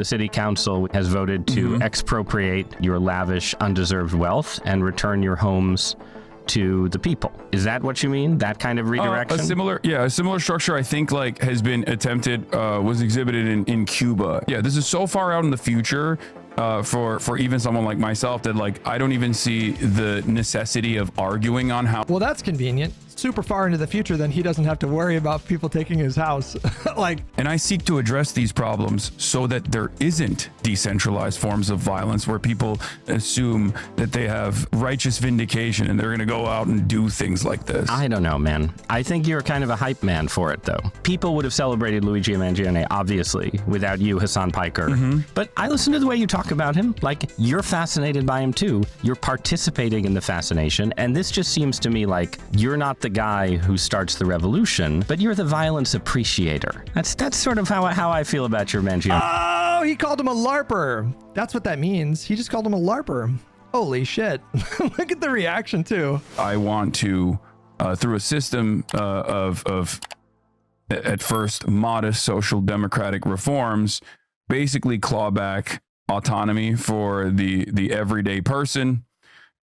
The city council has voted to expropriate your lavish, undeserved wealth and return your homes to the people. Is that what you mean? That kind of redirection? A similar structure, I think, like has been attempted, was exhibited in Cuba. Yeah, this is so far out in the future for even someone like myself that like I don't even see the necessity of arguing on how. Well, that's convenient. Super far into the future, then he doesn't have to worry about people taking his house. And I seek to address these problems so that there isn't decentralized forms of violence where people assume that they have righteous vindication and they're going to go out and do things like this. I don't know, man. I think you're kind of a hype man for it, though. People would have celebrated Luigi Mangione, obviously, without you, Hasan Piker. But I listen to the way you talk about him. Like, you're fascinated by him, too. You're participating in the fascination. And this just seems to me like you're not the guy who starts the revolution, but you're the violence appreciator. That's sort of how I feel about your Mangione. Oh, he called him a LARPER. That's what that means. He just called him a LARPER. Holy shit. Look at the reaction, too. I want to, through a system of at first modest social democratic reforms, basically claw back autonomy for the everyday person,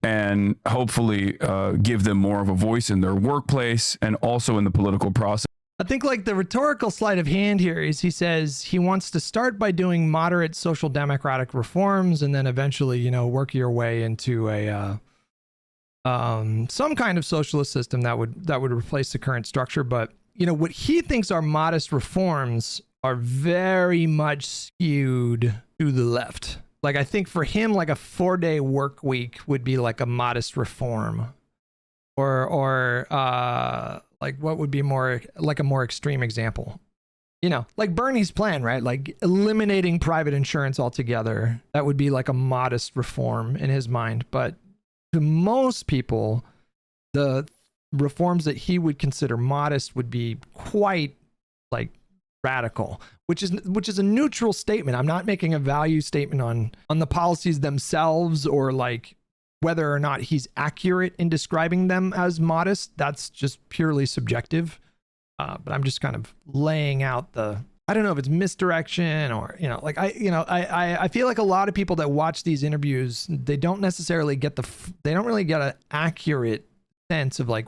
and hopefully give them more of a voice in their workplace and also in the political process. I think like the rhetorical sleight of hand here is he says he wants to start by doing moderate social democratic reforms and then eventually, you know, work your way into a some kind of socialist system that would replace the current structure. But, you know, what he thinks are modest reforms are very much skewed to the left. Like, I think for him, like a 4-day work week would be like a modest reform, or like what would be more like a more extreme example, you know, like Bernie's plan, right? Like eliminating private insurance altogether. That would be like a modest reform in his mind. But to most people, the reforms that he would consider modest would be quite like radical, which is a neutral statement. I'm not making a value statement on the policies themselves or like whether or not he's accurate in describing them as modest. That's just purely subjective. But I'm just kind of laying out I don't know if it's misdirection or, you know, like I feel like a lot of people that watch these interviews, they don't necessarily get they don't really get an accurate sense of like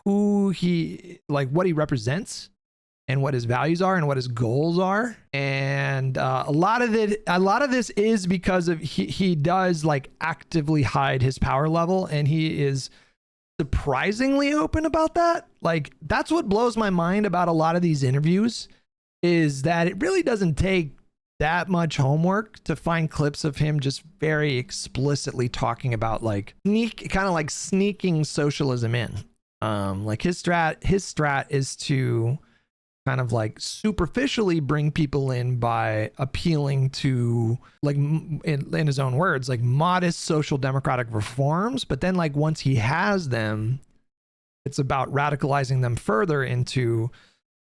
who he, like what he represents and what his values are and what his goals are. And a lot of this is because of he does like actively hide his power level, and he is surprisingly open about that. Like, that's what blows my mind about a lot of these interviews, is that it really doesn't take that much homework to find clips of him just very explicitly talking about like kind of like sneaking socialism in. Like his strat is to kind of like superficially bring people in by appealing to, like, in his own words, like modest social democratic reforms. But then like once he has them, it's about radicalizing them further into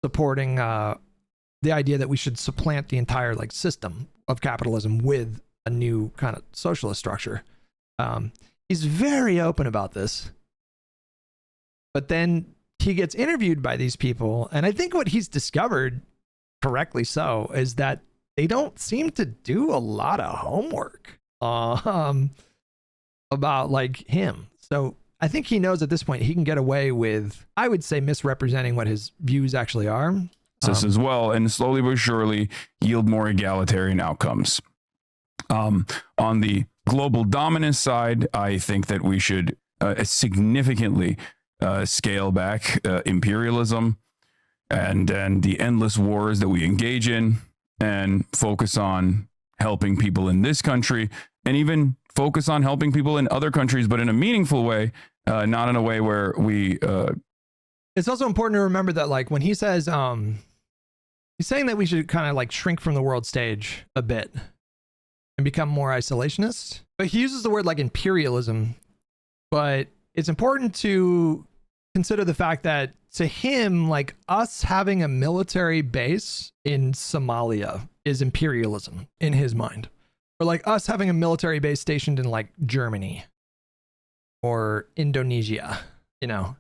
supporting the idea that we should supplant the entire like system of capitalism with a new kind of socialist structure. He's very open about this, but then he gets interviewed by these people, and I think what he's discovered, correctly so, is that they don't seem to do a lot of homework about like him. So I think he knows at this point he can get away with, I would say, misrepresenting what his views actually are. As well, and slowly but surely yield more egalitarian outcomes. On the global dominance side, I think that we should significantly scale back imperialism and the endless wars that we engage in, and focus on helping people in this country, and even focus on helping people in other countries, but in a meaningful way, not in a way where we... It's also important to remember that, like, when he says, he's saying that we should kind of like shrink from the world stage a bit and become more isolationist, but he uses the word like imperialism. But it's important to consider the fact that to him, like, us having a military base in Somalia is imperialism in his mind. Or like us having a military base stationed in like Germany or Indonesia, you know,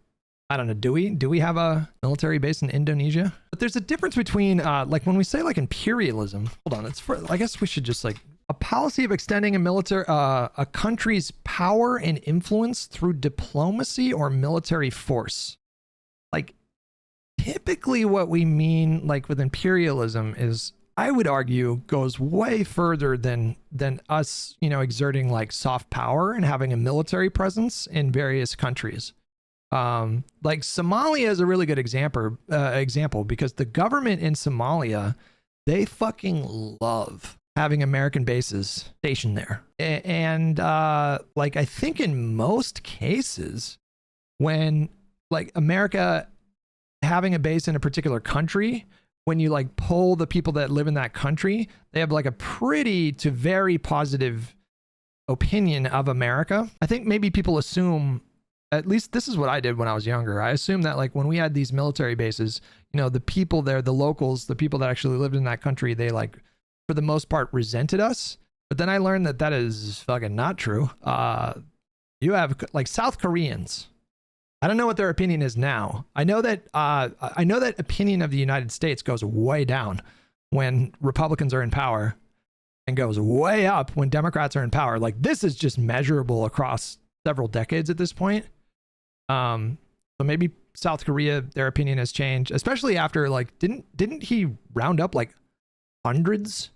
I don't know. Do we have a military base in Indonesia? But there's a difference between like when we say like imperialism. Hold on, I guess we should just like a policy of extending a country's power and influence through diplomacy or military force. Like typically what we mean like with imperialism is, I would argue, goes way further than us, you know, exerting like soft power and having a military presence in various countries. Like Somalia is a really good example because the government in Somalia, they fucking love having American bases stationed there. And like I think in most cases, when like America having a base in a particular country, when you like poll the people that live in that country, they have like a pretty to very positive opinion of America. I think maybe people assume, at least this is what I did when I was younger. I assumed that like when we had these military bases, you know, the people there, the locals, the people that actually lived in that country, they like for the most part resented us. But then I learned that that is fucking not true. You have like South Koreans. I don't know what their opinion is now. I know that opinion of the United States goes way down when Republicans are in power and goes way up when Democrats are in power. Like this is just measurable across several decades at this point. So maybe South Korea, their opinion has changed, especially after like, didn't he round up like hundreds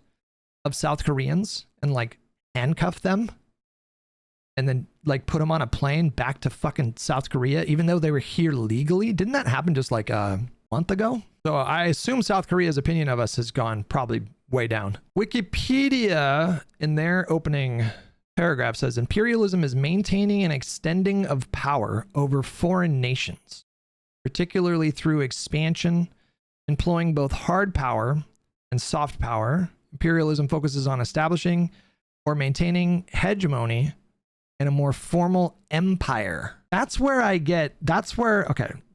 of South Koreans and like handcuff them and then like put them on a plane back to fucking South Korea, even though they were here legally? Didn't that happen just like a month ago? So I assume South Korea's opinion of us has gone probably way down. Wikipedia in their opening paragraph says imperialism is maintaining and extending of power over foreign nations, particularly through expansion, employing both hard power and soft power. Imperialism focuses on establishing or maintaining hegemony in a more formal empire. Okay,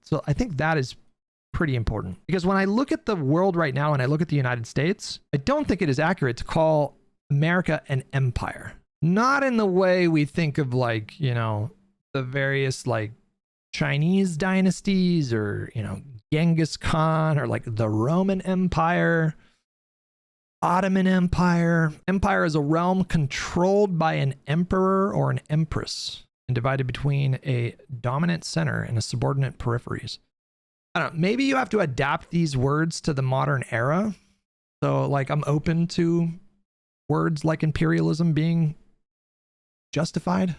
so I think that is pretty important because when I look at the world right now and I look at the United States, I don't think it is accurate to call America an empire. Not in the way we think of like, you know, the various like Chinese dynasties or, you know, Genghis Khan or like the Roman Empire, Ottoman Empire. Empire is a realm controlled by an emperor or an empress and divided between a dominant center and a subordinate peripheries. I don't know, maybe you have to adapt these words to the modern era. So like I'm open to words like imperialism being justified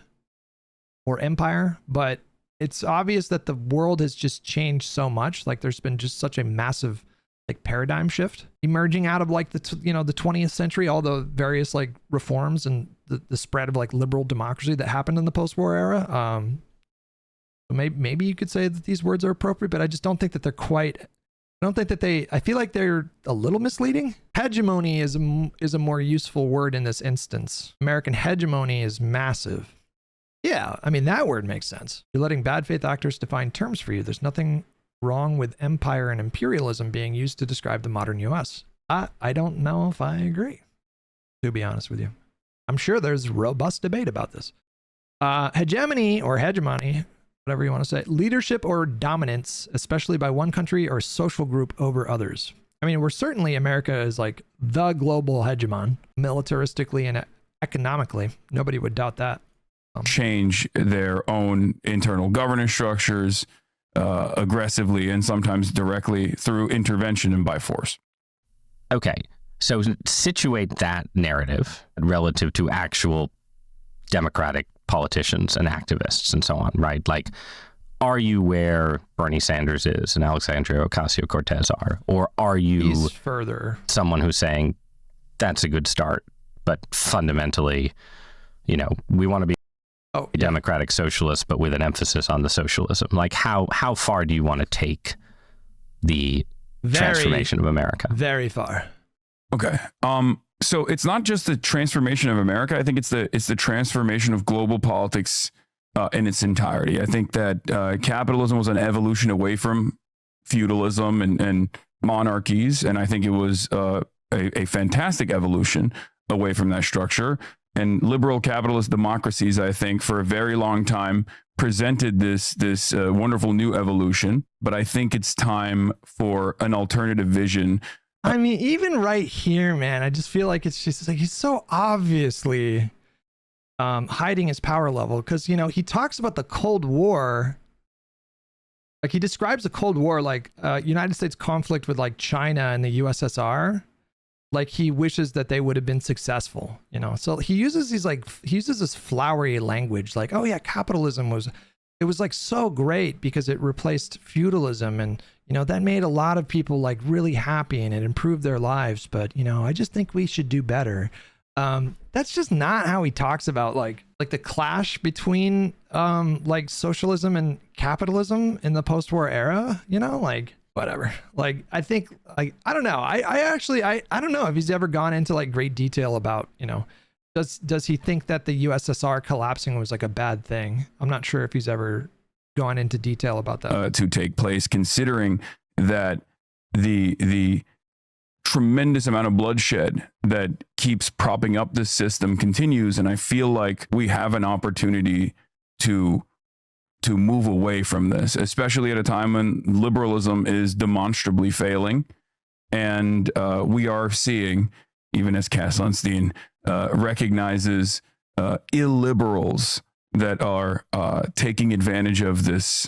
or empire, but it's obvious that the world has just changed so much. Like there's been just such a massive like paradigm shift emerging out of like the 20th century, all the various like reforms and the spread of like liberal democracy that happened in the post-war era. So maybe you could say that these words are appropriate, but I just don't think that they're quite. I feel like they're a little misleading. Hegemony is a more useful word in this instance. American hegemony is massive. Yeah, I mean, that word makes sense. You're letting bad faith actors define terms for you. There's nothing wrong with empire and imperialism being used to describe the modern US. I don't know if I agree, to be honest with you. I'm sure there's robust debate about this. Hegemony or hegemony, whatever you want to say, leadership or dominance, especially by one country or social group over others. I mean, America is like the global hegemon, militaristically and economically. Nobody would doubt that. Change their own internal governance structures aggressively and sometimes directly through intervention and by force. Okay, so situate that narrative relative to actual democratic politicians and activists and so on, right? Like, are you where Bernie Sanders is and Alexandria Ocasio-Cortez are? Or are you further someone who's saying that's a good start, but fundamentally, you know, we want to be democratic socialists, but with an emphasis on the socialism? Like, how far do you want to take the transformation of America? Very far. Okay. So it's not just the transformation of America. I think it's the transformation of global politics in its entirety. I think that capitalism was an evolution away from feudalism and monarchies, and I think it was a fantastic evolution away from that structure. and liberal capitalist democracies, I think, for a very long time presented this wonderful new evolution. But I think it's time for an alternative vision. I mean, even right here, man, I just feel like it's just like he's so obviously hiding his power level, because, you know, he talks about the Cold War. Like, he describes the Cold War like United States conflict with like China and the USSR. Like, he wishes that they would have been successful, you know? So he uses this flowery language, like, oh yeah, capitalism was like so great because it replaced feudalism, and, you know, that made a lot of people like really happy and it improved their lives. But, you know, I just think we should do better. That's just not how he talks about like the clash between like socialism and capitalism in the post-war era, you know, like whatever. Like, I think, like, I don't know. I don't know if he's ever gone into like great detail about, you know, does he think that the USSR collapsing was like a bad thing? I'm not sure if he's ever gone into detail about that. To take place, considering that the tremendous amount of bloodshed that keeps propping up this system continues, and I feel like we have an opportunity to move away from this, especially at a time when liberalism is demonstrably failing, and we are seeing, even as Cass Sunstein recognizes, illiberals that are taking advantage of this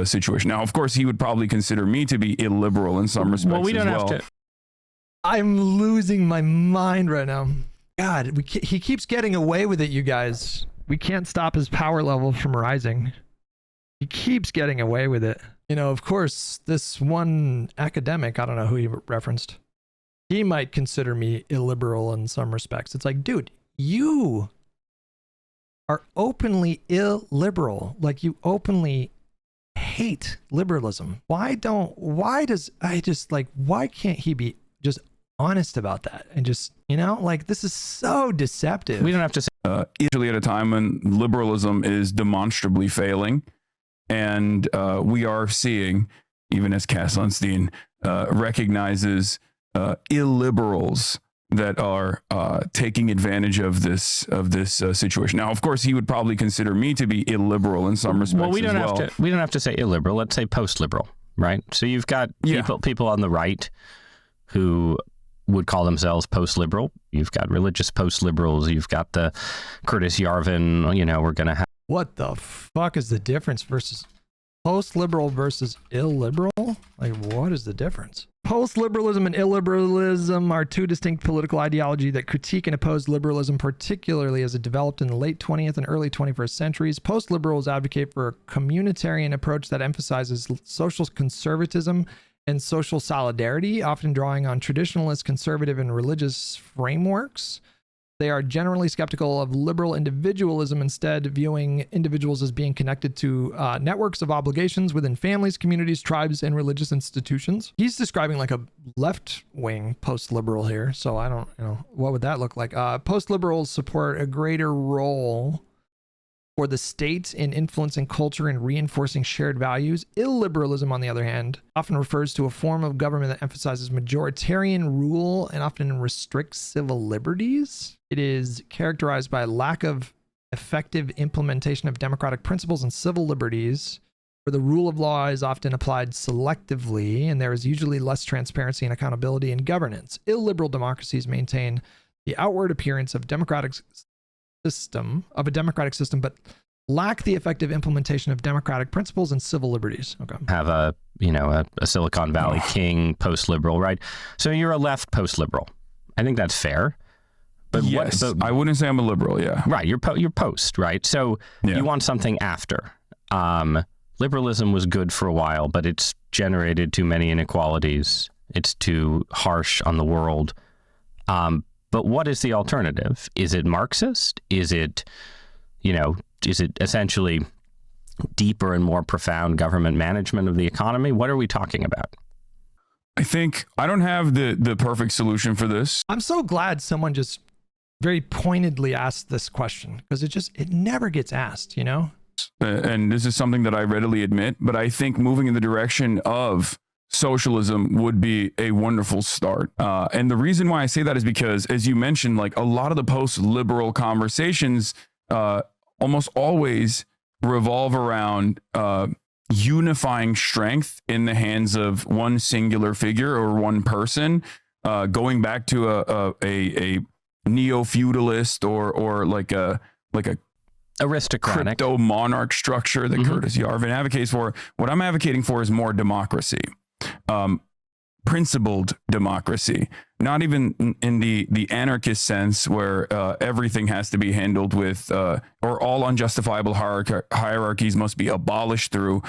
situation. Now, of course, he would probably consider me to be illiberal in some respects. Well, we don't as well. have to. I'm losing my mind right now. God, he keeps getting away with it, you guys. We can't stop his power level from rising. He keeps getting away with it. You know, of course, this one academic, I don't know who he referenced, he might consider me illiberal in some respects. It's like, dude, you are openly illiberal. Like, you openly hate liberalism. Why can't he be just honest about that and just, you know, like, this is so deceptive. We don't have to say. Usually at a time when liberalism is demonstrably failing, and we are seeing, even as Cass Sunstein recognizes, illiberals that are taking advantage of this situation. Now, of course, he would probably consider me to be illiberal in some respects. Well, we don't have to say illiberal. Let's say post-liberal, right? So you've got people on the right who would call themselves post-liberal. You've got religious post-liberals. You've got the Curtis Yarvin, you know, we're going to have. What the fuck is the difference versus post-liberal versus illiberal? Like, what is the difference? Post-liberalism and illiberalism are two distinct political ideologies that critique and oppose liberalism, particularly as it developed in the late 20th and early 21st centuries. Post-liberals advocate for a communitarian approach that emphasizes social conservatism and social solidarity, often drawing on traditionalist, conservative, and religious frameworks. They are generally skeptical of liberal individualism, instead viewing individuals as being connected to networks of obligations within families, communities, tribes, and religious institutions. He's describing like a left-wing post-liberal here, so I don't, you know, what would that look like? Post-liberals support a greater role for the state in influencing culture and reinforcing shared values. Illiberalism, on the other hand, often refers to a form of government that emphasizes majoritarian rule and often restricts civil liberties. It is characterized by a lack of effective implementation of democratic principles and civil liberties, where the rule of law is often applied selectively, and there is usually less transparency and accountability in governance. Illiberal democracies maintain the outward appearance of a democratic system, but lack the effective implementation of democratic principles and civil liberties. Okay. Have a Silicon Valley king post-liberal, right? So you're a left post-liberal. I think that's fair. But yes, I wouldn't say I'm a liberal. Yeah. Right. You're post, right? So you want something after. Liberalism was good for a while, but it's generated too many inequalities. It's too harsh on the world. But what is the alternative? Is it Marxist? Is it essentially deeper and more profound government management of the economy? What are we talking about? I think I don't have the perfect solution for this. I'm so glad someone just very pointedly asked this question, because it never gets asked, you know? And this is something that I readily admit, but I think moving in the direction of socialism would be a wonderful start. And the reason why I say that is because, as you mentioned, like a lot of the post-liberal conversations almost always revolve around unifying strength in the hands of one singular figure or one person, going back to a neo-feudalist or like a aristocratic crypto monarch structure that Curtis Yarvin advocates for. What I'm advocating for is more democracy, principled democracy, not even in the anarchist sense where everything has to be handled with, or all unjustifiable hierarchies must be abolished through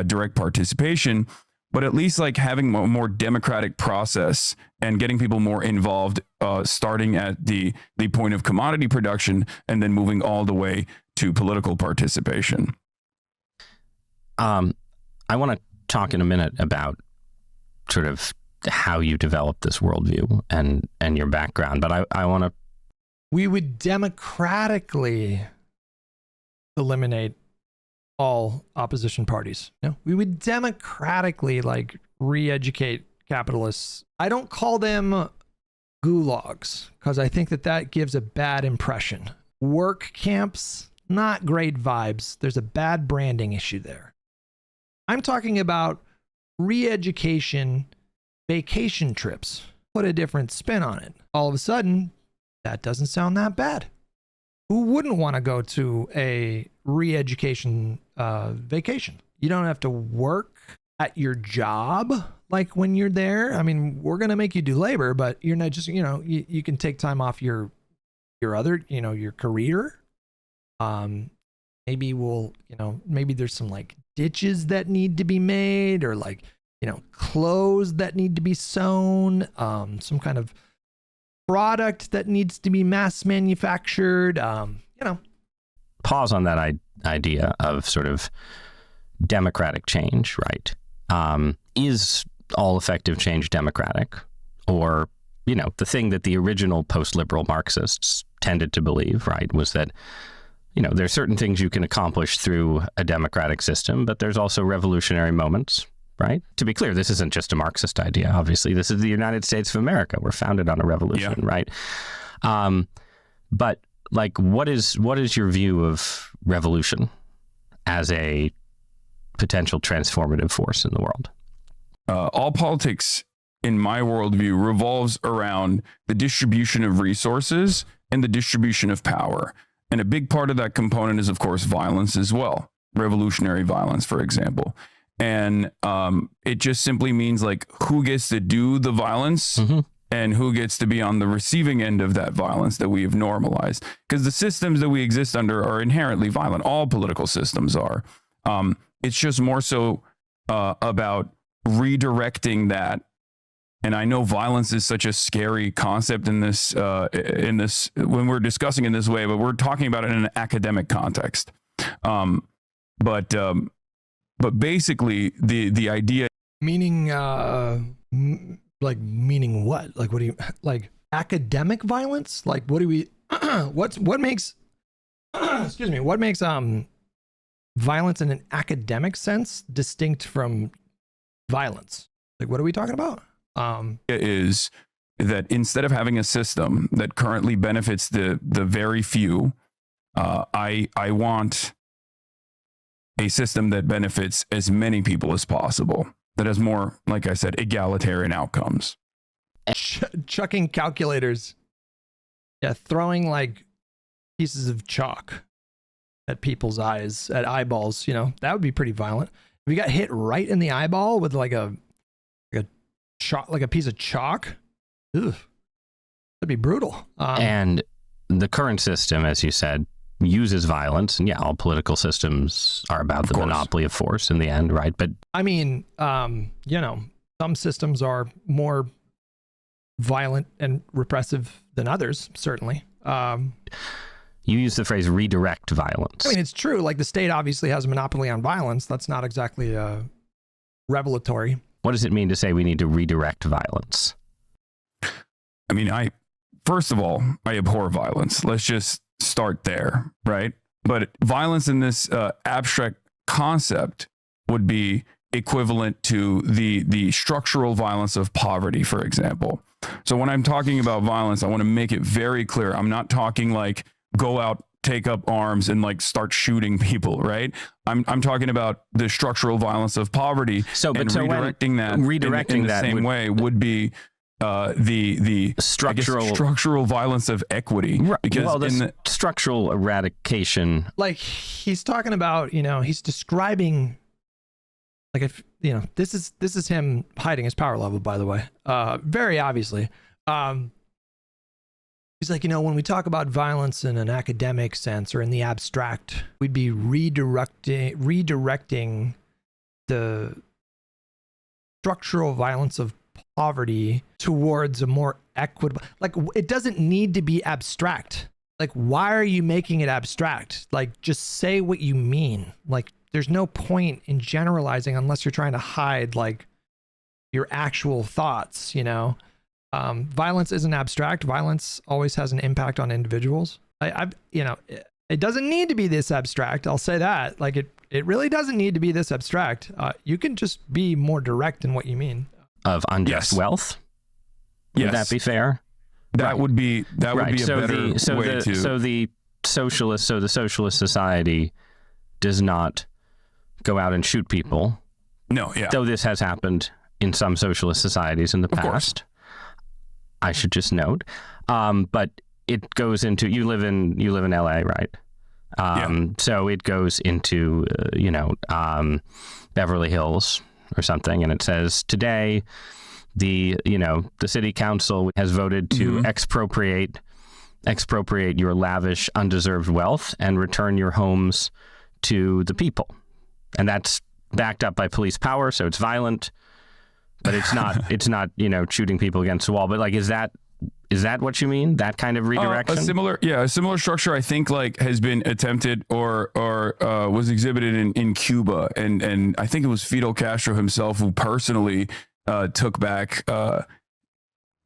direct participation, but at least like having a more democratic process and getting people more involved, starting at the point of commodity production and then moving all the way to political participation. I want to talk in a minute about sort of how you developed this worldview and your background, but I want to. We would democratically eliminate all opposition parties. No, we would democratically like re-educate capitalists. I don't call them gulags because I think that gives a bad impression. Work camps, not great vibes. There's a bad branding issue there. I'm talking about re-education, vacation trips. Put a different spin on it. All of a sudden, that doesn't sound that bad. Who wouldn't want to go to a re-education vacation? You don't have to work at your job like when you're there. I mean, we're going to make you do labor, but you're not just, you can take time off your other, your career. Maybe maybe there's some like ditches that need to be made or like, clothes that need to be sewn, some kind of product that needs to be mass manufactured, Pause on that idea of sort of democratic change, right? Is all effective change democratic? Or, the thing that the original post-liberal Marxists tended to believe, right, was that, there's certain things you can accomplish through a democratic system, but there's also revolutionary moments, right? To be clear, this isn't just a Marxist idea. Obviously, this is the United States of America. We're founded on a revolution, right? But like, what is your view of revolution as a potential transformative force in the world? All politics, in my worldview, revolves around the distribution of resources and the distribution of power. And a big part of that component is, of course, violence as well. Revolutionary violence, for example. And it just simply means like who gets to do the violence and who gets to be on the receiving end of that violence that we have normalized. Because the systems that we exist under are inherently violent. All political systems are. It's just more so about redirecting that. And I know violence is such a scary concept in this when we're discussing in this way, but we're talking about it in an academic context. But basically, the idea, meaning meaning what? Like, what do you like? Academic violence? Like, what do we? what makes? Excuse me. What makes violence in an academic sense distinct from violence? Like, what are we talking about? Is that instead of having a system that currently benefits the very few, I want a system that benefits as many people as possible, that has more, like I said, egalitarian outcomes. Chucking calculators. Yeah, throwing like pieces of chalk at people's eyes, at eyeballs, that would be pretty violent. If you got hit right in the eyeball with like a piece of chalk, that'd be brutal. And the current system, as you said, uses violence, and all political systems are about the monopoly of force in the end, right? But I mean, some systems are more violent and repressive than others, certainly. You use the phrase redirect violence. I mean, it's true. Like, the state obviously has a monopoly on violence. That's not exactly revelatory. What does it mean to say we need to redirect violence? I mean, first of all, I abhor violence. Let's just start there, right? But violence in this abstract concept would be equivalent to the structural violence of poverty, for example. So when I'm talking about violence, I want to make it very clear. I'm not talking like go out, take up arms and like start shooting people, right? I'm talking about the structural violence of poverty. So, but and so redirecting that in the same way would be the structural violence of equity. Right. Because well, the structural eradication, like he's talking about, you know, he's describing, like, if you know, this is him hiding his power level, by the way, very obviously. He's like, you know, when we talk about violence in an academic sense or in the abstract, we'd be redirecting the structural violence of poverty towards a more equitable, like, it doesn't need to be abstract. Like, why are you making it abstract? Like, just say what you mean. Like, there's no point in generalizing unless you're trying to hide like your actual thoughts, you know? Violence isn't abstract. Violence always has an impact on individuals. You know, it doesn't need to be this abstract. I'll say that. Like, it really doesn't need to be this abstract. You can just be more direct in what you mean. Of unjust wealth. Would that be fair? That would be a better way to. So the socialist society does not go out and shoot people. No, yeah. Though this has happened in some socialist societies in the past. I should just note, but it goes into, you live in LA, right? So it goes into Beverly Hills or something, and it says today the city council has voted to expropriate your lavish undeserved wealth and return your homes to the people, and that's backed up by police power, so it's violent. But it's not, shooting people against the wall. But like, is that what you mean? That kind of redirection? A similar structure, I think, like, has been attempted or was exhibited in Cuba. And I think it was Fidel Castro himself who personally took back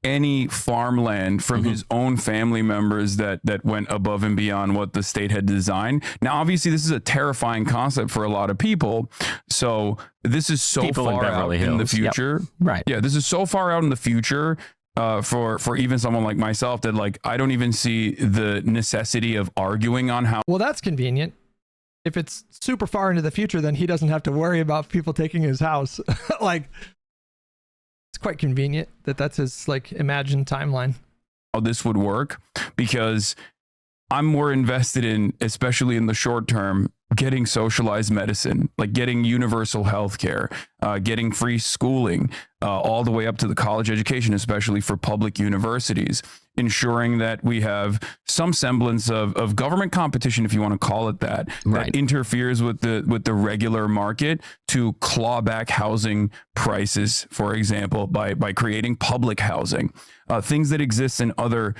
any farmland from his own family members that went above and beyond what the state had designed. Now, obviously, this is a terrifying concept for a lot of people. So this is so far out in the future. Yep. Right. Yeah, this is so far out in the future for even someone like myself that, like, I don't even see the necessity of arguing on how. Well, that's convenient. If it's super far into the future, then he doesn't have to worry about people taking his house. Like, it's quite convenient that that's his like imagined timeline. How this would work, because I'm more invested in, especially in the short term, getting socialized medicine, like getting universal health care, getting free schooling, all the way up to the college education, especially for public universities, ensuring that we have some semblance of government competition, if you want to call it that, that interferes with the regular market to claw back housing prices, for example, by creating public housing, things that exist in other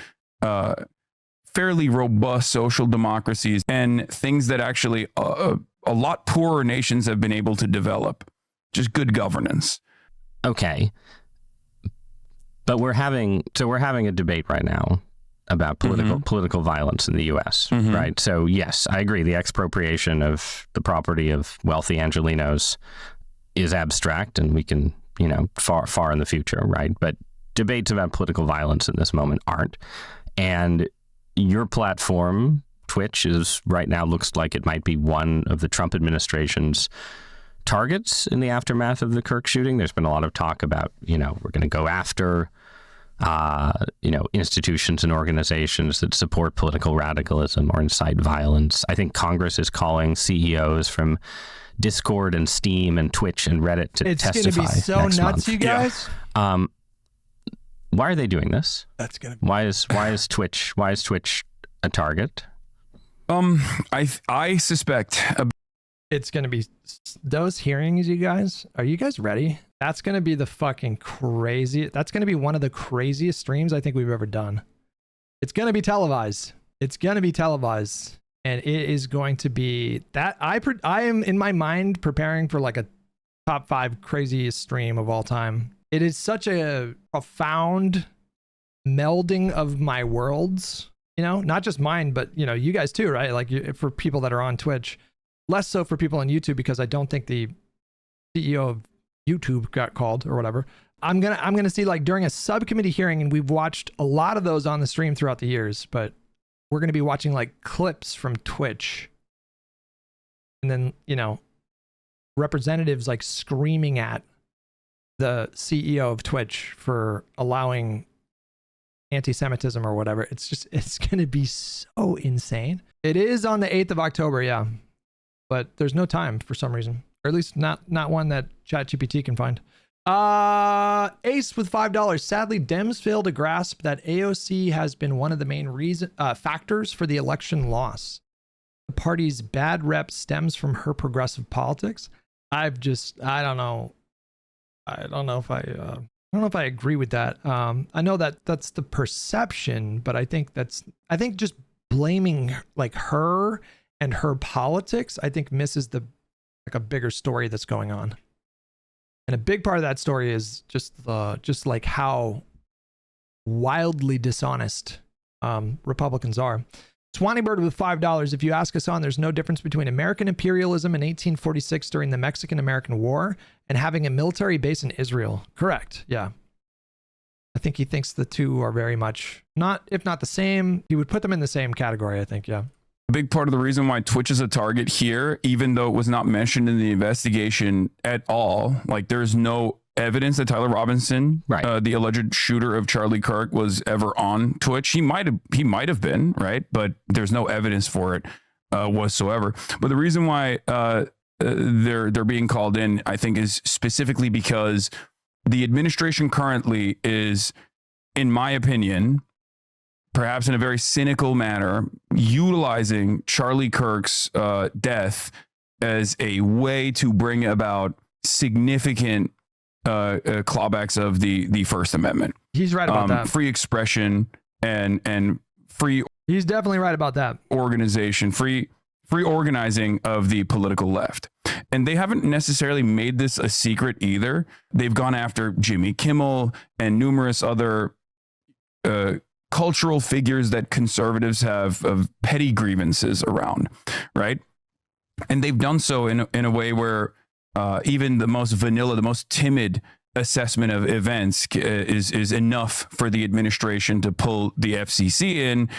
fairly robust social democracies, and things that actually a lot poorer nations have been able to develop. Just good governance. Okay. But we're having a debate right now about political violence in the U.S., right? So yes, I agree. The expropriation of the property of wealthy Angelenos is abstract, and we can, far in the future, right? But debates about political violence in this moment aren't. And your platform, Twitch, is right now looks like it might be one of the Trump administration's targets in the aftermath of the Kirk shooting. There's been a lot of talk about, we're going to go after, institutions and organizations that support political radicalism or incite violence. I think Congress is calling CEOs from Discord and Steam and Twitch and Reddit to testify. It's going to be so nuts, month. You guys. Yeah. Why are they doing this? That's gonna. Why is Twitch a target? I suspect it's gonna be those hearings. You guys, are you guys ready? That's gonna be the fucking crazy. That's gonna be one of the craziest streams I think we've ever done. It's gonna be televised. And it is going to be that I am in my mind preparing for like a top 5 craziest stream of all time. It is such a profound melding of my worlds, not just mine, but, you guys too, right? Like for people that are on Twitch, less so for people on YouTube, because I don't think the CEO of YouTube got called or whatever. I'm gonna see like during a subcommittee hearing, and we've watched a lot of those on the stream throughout the years, but we're gonna be watching like clips from Twitch, and then representatives like screaming at the CEO of Twitch for allowing anti-Semitism or whatever. It's gonna be so insane. It is on the 8th of October, yeah, but there's no time for some reason, or at least not one that ChatGPT can find. Ace with $5. Sadly, Dems fail to grasp that AOC has been one of the main factors for the election loss. The party's bad rep stems from her progressive politics. I don't know if I agree with that. I know that that's the perception, but I think just blaming like her and her politics, I think misses a bigger story that's going on. And a big part of that story is just like how wildly dishonest Republicans are. Swanee Bird with $5. If you ask Hasan, there's no difference between American imperialism in 1846 during the Mexican-American War and having a military base in Israel. Correct. Yeah. I think he thinks the two are very much if not the same. He would put them in the same category, I think. Yeah. A big part of the reason why Twitch is a target here, even though it was not mentioned in the investigation at all, like there's no evidence that Tyler Robinson, right, the alleged shooter of Charlie Kirk, was ever on Twitch. He might have been, right, but there's no evidence for it whatsoever. But the reason why they're being called in, I think, is specifically because the administration currently is, in my opinion, perhaps in a very cynical manner, utilizing Charlie Kirk's death as a way to bring about significant clawbacks of the First Amendment. He's right about that. Free expression and free. He's definitely right about that. Organization, free organizing of the political left. And they haven't necessarily made this a secret either. They've gone after Jimmy Kimmel and numerous other cultural figures that conservatives have of petty grievances around, right? And they've done so in a way where even the most vanilla, the most timid assessment of events is enough for the administration to pull the FCC in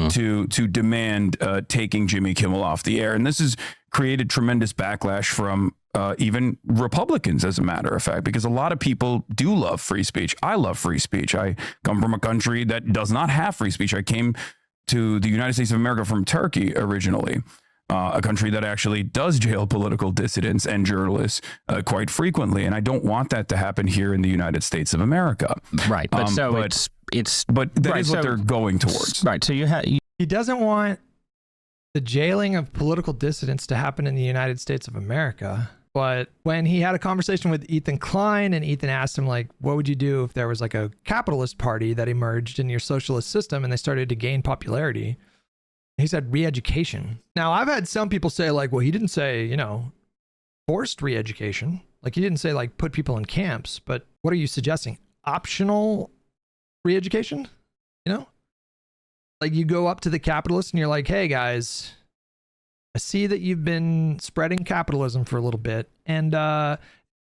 to demand taking Jimmy Kimmel off the air. And this has created tremendous backlash from even Republicans, as a matter of fact, because a lot of people do love free speech. I love free speech. I come from a country that does not have free speech. I came to the United States of America from Turkey originally, a country that actually does jail political dissidents and journalists quite frequently. And I don't want that to happen here in the United States of America. Right. But but that is what they're going towards. Right. So he doesn't want the jailing of political dissidents to happen in the United States of America. But when he had a conversation with Ethan Klein, and Ethan asked him, like, what would you do if there was like a capitalist party that emerged in your socialist system and they started to gain popularity? He said re-education. Now, I've had some people say, like, well, he didn't say, forced re-education. Like, he didn't say, like, put people in camps. But what are you suggesting? Optional re-education? Like, you go up to the capitalists and you're like, hey, guys, I see that you've been spreading capitalism for a little bit and kind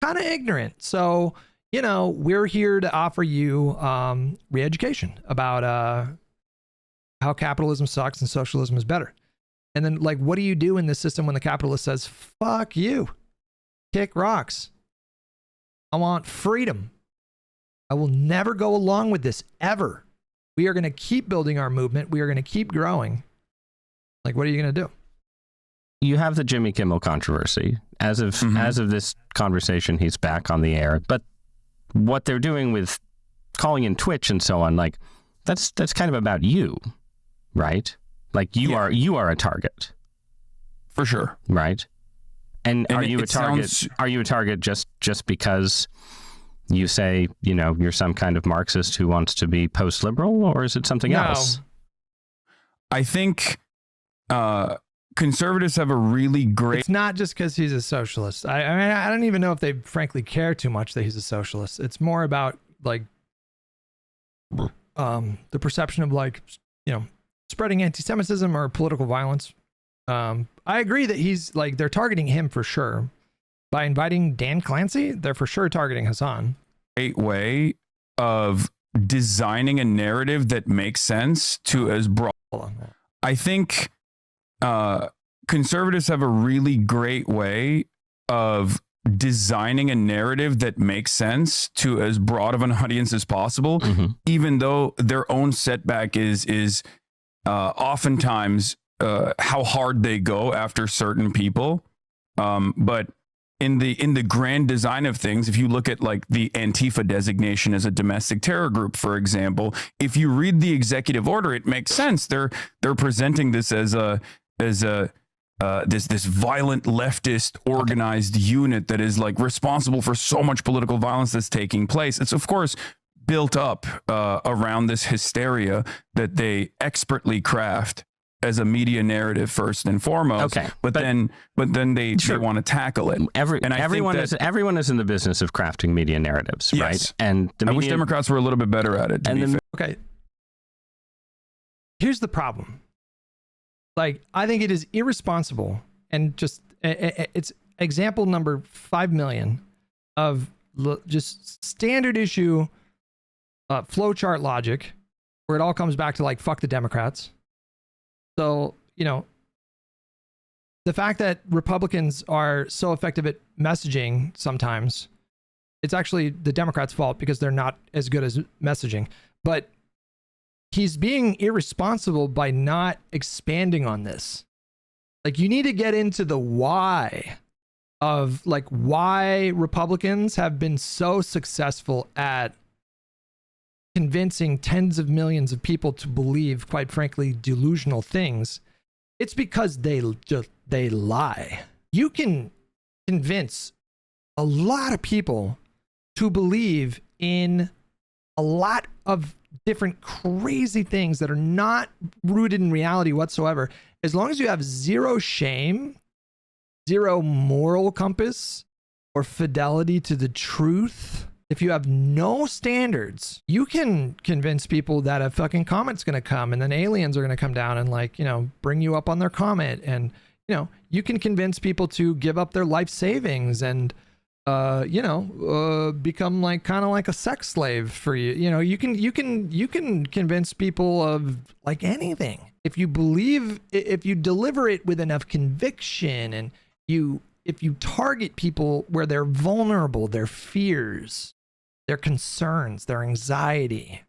of ignorant. So, we're here to offer you re-education about how capitalism sucks and socialism is better. And then, like, what do you do in this system when the capitalist says, fuck you, kick rocks? I want freedom. I will never go along with this ever. We are going to keep building our movement. We are going to keep growing. Like, what are you going to do? You have the Jimmy Kimmel controversy. As of this conversation, he's back on the air. But what they're doing with calling in Twitch and so on, like, that's kind of about you, right? Like, you are a target. For sure. Right? And are you a target? Are you a target just because you say, you're some kind of Marxist who wants to be post-liberal, or is it something else? I think conservatives have a really great... It's not just because he's a socialist. I mean, I don't even know if they frankly care too much that he's a socialist. It's more about, like, the perception of, like, spreading anti-Semitism or political violence. I agree that he's, like, they're targeting him for sure. By inviting Dan Clancy, they're for sure targeting Hasan. Great way of designing a narrative that makes sense to as broad. I think conservatives have a really great way of designing a narrative that makes sense to as broad of an audience as possible, even though their own setback is oftentimes how hard they go after certain people. But in the grand design of things, if you look at like the Antifa designation as a domestic terror group, for example, if you read the executive order, it makes sense. They're presenting this as this violent leftist organized unit that is like responsible for so much political violence that's taking place. It's of course built up around this hysteria that they expertly craft as a media narrative first and foremost. Okay, but then they want to tackle it. Everyone is in the business of crafting media narratives, yes. right? And I wish Democrats were a little bit better at it. Okay. Here's the problem. Like, I think it is irresponsible, and just it's example number 5 million of just standard issue flowchart logic, where it all comes back to like, fuck the Democrats. So, you know, the fact that Republicans are so effective at messaging sometimes, it's actually the Democrats' fault because they're not as good as messaging. But he's being irresponsible by not expanding on this. Like, you need to get into the why of like why Republicans have been so successful at convincing tens of millions of people to believe, quite frankly, delusional things. It's because they lie. You can convince a lot of people to believe in a lot of different crazy things that are not rooted in reality whatsoever. As long as you have zero shame, zero moral compass, or fidelity to the truth, if you have no standards, you can convince people that a fucking comet's going to come and then aliens are going to come down and like, you know, bring you up on their comet. And, you know, you can convince people to give up their life savings and, become like kind of like a sex slave for you. You know, you can convince people of like anything. If you deliver it with enough conviction, and if you target people where they're vulnerable, their fears, their concerns, their anxiety,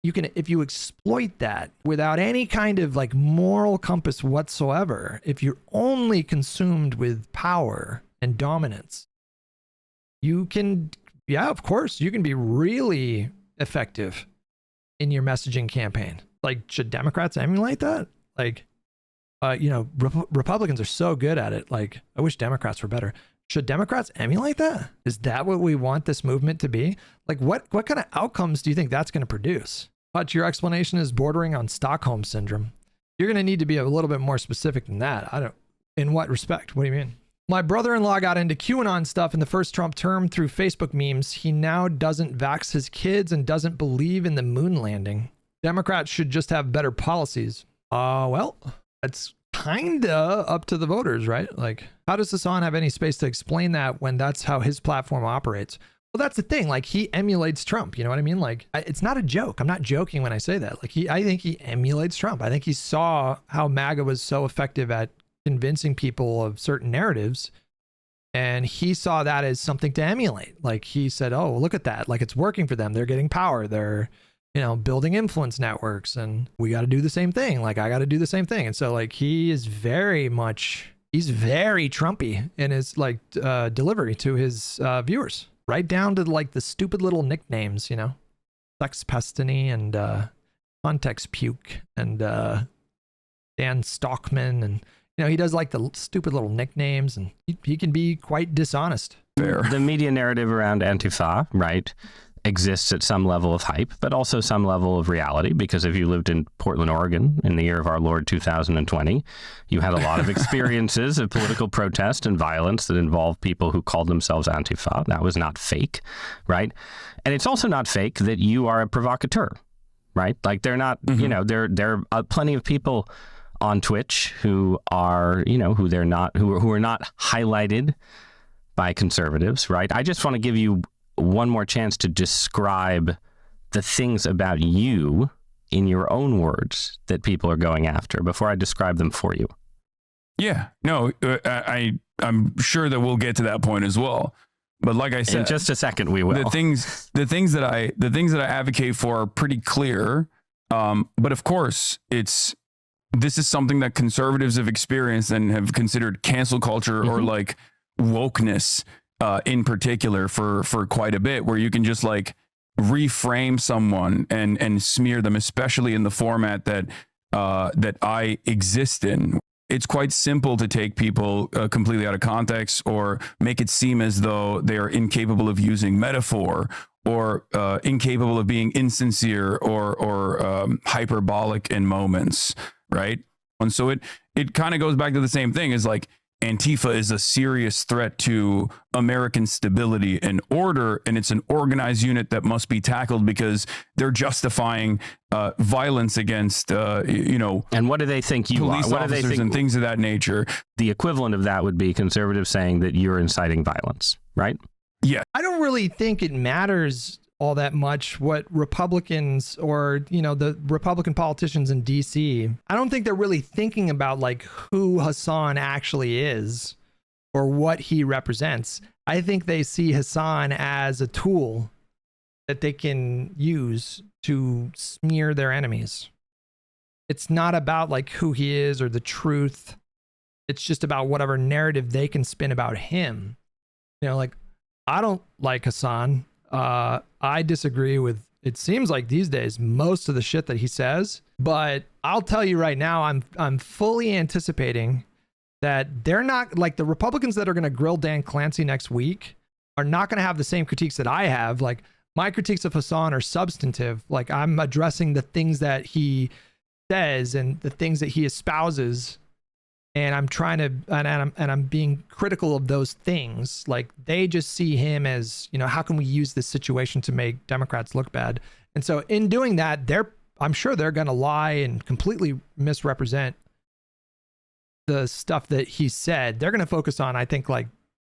if you exploit that without any kind of like moral compass whatsoever, if you're only consumed with power and dominance, you can, of course, you can be really effective in your messaging campaign. Like, should Democrats emulate that? Like, Republicans are so good at it. Like, I wish Democrats were better. Should Democrats emulate that? Is that what we want this movement to be? Like, what kind of outcomes do you think that's going to produce? Hutch, your explanation is bordering on Stockholm syndrome. You're going to need to be a little bit more specific than that. In what respect? What do you mean? My brother-in-law got into QAnon stuff in the first Trump term through Facebook memes. He now doesn't vax his kids and doesn't believe in the moon landing. Democrats should just have better policies. Well, that's kinda up to the voters, right? Like, how does Hasan have any space to explain that when that's how his platform operates? Well, that's the thing. Like, he emulates Trump. You know what I mean? Like, it's not a joke. I'm not joking when I say that. Like, I think he emulates Trump. I think he saw how MAGA was so effective at convincing people of certain narratives, and he saw that as something to emulate. Like, he said, oh, look at that. Like, it's working for them. They're getting power. They're, building influence networks, and we got to do the same thing. Like, I got to do the same thing. And so, like, he's very Trumpy in his like delivery to his viewers, right down to like the stupid little nicknames, Sex Pestiny and Context Puke and Dan Stockman, and he does like the stupid little nicknames, and he can be quite dishonest. Fair. The media narrative around Antifa, right, exists at some level of hype, but also some level of reality, because if you lived in Portland, Oregon in the year of our Lord 2020, you had a lot of experiences of political protest and violence that involved people who called themselves Antifa. That was not fake, right? And it's also not fake that you are a provocateur, right? Like, they're not, there are plenty of people on Twitch who are, who are not highlighted by conservatives, right? I just want to give you one more chance to describe the things about you in your own words that people are going after before I describe them for you. Yeah, no, I'm sure that we'll get to that point as well. But like I said, in just a second, we will. The things that I advocate for are pretty clear. But of course, this is something that conservatives have experienced and have considered cancel culture or like wokeness in particular for quite a bit, where you can just like reframe someone and smear them, especially in the format that I exist in. It's quite simple to take people completely out of context or make it seem as though they are incapable of using metaphor or incapable of being insincere or hyperbolic in moments, right? And so it kind of goes back to the same thing as like Antifa is a serious threat to American stability and order, and it's an organized unit that must be tackled because they're justifying violence against, And what do they think you police are? What do they officers think? and things of that nature. The equivalent of that would be conservatives saying that you're inciting violence, right? Yeah. I don't really think it matters all that much what Republicans or, the Republican politicians in DC, I don't think they're really thinking about like who Hasan actually is or what he represents. I think they see Hasan as a tool that they can use to smear their enemies. It's not about like who he is or the truth. It's just about whatever narrative they can spin about him. Like, I don't like Hasan. I disagree with, it seems like these days, most of the shit that he says, but I'll tell you right now, I'm fully anticipating that they're not like the Republicans that are going to grill Dan Clancy next week are not going to have the same critiques that I have. Like my critiques of Hasan are substantive. Like I'm addressing the things that he says and the things that he espouses. And I'm trying to, and I'm being critical of those things. Like they just see him as, how can we use this situation to make Democrats look bad? And so in doing that, I'm sure they're going to lie and completely misrepresent the stuff that he said. They're going to focus on, I think, like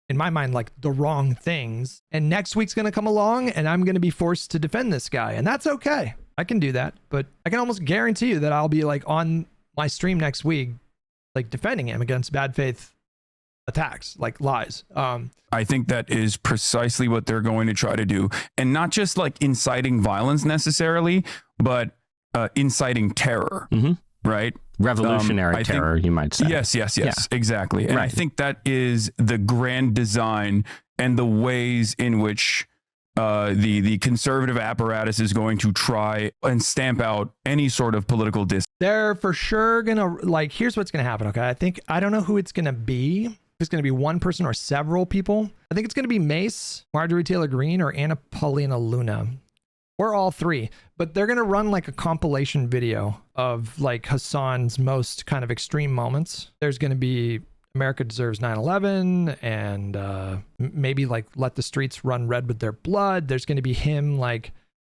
in my mind, like the wrong things. And next week's going to come along and I'm going to be forced to defend this guy. And that's okay. I can do that. But I can almost guarantee you that I'll be like on my stream next week, like defending him against bad faith attacks, like lies. I think that is precisely what they're going to try to do. And not just like inciting violence necessarily, but inciting terror, right? Revolutionary terror, you might say. Yes, exactly. And I think that is the grand design and the ways in which the conservative apparatus is going to try and stamp out any sort of political They're for sure gonna like. Here's what's gonna happen. Okay, I don't know who it's gonna be. If it's gonna be one person or several people. I think it's gonna be Mace, Marjorie Taylor Greene, or Anna Paulina Luna, or all three. But they're gonna run like a compilation video of like Hasan's most kind of extreme moments. There's gonna be America Deserves 9/11 and maybe like Let the Streets Run Red with Their Blood. There's going to be him like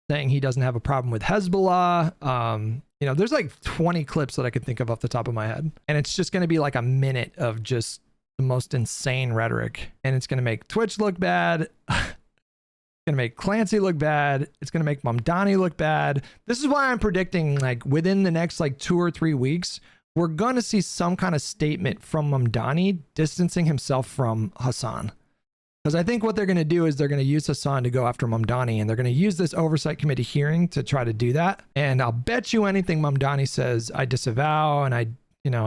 saying he doesn't have a problem with Hezbollah. There's like 20 clips that I could think of off the top of my head. And it's just going to be like a minute of just the most insane rhetoric. And it's going to make Twitch look bad. It's going to make Clancy look bad. It's going to make Mamdani look bad. This is why I'm predicting like within the next like 2 or 3 weeks, we're going to see some kind of statement from Mamdani distancing himself from Hasan. Because I think what they're going to do is they're going to use Hasan to go after Mamdani, and they're going to use this oversight committee hearing to try to do that. And I'll bet you anything Mamdani says, I disavow, and I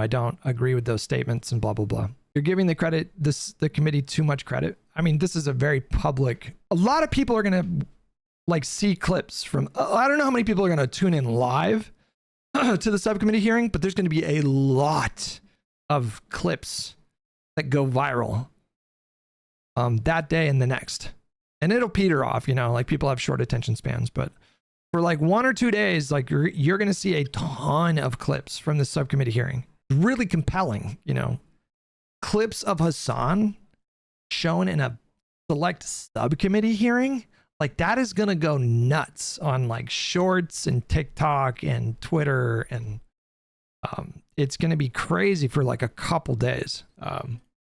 don't agree with those statements and blah, blah, blah. You're giving the committee too much credit. I mean, this is a very public, a lot of people are going to like see clips from, I don't know how many people are going to tune in live to the subcommittee hearing, but there's going to be a lot of clips that go viral that day and the next, and it'll peter off. Like people have short attention spans, but for like 1 or 2 days, like you're going to see a ton of clips from the subcommittee hearing. Really compelling, clips of Hasan shown in a select subcommittee hearing. Like that is going to go nuts on like shorts and TikTok and Twitter. And it's going to be crazy for like a couple days.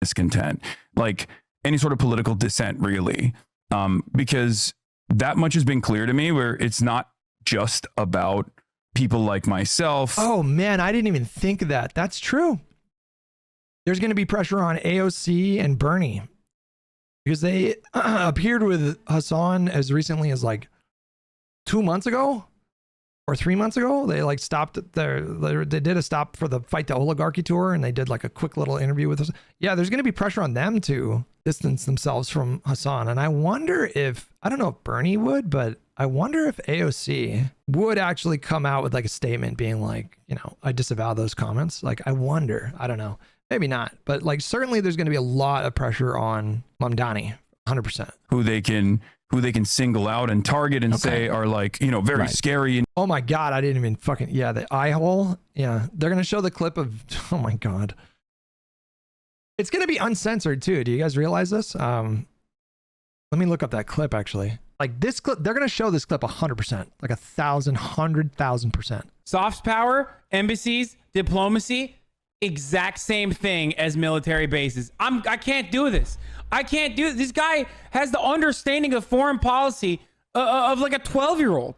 Discontent. Like any sort of political dissent, really, because that much has been clear to me, where it's not just about people like myself. Oh man, I didn't even think of that. That's true. There's going to be pressure on AOC and Bernie because they appeared with Hasan as recently as like 2 months ago or 3 months ago. They like stopped they did a stop for the Fight the Oligarchy tour, and they did like a quick little interview with us. Yeah, there's going to be pressure on them to distance themselves from Hasan. And I wonder if, I don't know if Bernie would, but I wonder if AOC would actually come out with like a statement being like, you know, I disavow those comments. Like, I wonder, I don't know. Maybe not, but like certainly there's going to be a lot of pressure on Mamdani, 100%. Who they can single out and target and say are like, you know, very scary. And oh my God, I didn't even fucking, yeah, the eye hole. Yeah, they're going to show the clip of, oh my God. It's going to be uncensored too. Do you guys realize this? Let me look up that clip actually. Like this clip, they're going to show this clip 100%, like 100,000%. Soft power, embassies, diplomacy, exact same thing as military bases. I can't do this. I can't do it. This guy has the understanding of foreign policy of like a 12-year-old.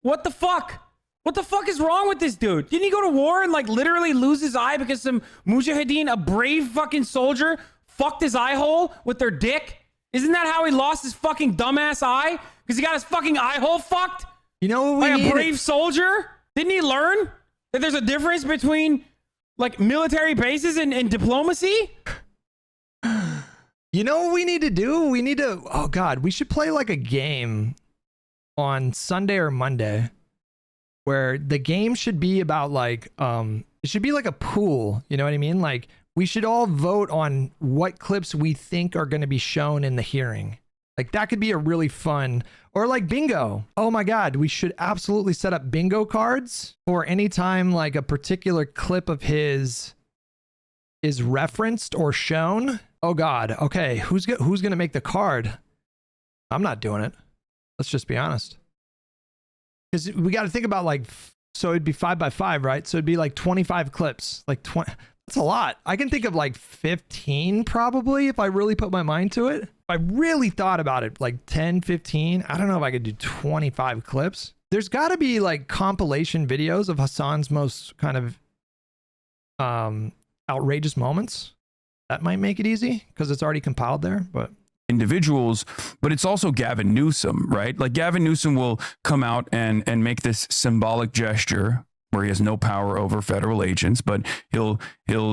What the fuck? What the fuck is wrong with this dude? Didn't he go to war and like literally lose his eye because some mujahideen, a brave fucking soldier, fucked his eye hole with their dick? Isn't that how he lost his fucking dumbass eye? Because he got his fucking eye hole fucked? You know what by a brave soldier? Didn't he learn that there's a difference between like military bases and diplomacy? You know what we need to do? We need to, oh God, we should play like a game on Sunday or Monday where the game should be about like, it should be like a pool. You know what I mean? Like we should all vote on what clips we think are going to be shown in the hearing. Like that could be a really fun, or like bingo. Oh my God, we should absolutely set up bingo cards for any time like a particular clip of his is referenced or shown. Oh God, okay, who's gonna make the card? I'm not doing it. Let's just be honest. Because we got to think about like, so it'd be 5 by 5, right? So it'd be like 25 clips, like 20. That's a lot. I can think of like 15 probably if I really put my mind to it. If I really thought about it, like 10, 15. I don't know if I could do 25 clips. There's got to be like compilation videos of Hasan's most kind of outrageous moments. That might make it easy because it's already compiled there, but individuals, but it's also Gavin Newsom, right? Like Gavin Newsom will come out and make this symbolic gesture where he has no power over federal agents, but he'll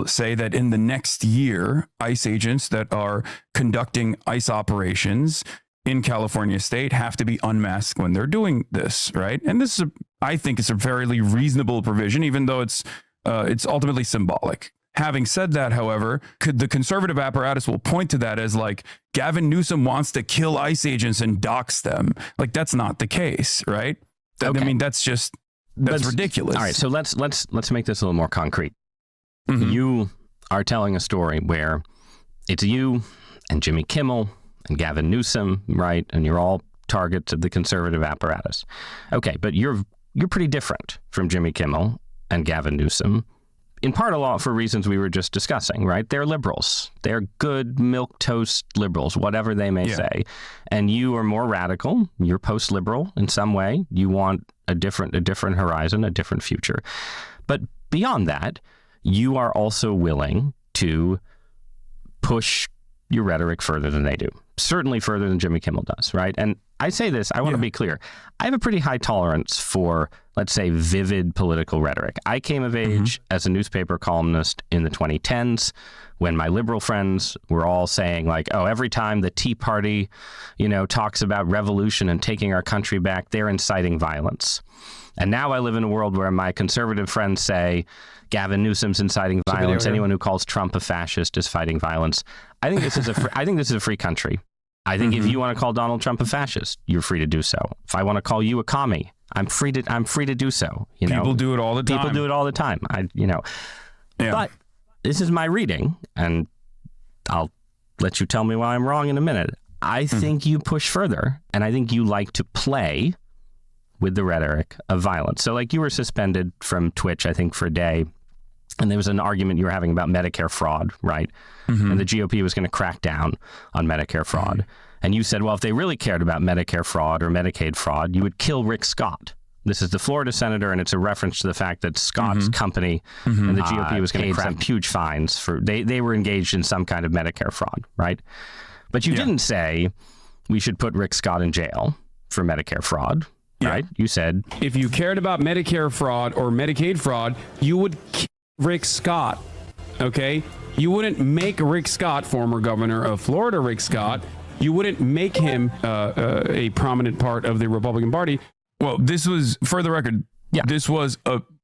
say that in the next year, ICE agents that are conducting ICE operations in California state have to be unmasked when they're doing this, right? And this is, I think it's a fairly reasonable provision, even though it's ultimately symbolic. Having said that, however, the conservative apparatus will point to that as like Gavin Newsom wants to kill ICE agents and dox them. Like that's not the case, right? Okay. I mean, that's ridiculous. All right, so let's make this a little more concrete. Mm-hmm. You are telling a story where it's you and Jimmy Kimmel and Gavin Newsom, right? And you're all targets of the conservative apparatus. Okay, but you're pretty different from Jimmy Kimmel and Gavin Newsom. In part a lot for reasons we were just discussing, right? They're liberals. They're good milquetoast liberals, whatever they may say. And you are more radical. You're post-liberal in some way. You want a different horizon, a different future. But beyond that, you are also willing to push your rhetoric further than they do. Certainly further than Jimmy Kimmel does, right? And I say this, I want to be clear. I have a pretty high tolerance for, let's say, vivid political rhetoric. I came of age as a newspaper columnist in the 2010s when my liberal friends were all saying like, oh, every time the Tea Party, talks about revolution and taking our country back, they're inciting violence. And now I live in a world where my conservative friends say Gavin Newsom's inciting violence. Anyone who calls Trump a fascist is fighting violence. I think this is a free country. I think if you want to call Donald Trump a fascist, you're free to do so. If I want to call you a commie, I'm free to do so. People do it all the time. People do it all the time. But this is my reading, and I'll let you tell me why I'm wrong in a minute. I think you push further, and I think you like to play with the rhetoric of violence. So like you were suspended from Twitch, I think, for a day and there was an argument you were having about Medicare fraud, right? And the GOP was going to crack down on Medicare fraud. And you said, well, if they really cared about Medicare fraud or Medicaid fraud, you would kill Rick Scott. This is the Florida senator, and it's a reference to the fact that Scott's company and the GOP was going to crack huge fines for they were engaged in some kind of Medicare fraud, right? But you didn't say we should put Rick Scott in jail for Medicare fraud, right? You said if you cared about Medicare fraud or Medicaid fraud, you would kill Rick Scott, okay? You wouldn't make Rick Scott, former governor of Florida, Rick Scott, you wouldn't make him a prominent part of the Republican Party. Well, this was, for the record, this was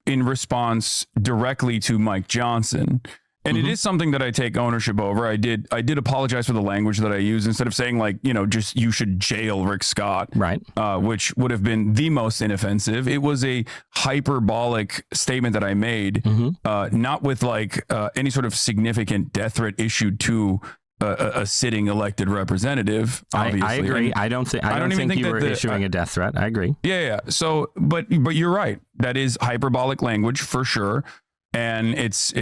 in response directly to Mike Johnson. And it is something that I take ownership over. I did apologize for the language that I used instead of saying like, just you should jail Rick Scott, right? Which would have been the most inoffensive. It was a hyperbolic statement that I made, not with like any sort of significant death threat issued to a sitting elected representative. Obviously, I agree. I don't think you were issuing a death threat. I agree. Yeah. So, but you're right. That is hyperbolic language for sure, and it's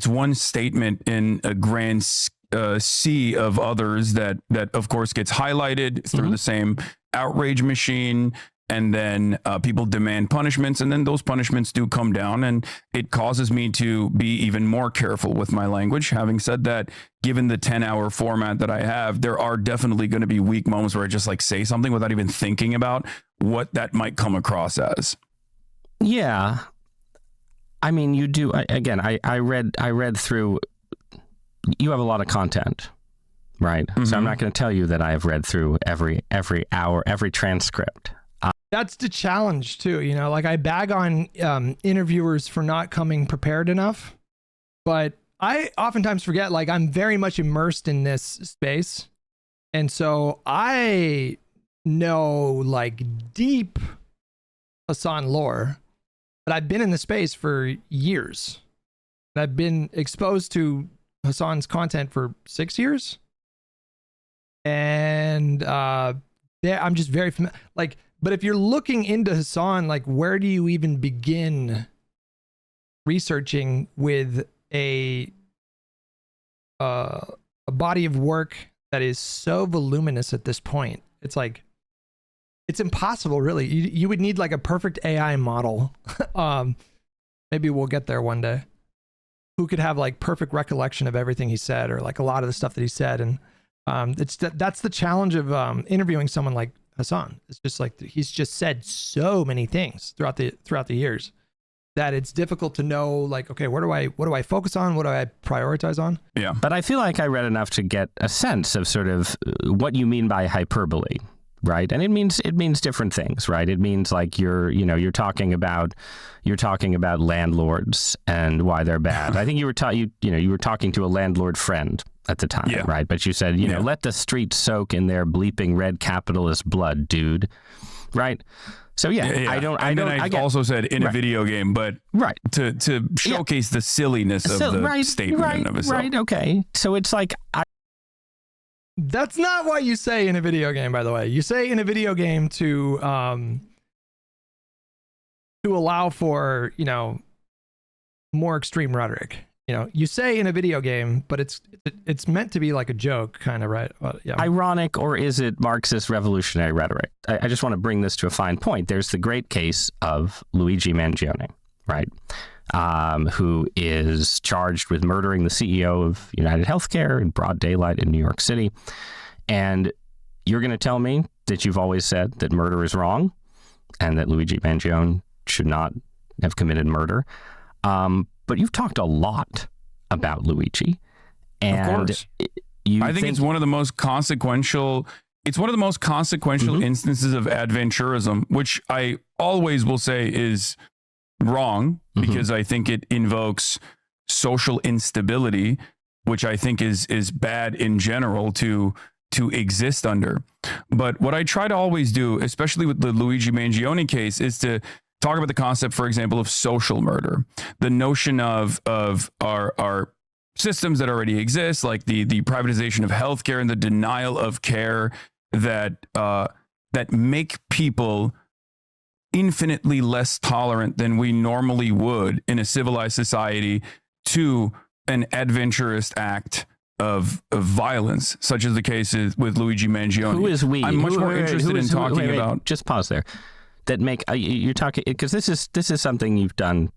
one statement in a grand sea of others that of course gets highlighted through the same outrage machine, and then people demand punishments, and then those punishments do come down, and it causes me to be even more careful with my language. Having said that, given the 10-hour format that I have, there are definitely going to be weak moments where I just like say something without even thinking about what that might come across as. Yeah. I mean, you do. I read through. You have a lot of content, right? So I'm not going to tell you that I have read through every hour, every transcript. That's the challenge too. Like I bag on interviewers for not coming prepared enough, but I oftentimes forget. Like I'm very much immersed in this space, and so I know like deep Hasan lore. But I've been in the space for years. I've been exposed to Hasan's content for 6 years. And I'm just very familiar. Like, but if you're looking into Hasan, like, where do you even begin researching with a body of work that is so voluminous at this point? It's like, it's impossible, really. You would need like a perfect AI model. Maybe we'll get there one day. Who could have like perfect recollection of everything he said, or like a lot of the stuff that he said. And that's the challenge of interviewing someone like Hasan. It's just like he's just said so many things throughout the years that it's difficult to know. Like, okay, what do I focus on? What do I prioritize on? Yeah. But I feel like I read enough to get a sense of sort of what you mean by hyperbole. Right. And it means different things, right? It means like you're talking about landlords and why they're bad. I think you were talking to a landlord friend at the time, right? But you said, let the streets soak in their bleeping red capitalist blood, dude. Right. So I also said in a video game, but to showcase the silliness of the statement of itself. Right. Okay. So it's like that's not what you say in a video game, by the way. You say in a video game to allow for, more extreme rhetoric. You say in a video game, but it's meant to be like a joke, kind of, right? Ironic, or is it Marxist revolutionary rhetoric? I just want to bring this to a fine point. There's the great case of Luigi Mangione, right? Who is charged with murdering the CEO of United Healthcare in broad daylight in New York City. And you're going to tell me that you've always said that murder is wrong and that Luigi Mangione should not have committed murder. But you've talked a lot about Luigi. And of course. I think it's one of the most consequential. It's one of the most consequential instances of adventurism, which I always will say is wrong, because I think it invokes social instability, which I think is bad in general to exist under. But what I try to always do, especially with the Luigi Mangione case, is to talk about the concept, for example, of social murder, the notion of our systems that already exist, like the privatization of healthcare and the denial of care that make people infinitely less tolerant than we normally would in a civilized society to an adventurous act of violence, such as the case is with Luigi Mangione. Who is we? I'm much more interested in talking about. Just pause there. That make you're talking, because this is something you've done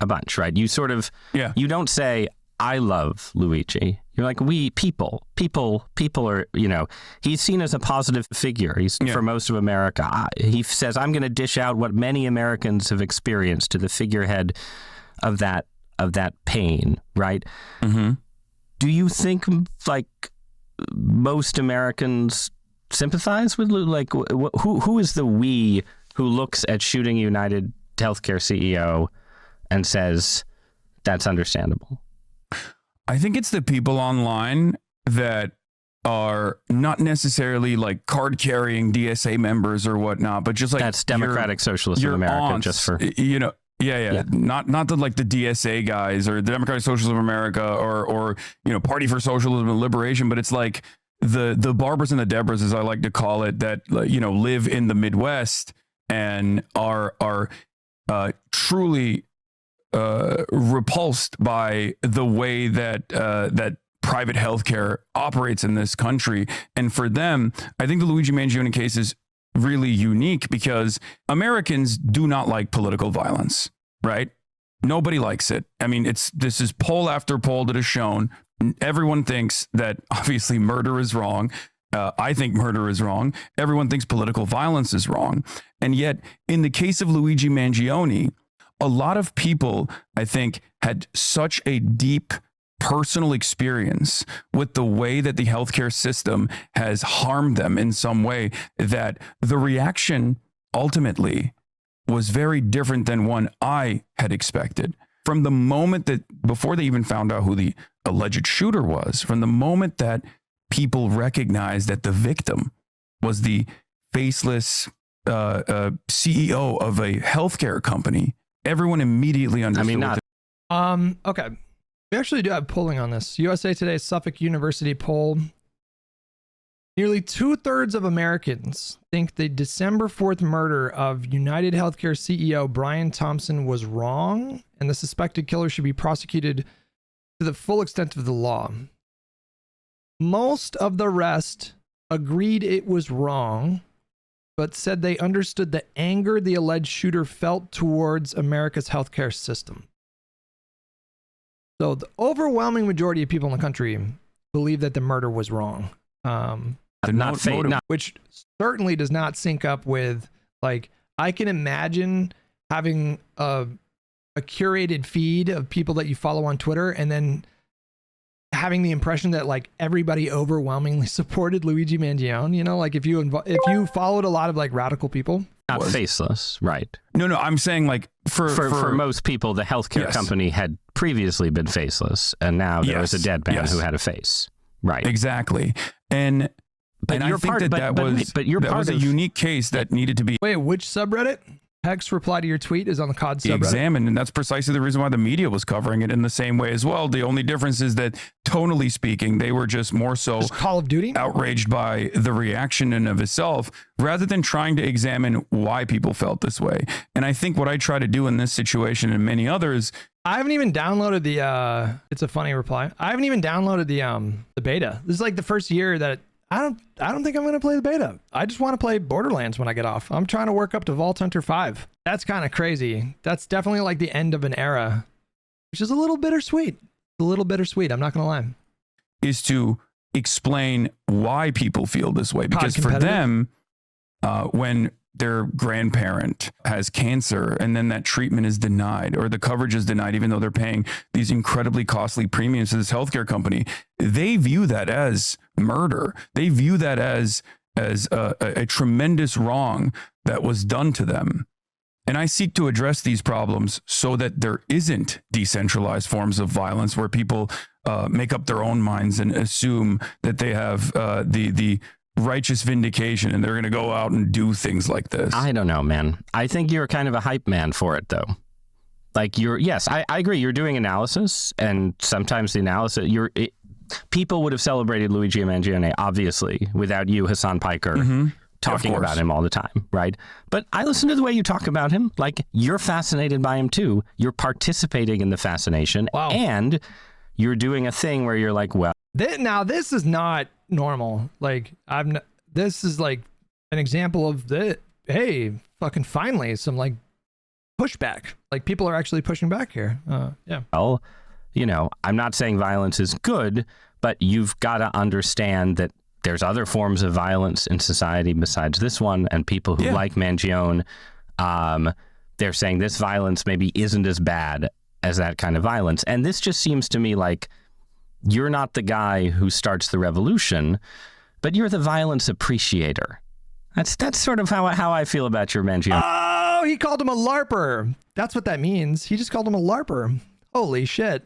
a bunch, right? You sort of you don't say I love Luigi. You're like, we people are, he's seen as a positive figure. He's for most of America. He says, I'm going to dish out what many Americans have experienced to the figurehead of that pain, right? Mm-hmm. Do you think like most Americans sympathize with like who is the we who looks at shooting United Healthcare CEO and says that's understandable? I think it's the people online that are not necessarily like card carrying DSA members or whatnot, but just like that's Democratic Socialists of America, aunts, just for Yeah. Not the like the DSA guys or the Democratic Socialists of America or Party for Socialism and Liberation, but it's like the Barbers and the Debras, as I like to call it, that live in the Midwest and are truly repulsed by the way that private healthcare operates in this country. And for them, I think the Luigi Mangione case is really unique because Americans do not like political violence, right? Nobody likes it. I mean, this is poll after poll that has shown everyone thinks that obviously murder is wrong. I think murder is wrong. Everyone thinks political violence is wrong. And yet in the case of Luigi Mangione, a lot of people, I think, had such a deep personal experience with the way that the healthcare system has harmed them in some way that the reaction ultimately was very different than one I had expected. From the moment that, before they even found out who the alleged shooter was, from the moment that people recognized that the victim was the faceless CEO of a healthcare company, everyone immediately understood. Okay. We actually do have polling on this. USA Today's Suffolk University poll. Nearly 2/3 of Americans think the December 4th murder of United Healthcare CEO Brian Thompson was wrong, and the suspected killer should be prosecuted to the full extent of the law. Most of the rest agreed it was wrong, but said they understood the anger the alleged shooter felt towards America's healthcare system. So the overwhelming majority of people in the country believe that the murder was wrong. Which certainly does not sync up with, like, I can imagine having a curated feed of people that you follow on Twitter and then having the impression that like everybody overwhelmingly supported Luigi Mangione, like if you followed a lot of like radical people. Not faceless, right? No, I'm saying like for most people, the healthcare company had previously been faceless, and now there was a dead man who had a face, right? Exactly, and I think that was a unique case that needed to be. Wait, which subreddit? Hex reply to your tweet is on the COD subreddit. Examined, and that's precisely the reason why the media was covering it in the same way as well. The only difference is that, tonally speaking, they were just more so Call of Duty outraged by the reaction in of itself, rather than trying to examine why people felt this way. And I think what I try to do in this situation and many others, I haven't even downloaded the. It's a funny reply. I haven't even downloaded the beta. This is like the first year that. I don't think I'm going to play the beta. I just want to play Borderlands when I get off. I'm trying to work up to Vault Hunter 5. That's kind of crazy. That's definitely like the end of an era, which is a little bittersweet. A little bittersweet. I'm not going to lie. Is to explain why people feel this way. Because for them, when their grandparent has cancer and then that treatment is denied or the coverage is denied, even though they're paying these incredibly costly premiums to this healthcare company, they view that as murder. They view that as a tremendous wrong that was done to them. And I seek to address these problems so that there isn't decentralized forms of violence where people make up their own minds and assume that they have the righteous vindication and they're going to go out and do things like this. I don't know, man. I think you're kind of a hype man for it, though. Like I agree. You're doing analysis, and sometimes the analysis, people would have celebrated Luigi Mangione, obviously, without you, Hasan Piker, talking course. about him all the time, right? But I listen to the way you talk about him. Like, you're fascinated by him too. You're participating in the fascination. Wow. And you're doing a thing where you're like, well, Now this is not normal. Like this is like an example of hey, fucking finally some like pushback. Like people are actually pushing back here. Yeah. well, you know, I'm not saying violence is good, but you've got to understand that there's other forms of violence in society besides this one, and people who like Mangione, they're saying this violence maybe isn't as bad as that kind of violence. And this just seems to me like you're not the guy who starts the revolution, but you're the violence appreciator. That's sort of how I feel about your Mangione. Oh, he called him a LARPer. That's what that means. He just called him a LARPer. Holy shit.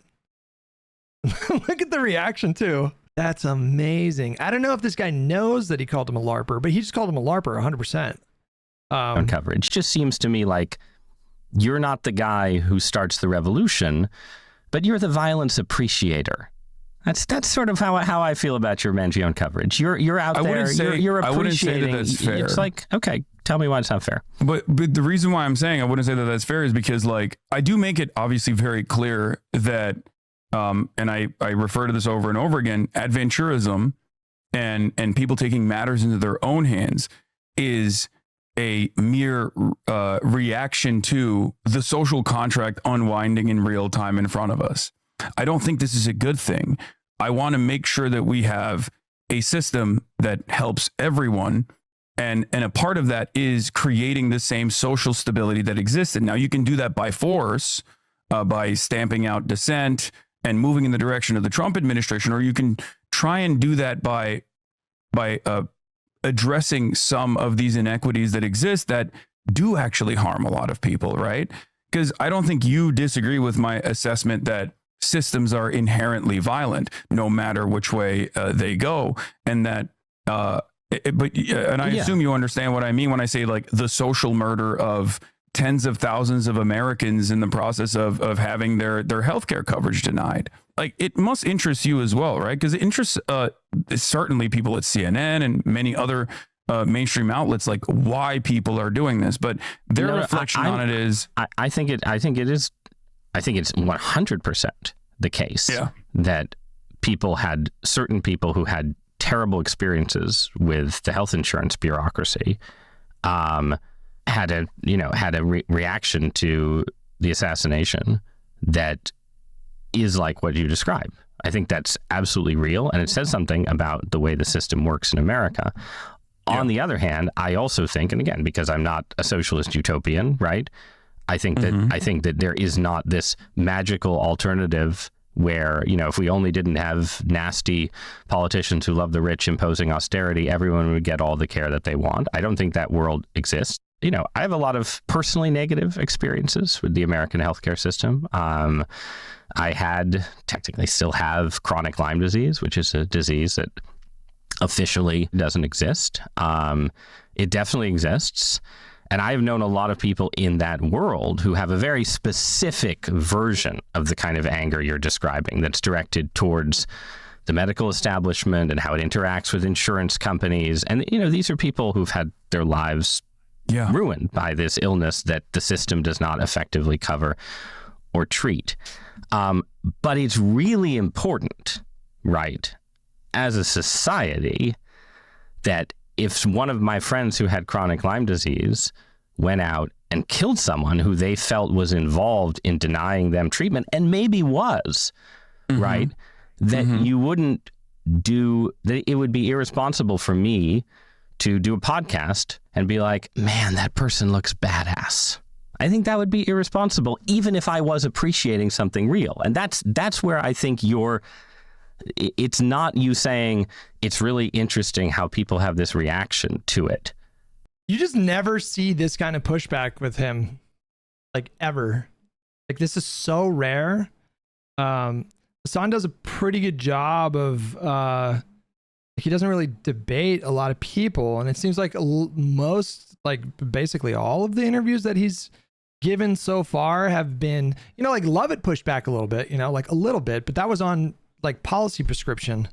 Look at the reaction too. That's amazing. I don't know if this guy knows that he called him a LARPer, but he just called him a LARPer 100%. Coverage just seems to me like you're not the guy who starts the revolution, but you're the violence appreciator. That's sort of how I feel about your Mangione coverage. You're out there. You're appreciating. I wouldn't say that that's fair. It's like, okay, tell me why it's not fair. But the reason why I'm saying I wouldn't say that that's fair is because, like, I do make it obviously very clear that, and I refer to this over and over again, adventurism and people taking matters into their own hands is a mere reaction to the social contract unwinding in real time in front of us. I don't think this is a good thing. I want to make sure that we have a system that helps everyone. And a part of that is creating the same social stability that existed. Now, you can do that by force, by stamping out dissent and moving in the direction of the Trump administration, or you can try and do that by addressing some of these inequities that exist that do actually harm a lot of people, right? Because I don't think you disagree with my assessment that systems are inherently violent, no matter which way they go, and that. And I assume you understand what I mean when I say like the social murder of tens of thousands of Americans in the process of having their healthcare coverage denied. Like, it must interest you as well, right? Because it interests certainly people at CNN and many other mainstream outlets, like why people are doing this. But their reflection on it is, I think it's 100% the case that certain people who had terrible experiences with the health insurance bureaucracy had a reaction to the assassination that is like what you describe. I think that's absolutely real, and it says something about the way the system works in America. On the other hand, I also think, and again, because I'm not a socialist utopian, right? I think that there is not this magical alternative where, you know, if we only didn't have nasty politicians who love the rich imposing austerity, everyone would get all the care that they want. I don't think that world exists. You know, I have a lot of personally negative experiences with the American healthcare system. I technically still have chronic Lyme disease, which is a disease that officially doesn't exist. It definitely exists. And I've known a lot of people in that world who have a very specific version of the kind of anger you're describing that's directed towards the medical establishment and how it interacts with insurance companies. And, you know, these are people who've had their lives ruined by this illness that the system does not effectively cover or treat. But it's really important, right, as a society, that if one of my friends who had chronic Lyme disease went out and killed someone who they felt was involved in denying them treatment, and maybe was, right, that you wouldn't do, that it would be irresponsible for me to do a podcast and be like, man, that person looks badass. I think that would be irresponsible, even if I was appreciating something real. And that's where I think it's not you saying it's really interesting how people have this reaction to it. You just never see this kind of pushback with him, like, ever. Like, this is so rare. Hasan does a pretty good job of he doesn't really debate a lot of people, and it seems like most, like, basically all of the interviews that he's given so far have been, you know, like, Lovett pushed back a little bit, you know, like a little bit, but that was on like policy prescription.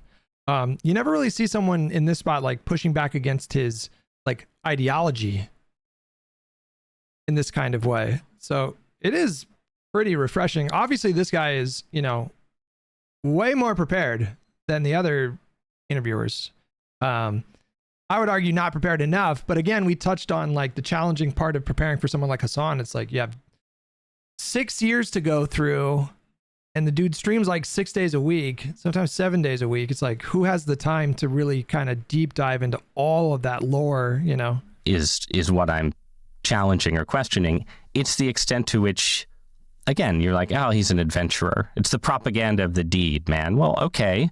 You never really see someone in this spot like pushing back against his like ideology in this kind of way. So it is pretty refreshing. Obviously, this guy is, way more prepared than the other interviewers. I would argue not prepared enough, but again, we touched on like the challenging part of preparing for someone like Hasan. It's like you have 6 years to go through, and the dude streams like 6 days a week, sometimes 7 days a week. It's like, who has the time to really kind of deep dive into all of that lore, Is what I'm challenging or questioning. It's the extent to which, again, you're like, oh, he's an adventurer. It's the propaganda of the deed, man. Well, okay,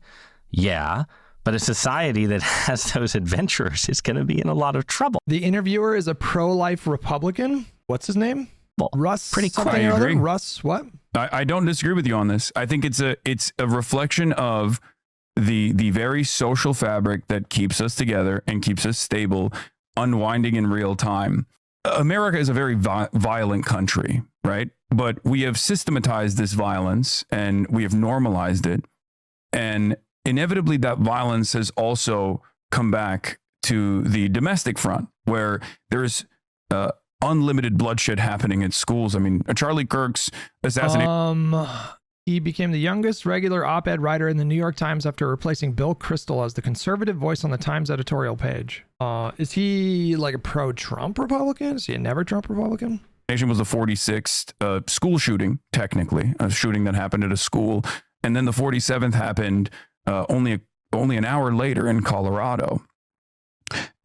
yeah, but a society that has those adventurers is going to be in a lot of trouble. The interviewer is a pro-life Republican. What's his name? Well, Russ. pretty something I or other? agree. Russ. What? I don't disagree with you on this. I think it's a reflection of the very social fabric that keeps us together and keeps us stable, unwinding in real time. America is a very violent country, right? But we have systematized this violence and we have normalized it. And inevitably that violence has also come back to the domestic front, where there's unlimited bloodshed happening at schools. I mean, Charlie Kirk's assassination. He became the youngest regular op-ed writer in the New York Times after replacing Bill Kristol as the conservative voice on the Times editorial page. Is he like a pro-Trump Republican? Is he a never-Trump Republican? Was the 46th school shooting, technically, a shooting that happened at a school. And then the 47th happened only an hour later in Colorado.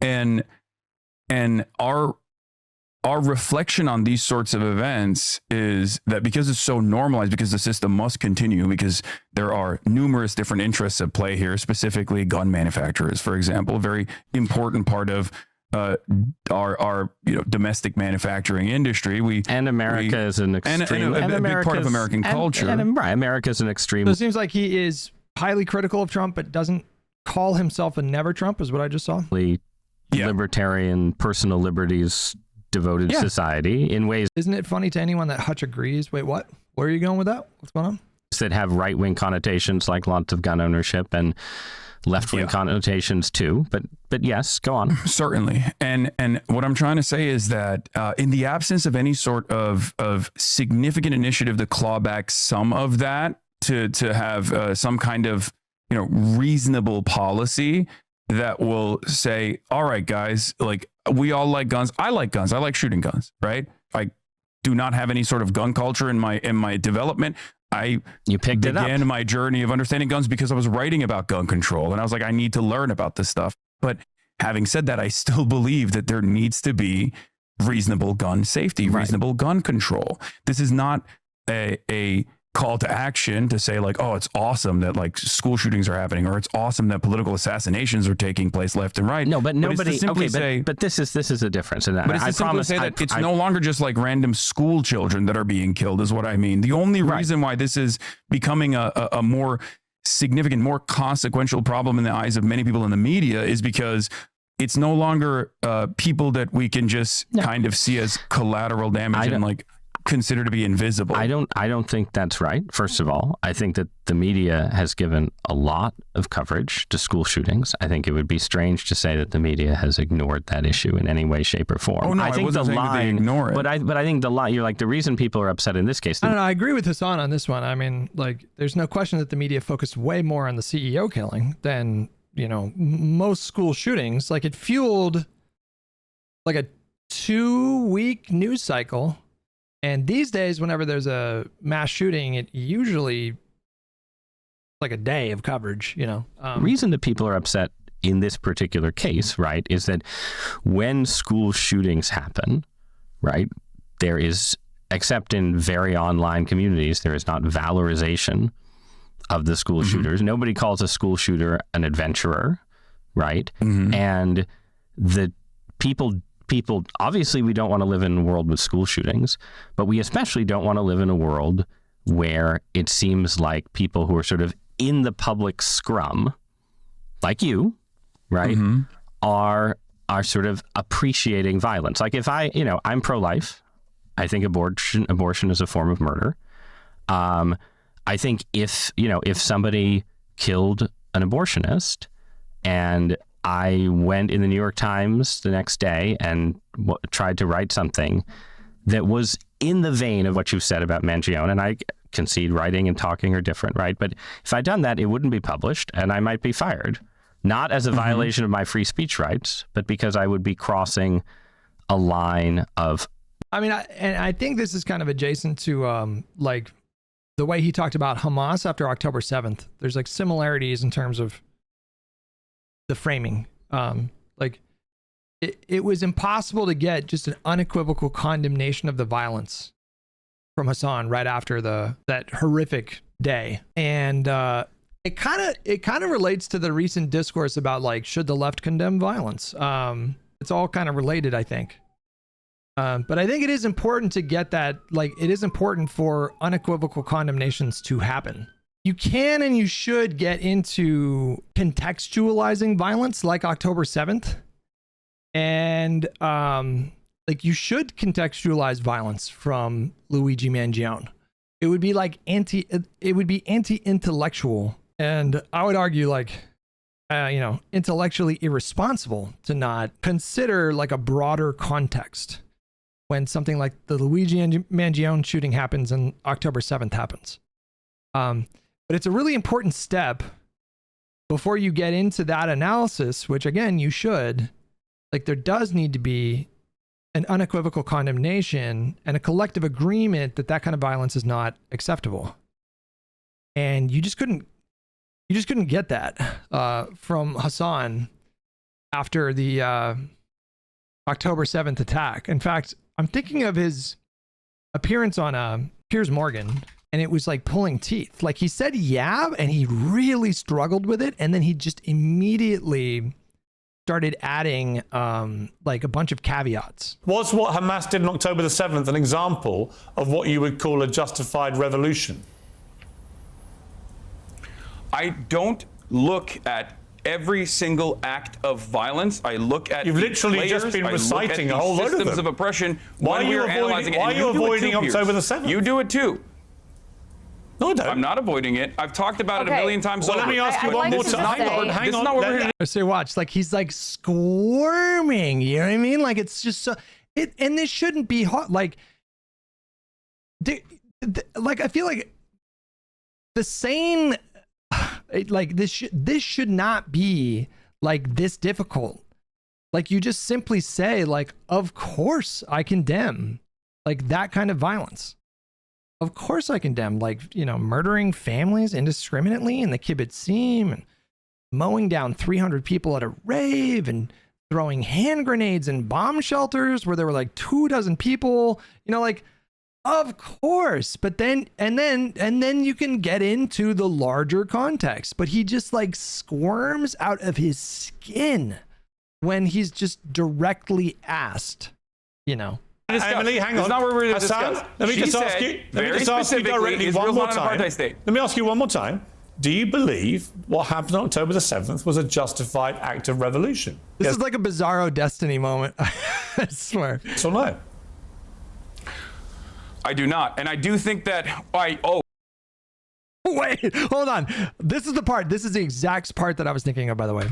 And our reflection on these sorts of events is that because it's so normalized, because the system must continue, because there are numerous different interests at play here, specifically gun manufacturers, for example, a very important part of our domestic manufacturing industry. America is an extreme, and a big part of American culture. America is an extreme. So it seems like he is highly critical of Trump, but doesn't call himself a never-Trump, is what I just saw. Libertarian, personal liberties devoted society in ways. Isn't it funny to anyone that Hutch agrees? Wait, what? Where are you going with that? What's going on? That have right-wing connotations, like lots of gun ownership, and left-wing connotations too. But yes, go on. Certainly. And what I'm trying to say is that in the absence of any sort of significant initiative to claw back some of that, to have some kind of reasonable policy that will say, all right, guys, like, we all like guns. I like guns. I like shooting guns, right? I do not have any sort of gun culture in my development. You began my journey of understanding guns because I was writing about gun control, and I was like, I need to learn about this stuff. But having said that, I still believe that there needs to be reasonable gun safety, reasonable gun control. This is not a call to action to say like, oh, it's awesome that like school shootings are happening, or it's awesome that political assassinations are taking place left and right. No, but nobody. But this is a difference in that. But I promise that it's no longer just like random school children that are being killed, is what I mean. The only reason why this is becoming a more significant, more consequential problem in the eyes of many people in the media is because it's no longer people that we can just kind of see as collateral damage and like consider to be invisible. I don't think that's right. First of all, I think that the media has given a lot of coverage to school shootings. I think it would be strange to say that the media has ignored that issue in any way, shape, or form. Oh no, I think the line, they ignore it. But I think the line, you're like, the reason people are upset in this case. I don't know. I agree with Hasan on this one. I mean, like, there's no question that the media focused way more on the CEO killing than most school shootings. Like, it fueled like a 2-week news cycle. And these days, whenever there's a mass shooting, it usually like a day of coverage, reason that people are upset in this particular case, right, is that when school shootings happen, right, there is, except in very online communities, there is not valorization of the school shooters. Nobody calls a school shooter an adventurer, right? And the people, obviously, we don't want to live in a world with school shootings, but we especially don't want to live in a world where it seems like people who are sort of in the public scrum, like you, right, are sort of appreciating violence. Like, if I'm pro-life, I think abortion is a form of murder. I think if somebody killed an abortionist and I went in the New York Times the next day and tried to write something that was in the vein of what you said about Mangione. And I concede writing and talking are different, right? But if I'd done that, it wouldn't be published and I might be fired. Not as a violation of my free speech rights, but because I would be crossing a line of... I mean, I think this is kind of adjacent to like the way he talked about Hamas after October 7th. There's like similarities in terms of the framing. Like it was impossible to get just an unequivocal condemnation of the violence from Hasan right after that horrific day. And it kind of relates to the recent discourse about like, should the left condemn violence? It's all kind of related, I think. But I think it is important to get that, like, it is important for unequivocal condemnations to happen. You can and you should get into contextualizing violence like October 7th. And like you should contextualize violence from Luigi Mangione. It would be like anti-intellectual. And I would argue like, intellectually irresponsible to not consider like a broader context when something like the Luigi Mangione shooting happens and October 7th happens. But it's a really important step before you get into that analysis, which again, you should, like there does need to be an unequivocal condemnation and a collective agreement that that kind of violence is not acceptable. And you just couldn't get that from Hasan after the October 7th attack. In fact, I'm thinking of his appearance on Piers Morgan, and it was like pulling teeth. Like he said, yeah, and he really struggled with it. And then he just immediately started adding like a bunch of caveats. Was what Hamas did on October the 7th an example of what you would call a justified revolution? I don't look at every single act of violence. I look at You've literally players, just been reciting a whole load of them. Systems of oppression. Why are you avoiding, why are you avoiding October the 7th? You do it too. No, I don't. I'm not avoiding it. I've talked about it a million times well, over. let me ask you one more time. Hang on. Not what we're here to So watch, like he's like squirming, you know what I mean? Like it's just so and this shouldn't be hard. Like like I feel like the sane, like this should not be like this difficult. Like you just simply say like, of course I condemn like that kind of violence. Of course I condemn, like, murdering families indiscriminately in the kibbutzim and mowing down 300 people at a rave and throwing hand grenades in bomb shelters where there were like 24 people, like, of course. But then you can get into the larger context. But he just like squirms out of his skin when he's just directly asked, Emily, hang on. That's not what we're Hassan, discuss. let me just ask you directly one more time. Let me ask you one more time. Do you believe what happened on October the 7th was a justified act of revolution? This is like a bizarro destiny moment. I swear. Yes or no? I do not. And I do think that Wait, hold on. This is the exact part that I was thinking of, by the way.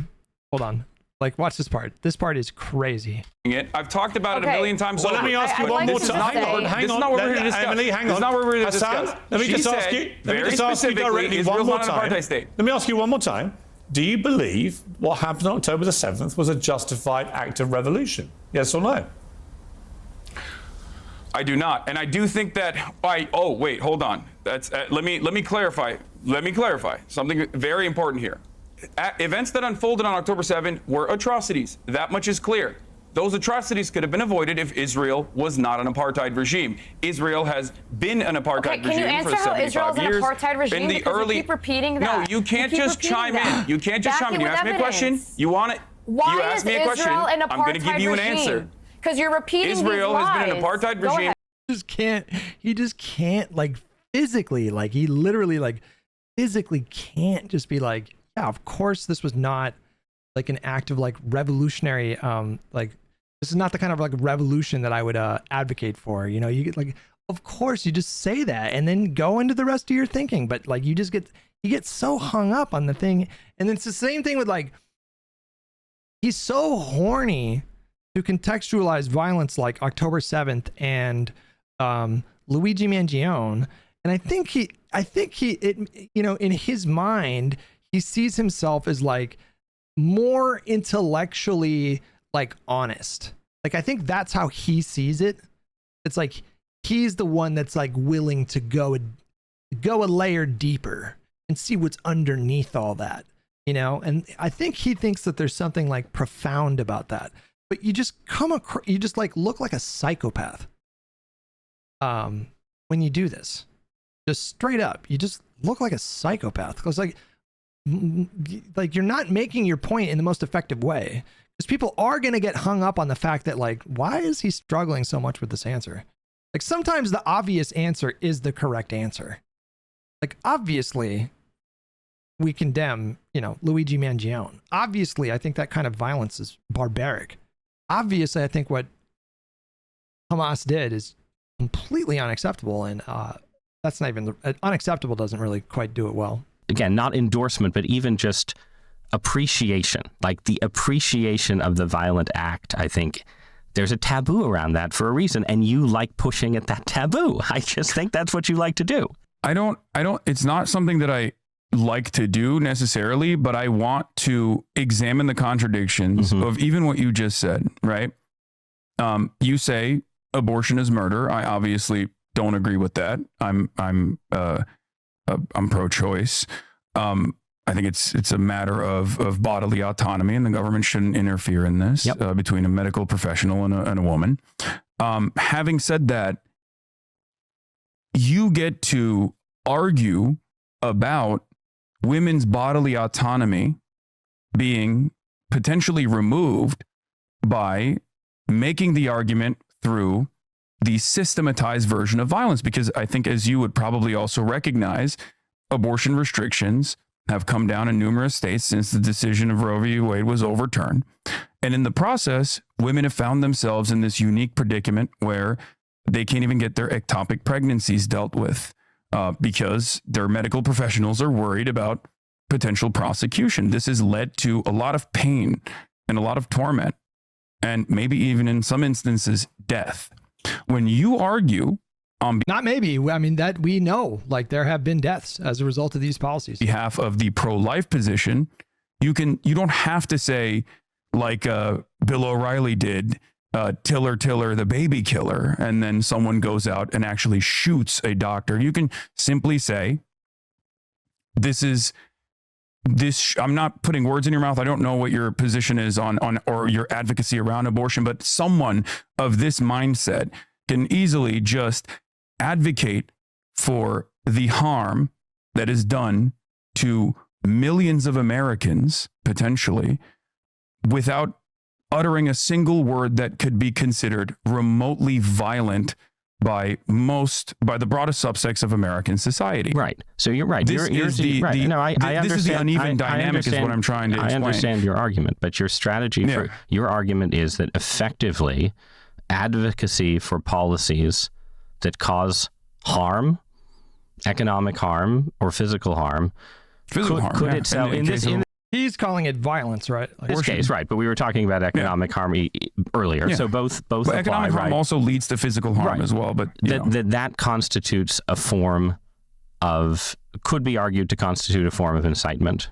Hold on. Like, watch this part. This part is crazy. I've talked about it a million times over. Let me ask you one more time. Hang on. Not what we're here to discuss. Emily, hang on. This is not what we're here to discuss. Let me just ask you. Let me just ask you directly one more time. Let me ask you one more time. Do you believe what happened on October the 7th was a justified act of revolution? Yes or no? I do not. And I do think that wait, hold on. That's let me clarify. Let me clarify something very important here. Events that unfolded on October 7th were atrocities. That much is clear. Those atrocities could have been avoided if Israel was not an apartheid regime. Israel has been an apartheid regime for 75 years. Can you answer how Israel is an apartheid regime? Because you keep repeating that. No, you can't just chime in. You can't just chime in. You ask me a question. You want it. Why you ask me a question. I'm going to give you an answer. Because you're repeating Israel these lies. has been an apartheid regime. He just can't like physically, like he literally like physically can't just be like, yeah, of course this was not like an act of like revolutionary, like this is not the kind of like revolution that I would advocate for. You get like, of course you just say that and then go into the rest of your thinking. But like you get so hung up on the thing. And then it's the same thing with like he's so horny to contextualize violence like October 7th and Luigi Mangione. And I think he, in his mind, he sees himself as like more intellectually like honest. Like, I think that's how he sees it. It's like he's the one that's like willing to go a layer deeper and see what's underneath all that, and I think he thinks that there's something like profound about that, but you just you just like look like a psychopath when you do this. Just straight up, you just look like a psychopath, because like you're not making your point in the most effective way, because people are going to get hung up on the fact that like, why is he struggling so much with this answer? Like, sometimes the obvious answer is the correct answer. Like, obviously we condemn, Luigi Mangione. Obviously, I think that kind of violence is barbaric. Obviously, I think what Hamas did is completely unacceptable, and that's not even unacceptable. Doesn't really quite do it well. Again, not endorsement, but even just appreciation, like the appreciation of the violent act. I think there's a taboo around that for a reason, and you like pushing at that taboo. I just think that's what you like to do. I don't, it's not something that I like to do necessarily, but I want to examine the contradictions of even what you just said, right? You say abortion is murder. I obviously don't agree with that. I'm pro-choice. I think it's a matter of bodily autonomy, and the government shouldn't interfere in this between a medical professional and a woman. Having said that, you get to argue about women's bodily autonomy being potentially removed by making the argument through the systematized version of violence, because I think, as you would probably also recognize, abortion restrictions have come down in numerous states since the decision of Roe v. Wade was overturned. And in the process, women have found themselves in this unique predicament where they can't even get their ectopic pregnancies dealt with because their medical professionals are worried about potential prosecution. This has led to a lot of pain and a lot of torment, and maybe even in some instances, death. When you argue not maybe, I mean, that we know, like, there have been deaths as a result of these policies. Behalf of the pro-life position, you don't have to say, like Bill O'Reilly did, Tiller, the baby killer, and then someone goes out and actually shoots a doctor. You can simply say, I'm not putting words in your mouth. I don't know what your position is on or your advocacy around abortion, but someone of this mindset can easily just advocate for the harm that is done to millions of Americans, potentially, without uttering a single word that could be considered remotely violent by the broadest subsects of American society. Right. So you're right. This is the uneven dynamic is what I'm trying to explain. I understand your argument, but your strategy for your argument is that effectively advocacy for policies that cause harm, economic harm, or physical harm, could itself he's calling it violence, right? Like, this case, right? But we were talking about economic harm earlier, so both apply. Economic harm also leads to physical harm as well. But that constitutes a form of, could be argued to constitute a form of incitement,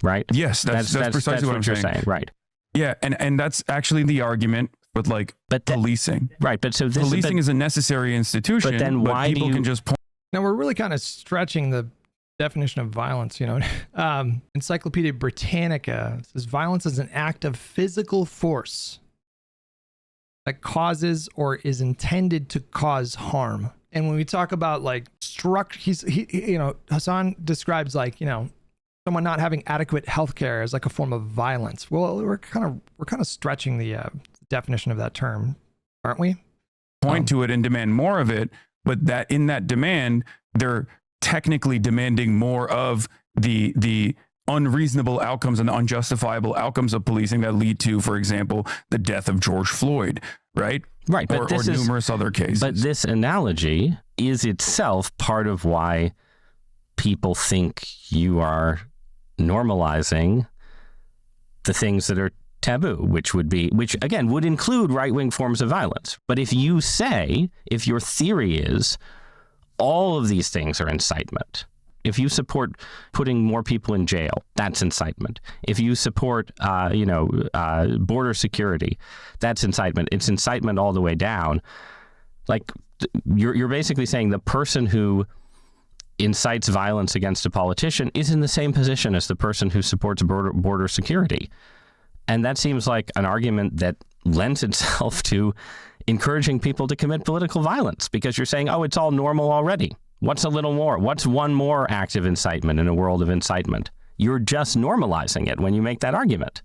right? Yes, that's precisely what you're saying, right? Yeah, and that's actually the argument with policing, right? But so policing is a necessary institution. But then why people can just point? Now we're really kind of stretching the definition of violence. Encyclopedia Britannica says violence is an act of physical force that causes or is intended to cause harm. And when we talk about like Hasan describes someone not having adequate health care as like a form of violence. Well, we're kind of stretching the definition of that term, aren't we? Point to it and demand more of it, but that in that demand, they're technically demanding more of the unreasonable outcomes and the unjustifiable outcomes of policing that lead to, for example, the death of George Floyd, right? Right, or numerous other cases. But this analogy is itself part of why people think you are normalizing the things that are taboo, which again would include right-wing forms of violence. But if your theory is all of these things are incitement, if you support putting more people in jail, that's incitement. If you support, border security, that's incitement. It's incitement all the way down. Like, you're basically saying the person who incites violence against a politician is in the same position as the person who supports border security. And that seems like an argument that lends itself to encouraging people to commit political violence, because you're saying, oh, it's all normal already. What's a little more? What's one more act of incitement in a world of incitement? You're just normalizing it when you make that argument.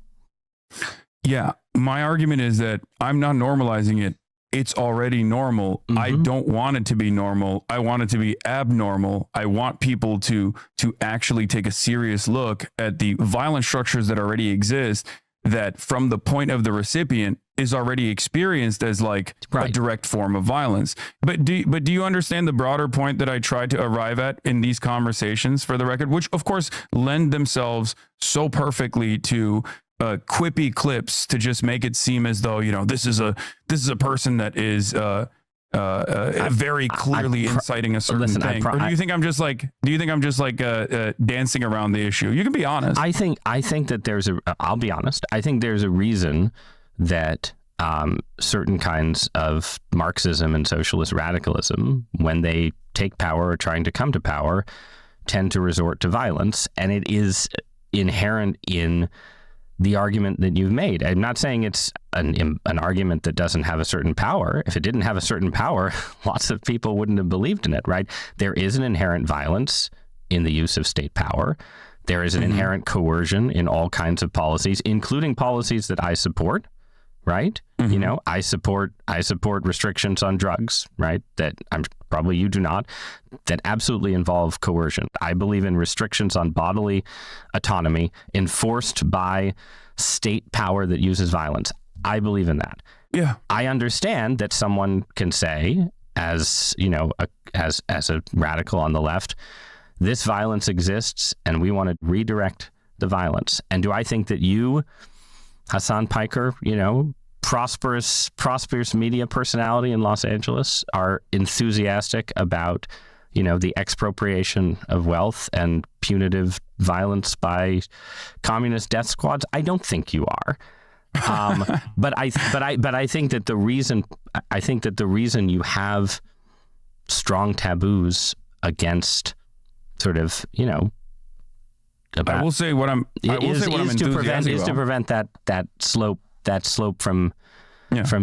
Yeah, my argument is that I'm not normalizing it. It's already normal. I don't want it to be normal. I want it to be abnormal. I want people to actually take a serious look at the violent structures that already exist, that from the point of the recipient is already experienced as like a direct form of violence. But do you understand the broader point that I tried to arrive at in these conversations, for the record, which of course lend themselves so perfectly to quippy clips to just make it seem as though, this is a person that is very clearly inciting a certain thing. Or do you think I'm just like dancing around the issue? You can be honest. I think that I'll be honest. I think there's a reason that certain kinds of Marxism and socialist radicalism, when they take power or trying to come to power, tend to resort to violence. And it is inherent in the argument that you've made. I'm not saying it's an argument that doesn't have a certain power. If it didn't have a certain power, lots of people wouldn't have believed in it, right? There is an inherent violence in the use of state power. There is an inherent coercion in all kinds of policies, including policies that I support, right? I support restrictions on drugs, right? That probably you do not, that absolutely involve coercion. I believe in restrictions on bodily autonomy enforced by state power that uses violence. I believe in that. Yeah. I understand that someone can say, as a radical on the left, this violence exists and we want to redirect the violence. And do I think that you, Hasan Piker, prosperous media personality in Los Angeles, are enthusiastic about, the expropriation of wealth and punitive violence by communist death squads? I don't think you are. But I think that the reason you have strong taboos against sort of, I will say what I'm enthusiastic to prevent that slope from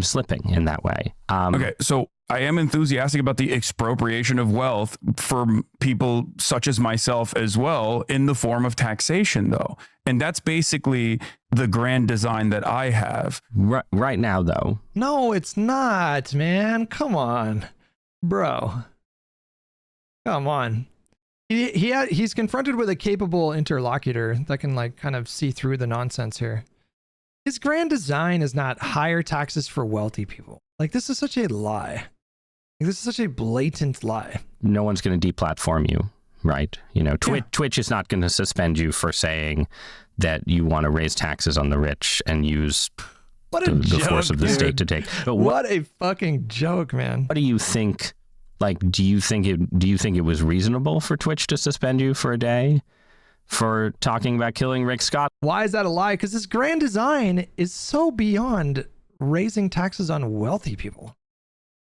slipping in that way. Okay, so I am enthusiastic about the expropriation of wealth for people such as myself as well, in the form of taxation, though. And that's basically the grand design that I have. Right now, though. No, it's not, man. Come on, bro. Come on. He's confronted with a capable interlocutor that can kind of see through the nonsense here. His grand design is not higher taxes for wealthy people. This is such a lie. This is such a blatant lie. No one's going to deplatform you, right? Twitch is not going to suspend you for saying that you want to raise taxes on the rich and use the force of the state to take. But what a fucking joke, man. What do you think? Do you think it was reasonable for Twitch to suspend you for a day for talking about killing Rick Scott? Why is that a lie? Because this grand design is so beyond raising taxes on wealthy people.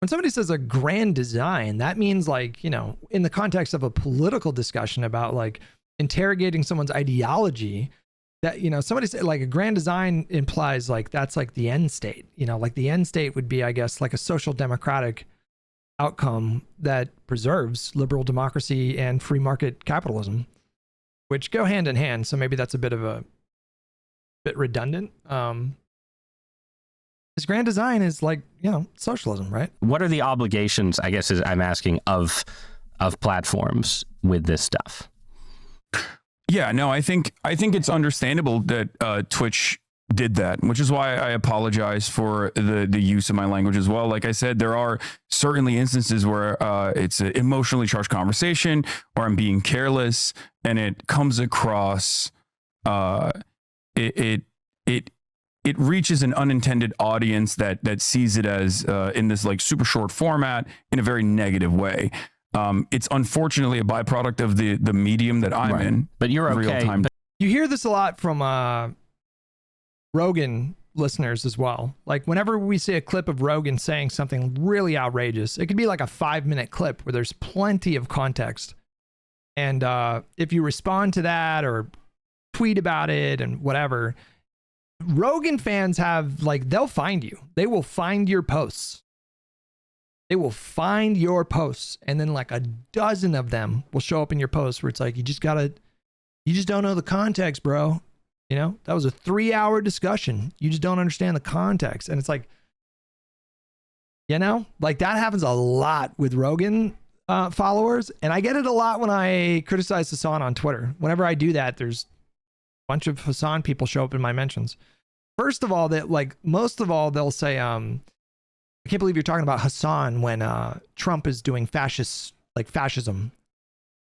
When somebody says a grand design, that means in the context of a political discussion about interrogating someone's ideology, that, somebody said a grand design implies that's the end state, the end state would be, I guess, a social democratic outcome that preserves liberal democracy and free market capitalism, which go hand in hand. So maybe that's a bit redundant. His grand design is socialism, right? What are the obligations, I guess, I'm asking, of platforms with this stuff? Yeah, no, I think it's understandable that Twitch did that, which is why I apologize for the use of my language as well. Like I said, there are certainly instances where it's an emotionally charged conversation, or I'm being careless, and it comes across it reaches an unintended audience that sees it as in this like super short format in a very negative way. It's unfortunately a byproduct of the medium that I'm in. But you're okay. Real-time. You hear this a lot from Rogan listeners as well. Like whenever we see a clip of Rogan saying something really outrageous, it could be like a 5-minute clip where there's plenty of context. And if you respond to that or tweet about it and whatever, Rogan fans have like, they'll find you. They will find your posts. They will find your posts. And then like a dozen of them will show up in your posts where it's like, you just don't know the context, bro. You know, that was a 3-hour discussion. You just don't understand the context. And it's like, you know, like that happens a lot with Rogan followers. And I get it a lot when I criticize Hasan on Twitter. Whenever I do that, there's a bunch of Hasan people show up in my mentions. First of all, most of all, they'll say, I can't believe you're talking about Hasan when Trump is doing fascism,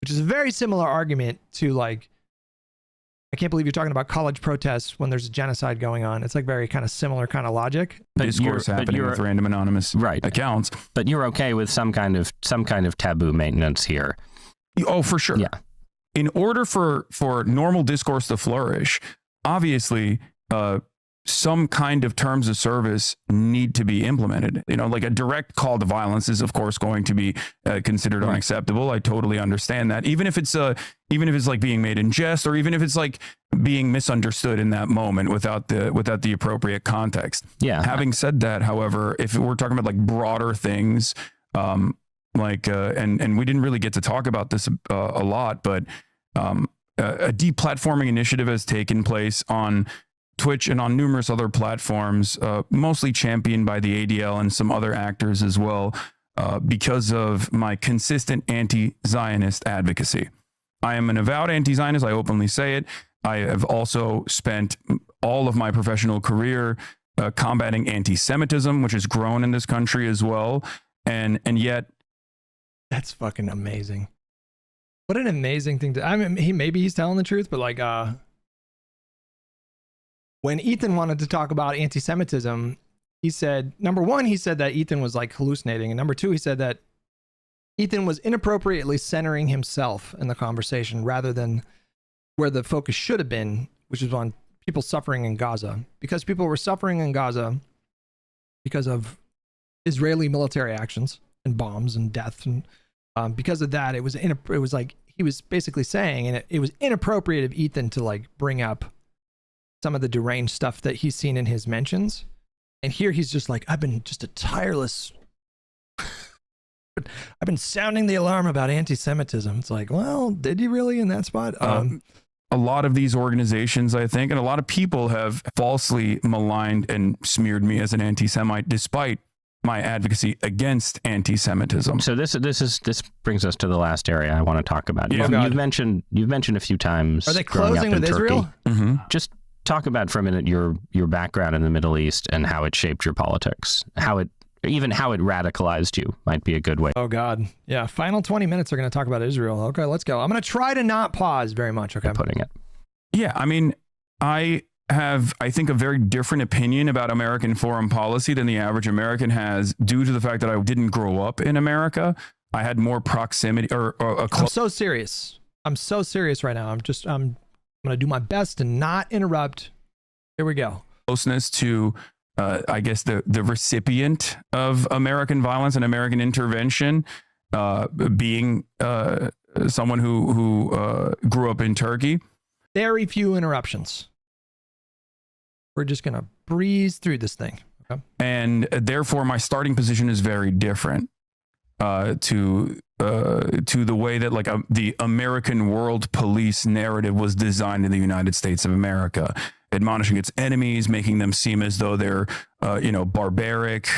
which is a very similar argument to like, I can't believe you're talking about college protests when there's a genocide going on. It's like very kind of similar kind of logic. Discourse happening with random anonymous accounts. But you're okay with some kind of taboo maintenance here. Oh, for sure. Yeah. In order for normal discourse to flourish, obviously, some kind of terms of service need to be implemented. You know, like a direct call to violence is, of course, going to be considered unacceptable. I totally understand that. Even if it's like being made in jest, or even if it's like being misunderstood in that moment without the appropriate context. Yeah. Having said that, however, if we're talking about like broader things, and we didn't really get to talk about this a lot, but a deplatforming initiative has taken place on Twitch and on numerous other platforms, mostly championed by the ADL and some other actors as well, because of my consistent anti-Zionist advocacy. I am an avowed anti-Zionist. I openly say it. I have also spent all of my professional career combating anti-Semitism, which has grown in this country as well. And yet, that's fucking amazing. What an amazing thing to, I mean, maybe he's telling the truth, but like, when Ethan wanted to talk about anti-Semitism, he said, number one, he said that Ethan was like hallucinating. And number two, he said that Ethan was inappropriately centering himself in the conversation rather than where the focus should have been, which is on people suffering in Gaza. Because people were suffering in Gaza because of Israeli military actions and bombs and death. And because of that, it was like he was basically saying, and it was inappropriate of Ethan to like bring up some of the deranged stuff that he's seen in his mentions. And here he's just like, I've been just a tireless, I've been sounding the alarm about anti-Semitism. It's like, well, did you really in that spot? A lot of these organizations, I think, and a lot of people have falsely maligned and smeared me as an anti-Semite, despite my advocacy against anti-Semitism. So this brings us to the last area I want to talk about. Yeah. You've mentioned a few times. Are they closing with Israel? Mm-hmm. Just talk about for a minute your background in the Middle East and how it shaped your politics, how it radicalized you might be a good way. Oh God. Yeah. Final 20 minutes are going to talk about Israel. Okay, let's go. I'm going to try to not pause very much. Okay. Putting it. Yeah. I mean, I have, I think, a very different opinion about American foreign policy than the average American has, due to the fact that I didn't grow up in America. I had more proximity I'm so serious. I'm so serious right now. I'm going to do my best to not interrupt. Here we go. Closeness to, I guess, the recipient of American violence and American intervention, being someone who grew up in Turkey. Very few interruptions. We're just going to breeze through this thing. Okay? And therefore, my starting position is very different to the way that like the American world police narrative was designed in the United States of America, admonishing its enemies, making them seem as though they're barbaric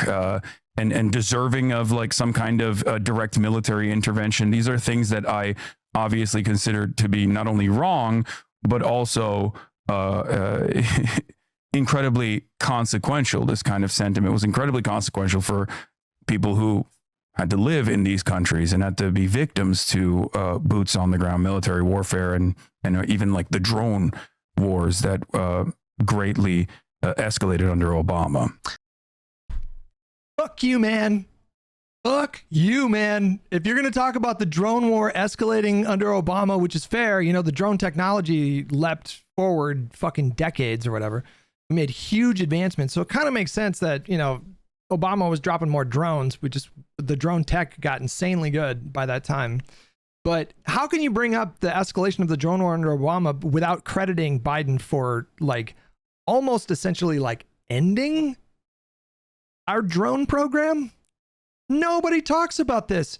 and deserving of like some kind of direct military intervention. These are things that I obviously consider to be not only wrong, but also incredibly consequential. This kind of sentiment was incredibly consequential for people who had to live in these countries and had to be victims to boots on the ground military warfare and even like the drone wars that greatly escalated under Obama. Fuck you, man. Fuck you, man. If you're going to talk about the drone war escalating under Obama, which is fair, you know, the drone technology leapt forward fucking decades or whatever. We made huge advancements. So it kind of makes sense that, you know, Obama was dropping more drones. The drone tech got insanely good by that time. But how can you bring up the escalation of the drone war under Obama without crediting Biden for like almost essentially like ending our drone program? Nobody talks about this.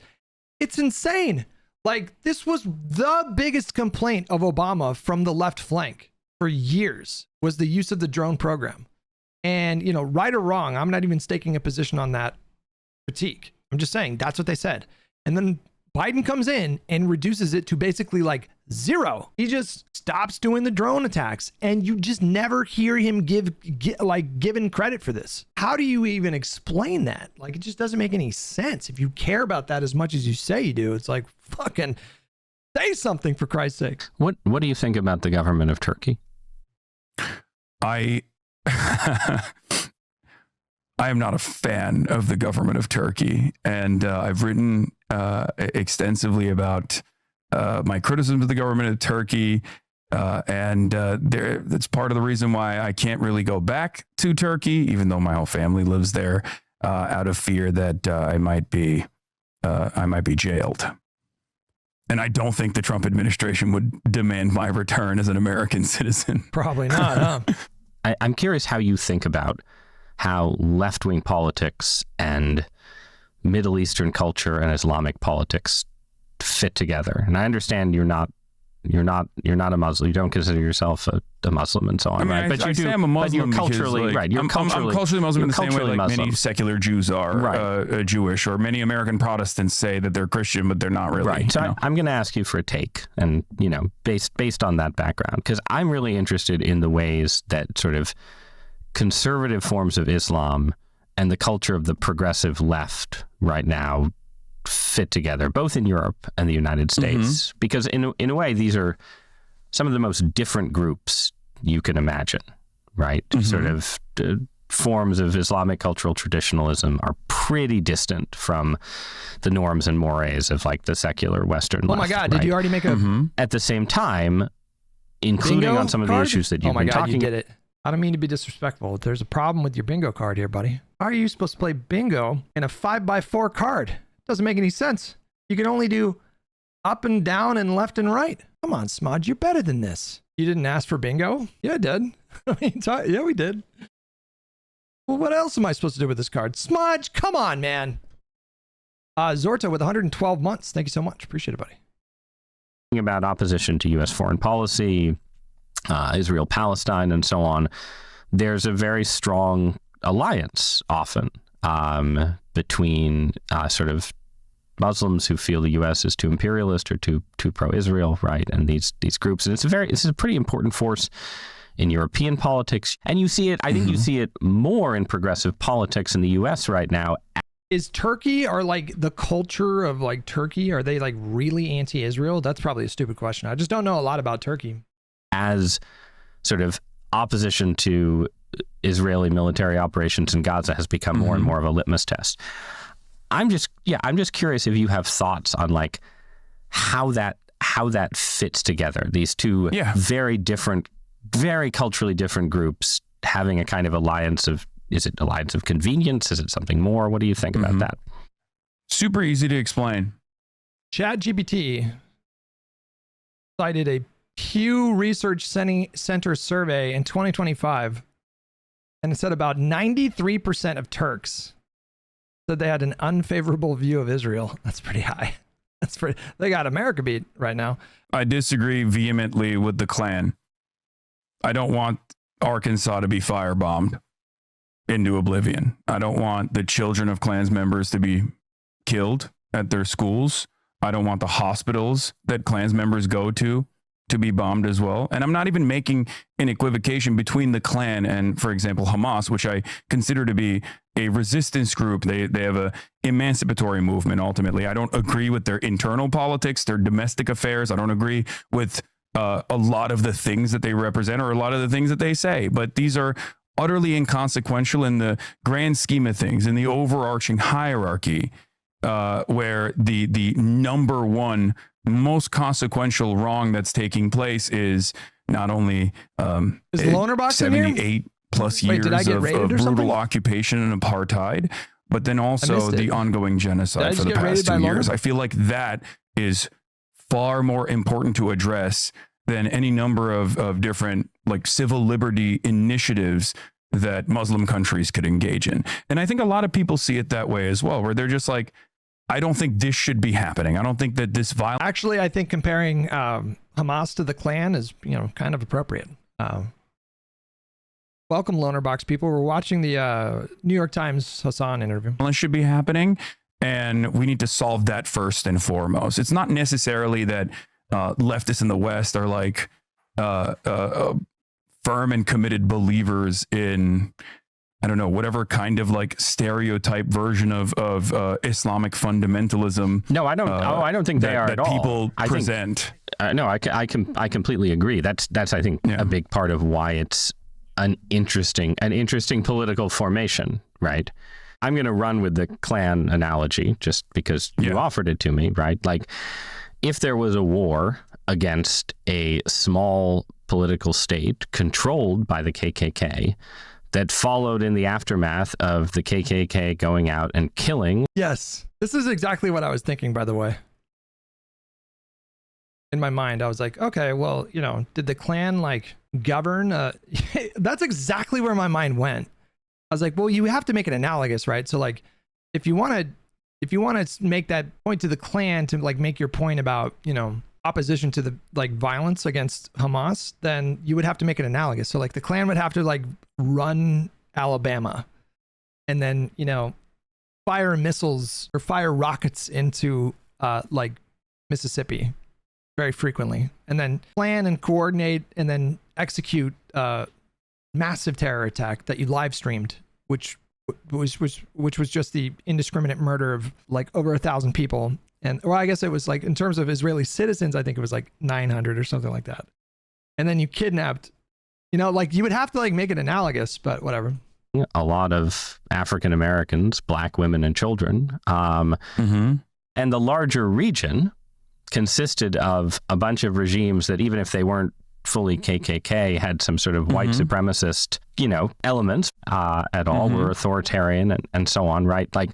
It's insane. Like, this was the biggest complaint of Obama from the left flank for years, was the use of the drone program. And, you know, right or wrong, I'm not even staking a position on that critique. I'm just saying that's what they said. And then Biden comes in and reduces it to basically like zero. He just stops doing the drone attacks, and you just never hear him given credit for this. How do you even explain that? Like, it just doesn't make any sense. If you care about that as much as you say you do, it's like, fucking say something, for Christ's sake. What do you think about the government of Turkey? I am not a fan of the government of Turkey, and I've written extensively about my criticism of the government of Turkey, and that's part of the reason why I can't really go back to Turkey, even though my whole family lives there, out of fear that I might be jailed. And I don't think the Trump administration would demand my return as an American citizen. Probably not, huh? I'm curious how you think about how left-wing politics and Middle Eastern culture and Islamic politics fit together. And I understand you're not a Muslim. You don't consider yourself a Muslim and so on, right? But I say I'm a Muslim. You're culturally because, right. I'm culturally Muslim in the same way like Muslim. Many secular Jews are Jewish, or many American Protestants say that they're Christian, but they're not really. Right. So I'm going to ask you for a take, and you know, based on that background, because I'm really interested in the ways that sort of conservative forms of Islam and the culture of the progressive left right now fit together, both in Europe and the United States, because in a way, these are some of the most different groups you can imagine, right? Sort of forms of Islamic cultural traditionalism are pretty distant from the norms and mores of like the secular Western left. Oh my God, did you already make a... At the same time, including bingo on some of card? the issues that you've been talking about. You did it. I don't mean to be disrespectful. There's a problem with your bingo card here, buddy. How are you supposed to play bingo in a 5x4 card? Doesn't make any sense. You can only do up and down and left and right. Come on, Smudge, you're better than this. You didn't ask for bingo? Yeah, I did. Yeah, we did. Well, what else am I supposed to do with this card? Smudge, come on, man. Zorta with 112 months. Thank you so much. Appreciate it, buddy. About opposition to U.S. foreign policy, Israel, Palestine, and so on, there's a very strong alliance often between sort of Muslims who feel the U.S. is too imperialist or too pro-Israel, right? And these groups, and this is a pretty important force in European politics, and you see it. I think you see it more in progressive politics in the U.S. right now. Is Turkey, or like the culture of like Turkey, are they like really anti-Israel? That's probably a stupid question. I just don't know a lot about Turkey. As sort of opposition to Israeli military operations in Gaza has become more and more of a litmus test. I'm just curious if you have thoughts on like how that fits together. These two very different, very culturally different groups having a kind of alliance of, is it alliance of convenience? Is it something more? What do you think about that? Super easy to explain. ChatGPT cited a Pew Research Center survey in 2025, and it said about 93% of Turks said they had an unfavorable view of Israel. That's pretty high. They got America beat right now. I disagree vehemently with the Klan. I don't want Arkansas to be firebombed into oblivion. I don't want the children of Klans members to be killed at their schools. I don't want the hospitals that Klans members go to be bombed as well. And I'm not even making an equivocation between the Klan and, for example, Hamas, which I consider to be a resistance group. They have a emancipatory movement, ultimately. I don't agree with their internal politics, their domestic affairs. I don't agree with a lot of the things that they represent or a lot of the things that they say, but these are utterly inconsequential in the grand scheme of things, in the overarching hierarchy, where the number one most consequential wrong that's taking place is not only is Lonerbox in here? 78 plus years did I get of raided or brutal something? occupation and apartheid, but then also the ongoing genocide for the past 2 years. I feel like that is far more important to address than any number of different like civil liberty initiatives that Muslim countries could engage in. And I think a lot of people see it that way as well, where they're just like, I don't think this should be happening. I don't think that this violence. Actually, I think comparing Hamas to the Klan is, kind of appropriate. Welcome, Lonerbox people. We're watching the New York Times Hasan interview. Should be happening, and we need to solve that first and foremost. It's not necessarily that leftists in the West are like firm and committed believers in, I don't know, whatever kind of like stereotype version of Islamic fundamentalism. No, I don't. I don't think they are that at all. People present. No, I completely agree. That's I think a big part of why it's an interesting political formation, right? I'm going to run with the Klan analogy just because you offered it to me, right? Like, if there was a war against a small political state controlled by the KKK that followed in the aftermath of the KKK going out and killing. Yes, this is exactly what I was thinking, by the way. In my mind, I was like, okay, well, did the Klan like govern? That's exactly where my mind went. I was like, well, you have to make it analogous, right? So like, if you want to make that point to the Klan to like make your point about, opposition to the like violence against Hamas, then you would have to make it analogous. So like the Klan would have to like run Alabama and then, fire missiles or fire rockets into like Mississippi very frequently, and then plan and coordinate and then execute massive terror attack that you live streamed, which was just the indiscriminate murder of like over 1,000 people. And, well, I guess it was like, in terms of Israeli citizens, I think it was like 900 or something like that. And then you kidnapped, like you would have to like make it analogous, but whatever. A lot of African Americans, black women and children. And the larger region consisted of a bunch of regimes that, even if they weren't fully KKK, had some sort of white supremacist, elements at all, were authoritarian and so on, right? Like,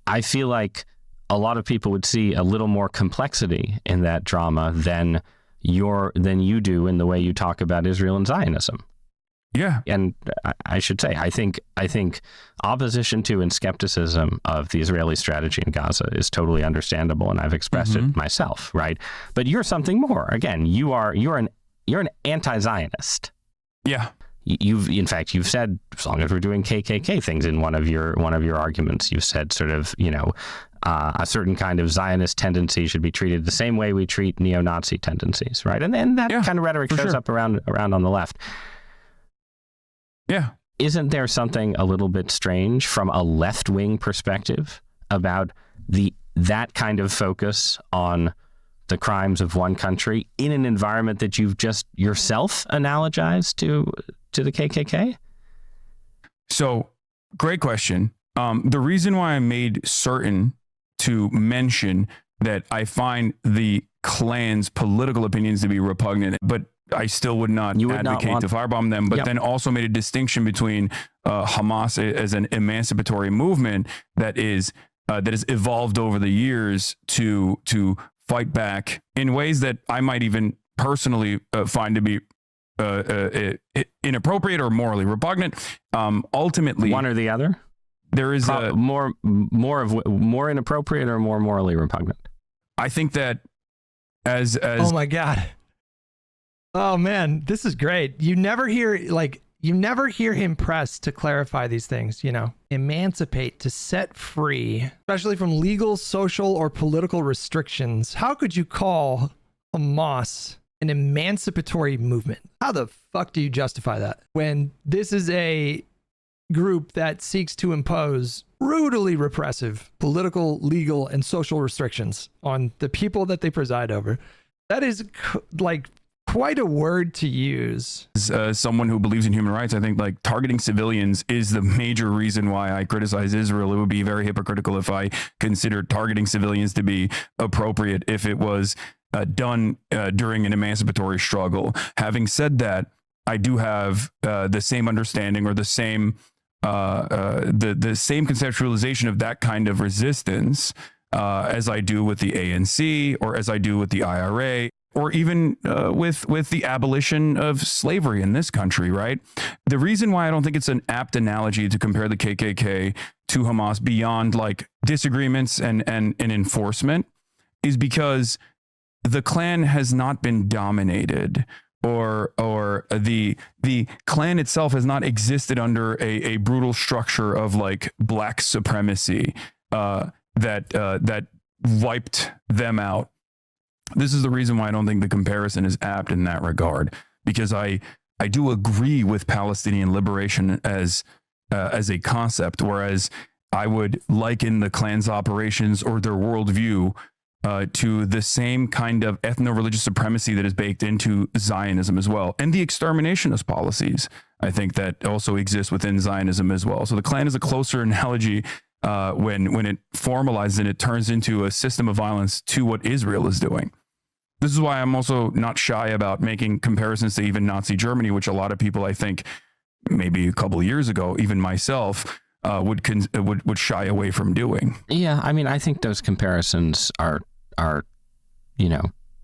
I feel like a lot of people would see a little more complexity in that drama than you do in the way you talk about Israel and Zionism. Yeah. And I should say, I think opposition to and skepticism of the Israeli strategy in Gaza is totally understandable, and I've expressed it myself, right? But you're something more. Again, you're an anti-Zionist. Yeah. In fact, you've said, as long as we're doing KKK things in one of your arguments, you've said sort of, a certain kind of Zionist tendency should be treated the same way we treat neo-Nazi tendencies, right? And then that kind of rhetoric shows up around on the left. Yeah. Isn't there something a little bit strange from a left-wing perspective about that kind of focus on the crimes of one country in an environment that you've just yourself analogized to the KKK? So, great question. The reason why I made certain to mention that I find the Klan's political opinions to be repugnant, but I still would not advocate to firebomb them, but then also made a distinction between Hamas as an emancipatory movement that has evolved over the years to fight back in ways that I might even personally find to be inappropriate or morally repugnant. Ultimately, one or the other. There is more inappropriate or more morally repugnant. I think that as oh my God. Oh man, this is great. You never hear him press to clarify these things, emancipate, to set free, especially from legal, social, or political restrictions. How could you call Hamas an emancipatory movement? How the fuck do you justify that when this is a group that seeks to impose brutally repressive political, legal, and social restrictions on the people that they preside over? That is like quite a word to use. As someone who believes in human rights, I think like targeting civilians is the major reason why I criticize Israel. It would be very hypocritical if I considered targeting civilians to be appropriate if it was done during an emancipatory struggle. Having said that, I do have the same understanding or the same the same conceptualization of that kind of resistance as I do with the ANC or as I do with the IRA. Or even with the abolition of slavery in this country, right? The reason why I don't think it's an apt analogy to compare the KKK to Hamas beyond like disagreements and enforcement is because the Klan has not been dominated, or the Klan itself has not existed under a brutal structure of like black supremacy that wiped them out. This is the reason why I don't think the comparison is apt in that regard, because I do agree with Palestinian liberation as a concept, whereas I would liken the Klan's operations or their worldview to the same kind of ethno-religious supremacy that is baked into Zionism as well, and the exterminationist policies, I think, that also exist within Zionism as well. So the Klan is a closer analogy when it formalizes and it turns into a system of violence to what Israel is doing. This is why I'm also not shy about making comparisons to even Nazi Germany, which a lot of people, I think, maybe a couple of years ago, even myself, would shy away from doing. Yeah, I mean, I think those comparisons are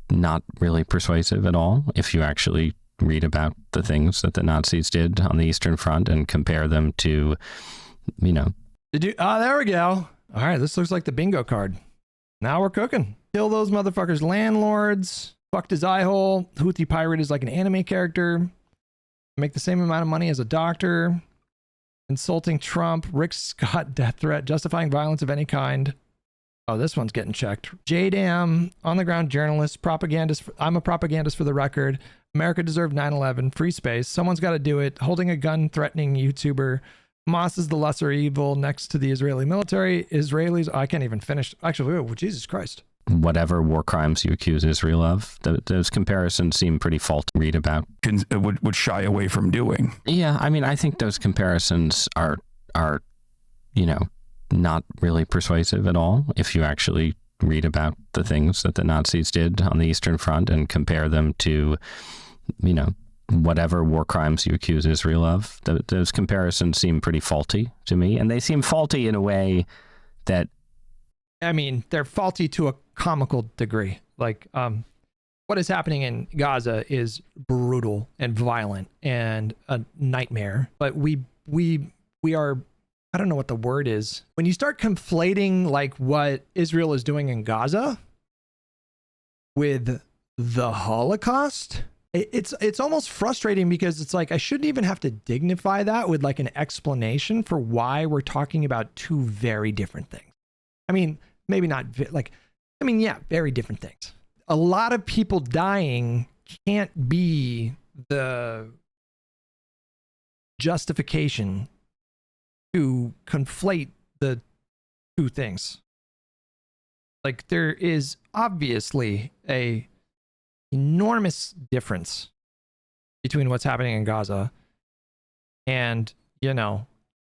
not really persuasive at all if you actually read about the things that the Nazis did on the Eastern Front and compare them to, there we go. All right, this looks like the bingo card. Now we're cooking. Kill those motherfuckers' landlords. Fucked his eye hole. Houthi pirate is like an anime character. Make the same amount of money as a doctor. Insulting Trump. Rick Scott death threat. Justifying violence of any kind. Oh, this one's getting checked. JDAM, on the ground journalist, propagandist. I'm a propagandist for the record. America deserved 9/11. Free space. Someone's got to do it. Holding a gun, threatening YouTuber. Hamas is the lesser evil next to the Israeli military. Israelis, I can't even finish. Actually, oh, Jesus Christ. Whatever war crimes you accuse Israel of, those comparisons seem pretty faulty to read about. Would shy away from doing. Yeah, I mean, I think those comparisons are not really persuasive at all if you actually read about the things that the Nazis did on the Eastern Front and compare them to, whatever war crimes you accuse Israel of. Those comparisons seem pretty faulty to me, and they seem faulty in a way that, I mean, they're faulty to a comical degree. Like, what is happening in Gaza is brutal and violent and a nightmare. But we are, I don't know what the word is. When you start conflating like what Israel is doing in Gaza with the Holocaust, it's almost frustrating because it's like I shouldn't even have to dignify that with like an explanation for why we're talking about two very different things. I mean, maybe not yeah, very different things. A lot of people dying can't be the justification to conflate the two things. Like, there is obviously a enormous difference between what's happening in Gaza and,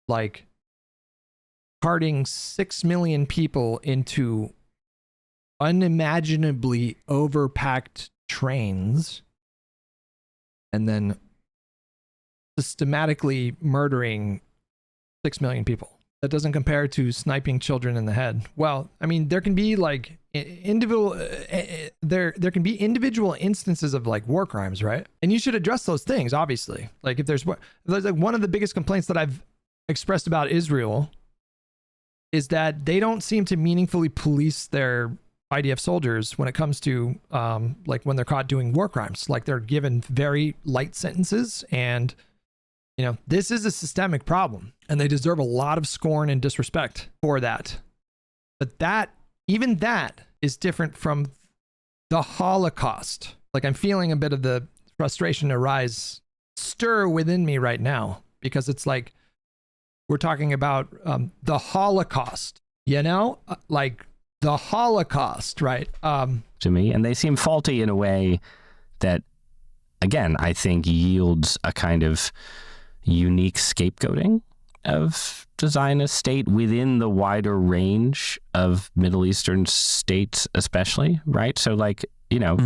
like carting 6 million people into unimaginably overpacked trains and then systematically murdering 6 million people. That doesn't compare to sniping children in the head. Well, I mean, there can be like individual there can be individual instances of like war crimes, right? And you should address those things, obviously. Like, if there's like one of the biggest complaints that I've expressed about Israel is that they don't seem to meaningfully police their IDF soldiers when it comes to like when they're caught doing war crimes. Like, they're given very light sentences, and this is a systemic problem, and they deserve a lot of scorn and disrespect for that. But even that is different from the Holocaust. Like, I'm feeling a bit of the frustration stir within me right now, because it's like we're talking about the Holocaust, like the Holocaust, right? to me, and they seem faulty in a way that, again, I think yields a kind of unique scapegoating of the Zionist state within the wider range of Middle Eastern states, especially, right? So, like, you know,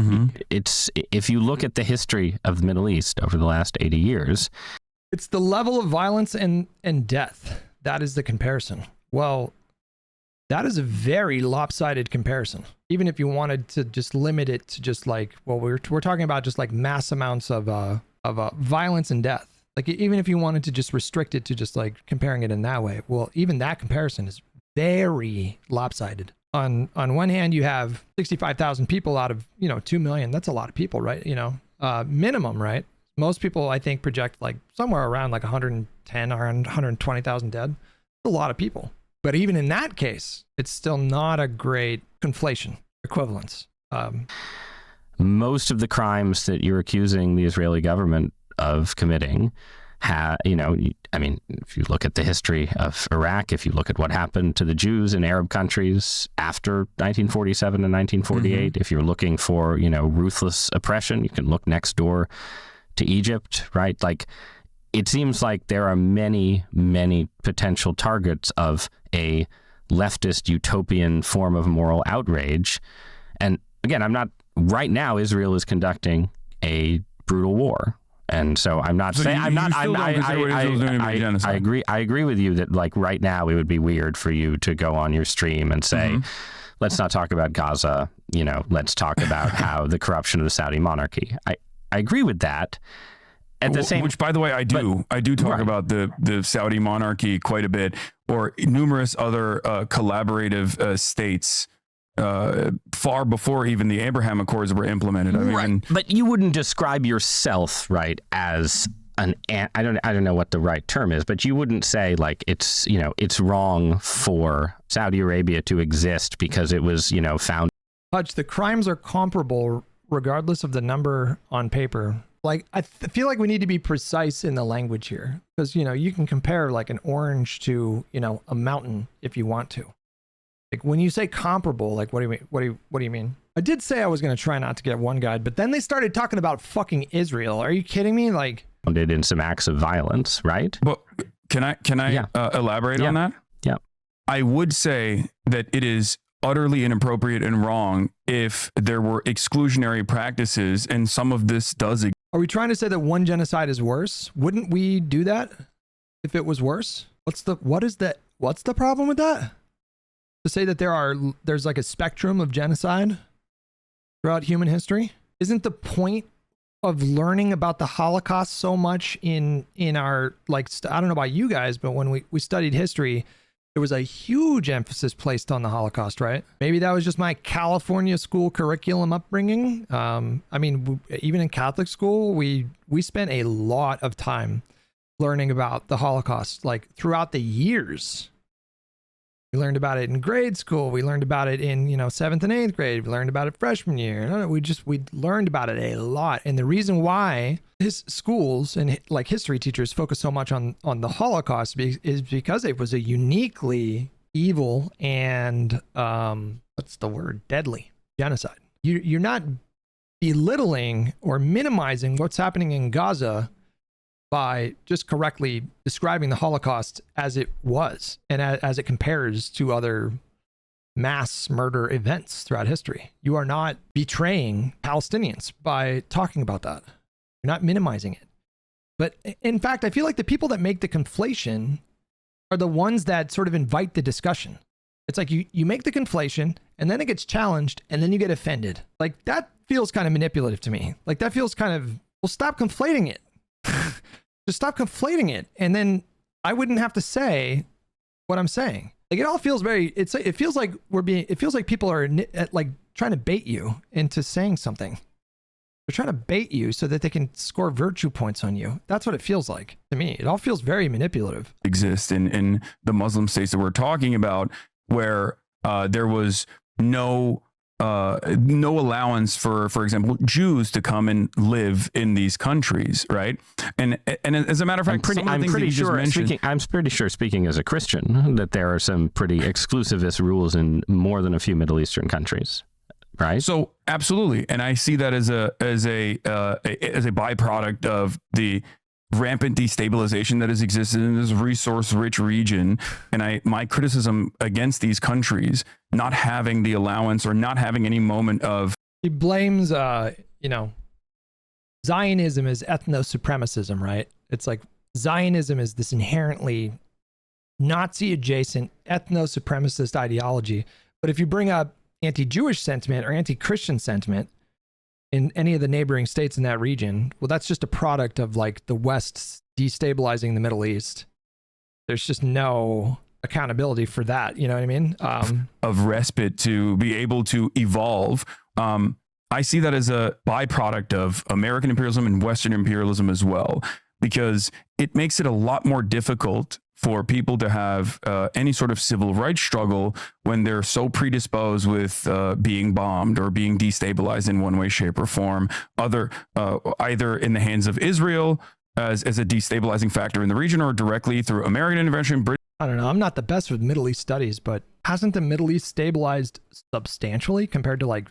it's, if you look at the history of the Middle East over the last 80 years, it's the level of violence and death. That is the comparison. Well, that is a very lopsided comparison. Even if you wanted to just limit it to just like, well, we're talking about just like mass amounts of violence and death. Like, even if you wanted to just restrict it to just like comparing it in that way, well, even that comparison is very lopsided. On one hand, you have 65,000 people out of, 2 million. That's a lot of people, right? Minimum, right? Most people, I think, project like somewhere around like 110 or 120,000 dead. That's a lot of people. But even in that case, it's still not a great conflation equivalence. Most of the crimes that you're accusing the Israeli government of committing, I mean, if you look at the history of Iraq, if you look at what happened to the Jews in Arab countries after 1947 and 1948, if you're looking for, ruthless oppression, you can look next door to Egypt, right? Like, it seems like there are many, many potential targets of a leftist utopian form of moral outrage. And again, right now, Israel is conducting a brutal war. And so I'm not saying, I agree with you that, like, right now it would be weird for you to go on your stream and say, let's not talk about Gaza, let's talk about how the corruption of the Saudi monarchy. I agree with that. At the same, which, by the way, I do talk about the Saudi monarchy quite a bit, or numerous other collaborative states far before even the Abraham Accords were implemented. But you wouldn't describe yourself, right, as I don't know what the right term is, but you wouldn't say like it's wrong for Saudi Arabia to exist because it was found. Hutch, the crimes are comparable regardless of the number on paper. Like, I feel like we need to be precise in the language here, because you can compare like an orange to a mountain if you want to. Like, when you say comparable, like, what do you mean? What do you mean? I did say I was going to try not to get one guide, but then they started talking about fucking Israel. Are you kidding me? Like, founded in some acts of violence, right? But can I elaborate on that? Yeah. I would say that it is utterly inappropriate and wrong if there were exclusionary practices, and some of this does exist. Are we trying to say that one genocide is worse? Wouldn't we do that if it was worse? What's the problem with that? To say that there's like a spectrum of genocide throughout human history? Isn't the point of learning about the Holocaust so much in our, like, I don't know about you guys, but when we studied history, there was a huge emphasis placed on the Holocaust, right? Maybe that was just my California school curriculum upbringing. I mean, even in Catholic school, we spent a lot of time learning about the Holocaust, like, throughout the years. We learned about it in grade school. We learned about it in, 7th and 8th grade. We learned about it freshman year. We learned about it a lot. And the reason why his schools and like history teachers focus so much on the Holocaust is because it was a uniquely evil and, deadly genocide. You're not belittling or minimizing what's happening in Gaza by just correctly describing the Holocaust as it was and as it compares to other mass murder events throughout history. You are not betraying Palestinians by talking about that. You're not minimizing it. But in fact, I feel like the people that make the conflation are the ones that sort of invite the discussion. It's like you make the conflation and then it gets challenged and then you get offended. Like, that feels kind of manipulative to me. Like, that feels kind of, well, stop conflating it. Just stop conflating it, and then I wouldn't have to say what I'm saying. Like, it all feels it feels like people are like trying to bait you into saying something. They're trying to bait you so that they can score virtue points on you. That's what it feels like to me. It all feels very manipulative. Exist in the Muslim states that we're talking about, where there was no allowance for example, Jews to come and live in these countries, right? And as a matter of fact, I'm pretty sure, speaking as a Christian, that there are some pretty exclusivist rules in more than a few Middle Eastern countries. right? So absolutely, and I see that as a byproduct of the rampant destabilization that has existed in this resource-rich region. And my criticism against these countries not having the allowance or not having any moment of, he blames, Zionism is ethno-supremacism, right? It's like Zionism is this inherently Nazi-adjacent ethno-supremacist ideology. But if you bring up anti-Jewish sentiment or anti-Christian sentiment in any of the neighboring states in that region, well, that's just a product of like the West destabilizing the Middle East. There's just no accountability for that. You know what I mean? Of respite to be able to evolve. I see that as a byproduct of American imperialism and Western imperialism as well, because it makes it a lot more difficult for people to have any sort of civil rights struggle when they're so predisposed with being bombed or being destabilized in one way, shape, or form, either in the hands of Israel as a destabilizing factor in the region or directly through American intervention. I don't know. I'm not the best with Middle East studies, but hasn't the Middle East stabilized substantially compared to like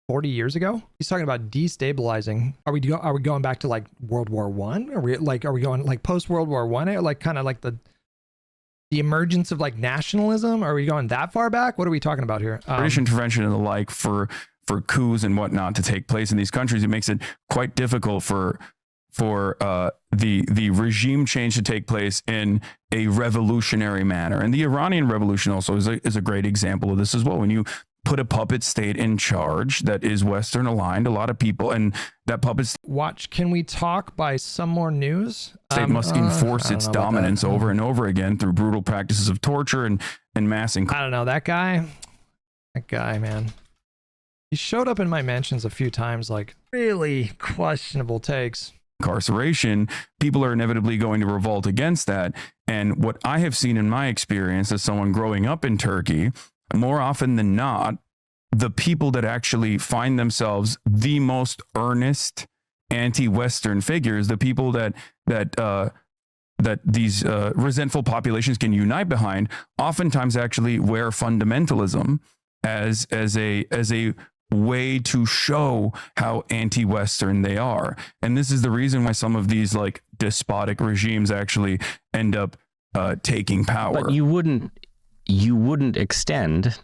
40 years ago? He's talking about destabilizing. Are we going back to like World War I? Are we going like post World War I? Like kind of like the emergence of like nationalism? Are we going that far back? What are we talking about here? British intervention and the like for coups and whatnot to take place in these countries. It makes it quite difficult for the regime change to take place in a revolutionary manner. And the Iranian Revolution also is a great example of this as well. When you put a puppet state in charge that is Western aligned, a lot of people, and that puppet state watch. Can we talk by some more news? Must enforce its dominance over and over again through brutal practices of torture and mass I don't know, that guy, man. He showed up in my mentions a few times, like really questionable takes. Incarceration. People are inevitably going to revolt against that. And what I have seen in my experience as someone growing up in Turkey, more often than not, the people that actually find themselves the most earnest anti-Western figures, the people that these resentful populations can unite behind, oftentimes actually wear fundamentalism as a way to show how anti-Western they are. And this is the reason why some of these like despotic regimes actually end up taking power. But you wouldn't extend,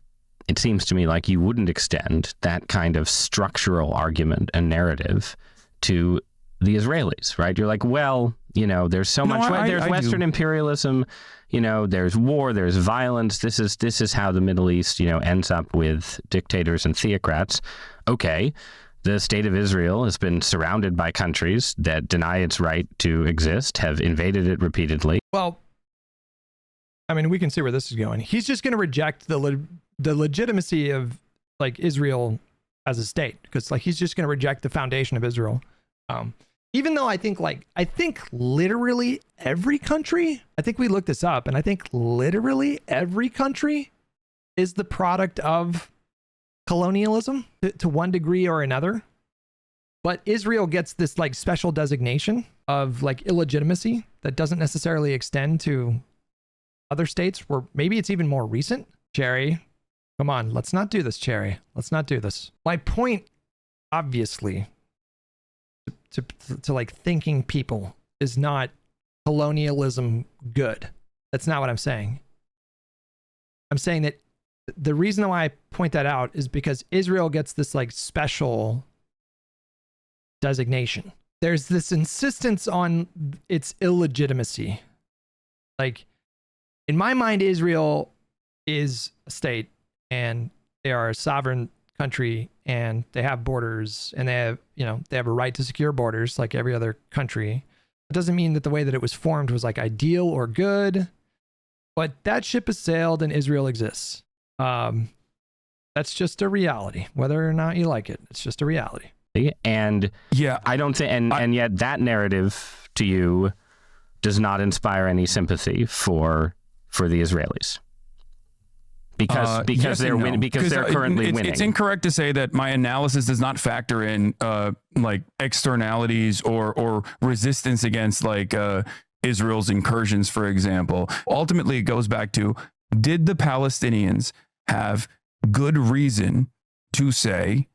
it seems to me like you wouldn't extend that kind of structural argument and narrative to the Israelis, right? You're like, well, there's so much, there's Western imperialism, there's war, there's violence. This is how the Middle East, ends up with dictators and theocrats. Okay. The state of Israel has been surrounded by countries that deny its right to exist, have invaded it repeatedly. Well, I mean, we can see where this is going. He's just going to reject the legitimacy of like Israel as a state, because like he's just going to reject the foundation of Israel. Even though I think literally every country, I think we looked this up, and I think literally every country is the product of colonialism to one degree or another. But Israel gets this like special designation of like illegitimacy that doesn't necessarily extend to other states where maybe it's even more recent. Cherry, come on, let's not do this, Cherry. Let's not do this. My point, obviously, to like thinking people is not colonialism good. That's not what I'm saying. I'm saying that the reason why I point that out is because Israel gets this like special designation. There's this insistence on its illegitimacy. Like, in my mind, Israel is a state and they are a sovereign country and they have borders and they have a right to secure borders like every other country. It doesn't mean that the way that it was formed was like ideal or good, but that ship has sailed and Israel exists. That's just a reality, whether or not you like it. It's just a reality. And yeah, I don't think, and yet that narrative to you does not inspire any sympathy for the Israelis. Because they're winning, because they're currently winning. It's incorrect to say that my analysis does not factor in like externalities or resistance against like Israel's incursions, for example. Ultimately, it goes back to, did the Palestinians have good reason to say,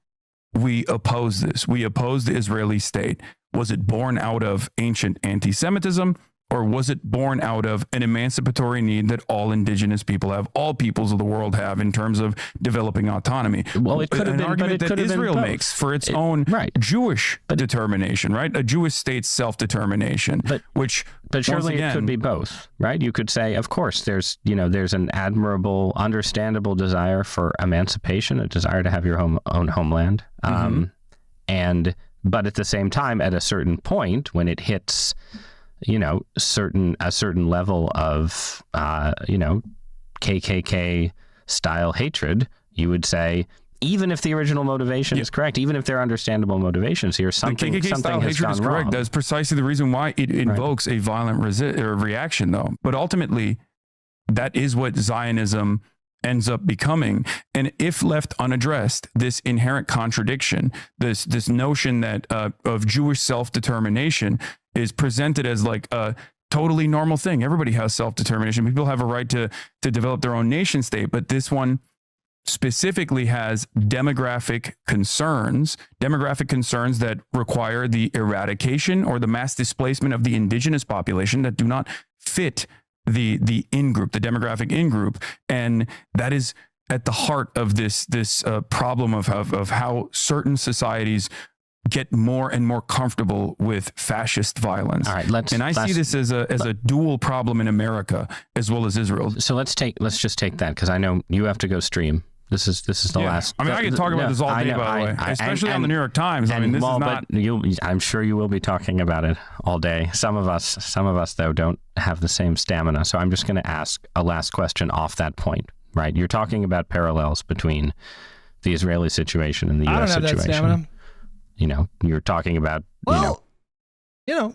we oppose this. We oppose the Israeli state. Was it born out of ancient anti-Semitism, or was it born out of an emancipatory need that all indigenous people have, all peoples of the world have, in terms of developing autonomy? Well, it could have been, argument but it that could have Israel been both. makes for its own Jewish determination, right? A Jewish state's self-determination, which, but surely again, it could be both, right? You could say, of course, there's an admirable, understandable desire for emancipation, a desire to have your own homeland, but at the same time, at a certain point, when it hits, a certain level of, KKK style hatred, you would say, even if the original motivation is correct, even if there are understandable motivations here, something has gone wrong. That's precisely the reason why it invokes a violent reaction, though. But ultimately, that is what Zionism ends up becoming. And if left unaddressed, this inherent contradiction, this notion that of Jewish self-determination is presented as like a totally normal thing. Everybody has self-determination. People have a right to develop their own nation state, but this one specifically has demographic concerns that require the eradication or the mass displacement of the indigenous population that do not fit the in-group, the demographic in-group. And that is at the heart of this problem of how certain societies get more and more comfortable with fascist violence. All right, I see this as a dual problem in America as well as Israel. So let's just take that, because I know you have to go stream. This is the last. I mean, I can talk about this all day, by the way, especially on the New York Times. I mean, this is not. I'm sure you will be talking about it all day. Some of us though don't have the same stamina. So I'm just going to ask a last question off that point. Right? You're talking about parallels between the Israeli situation and the U.S. situation. I don't have that stamina. You're talking about.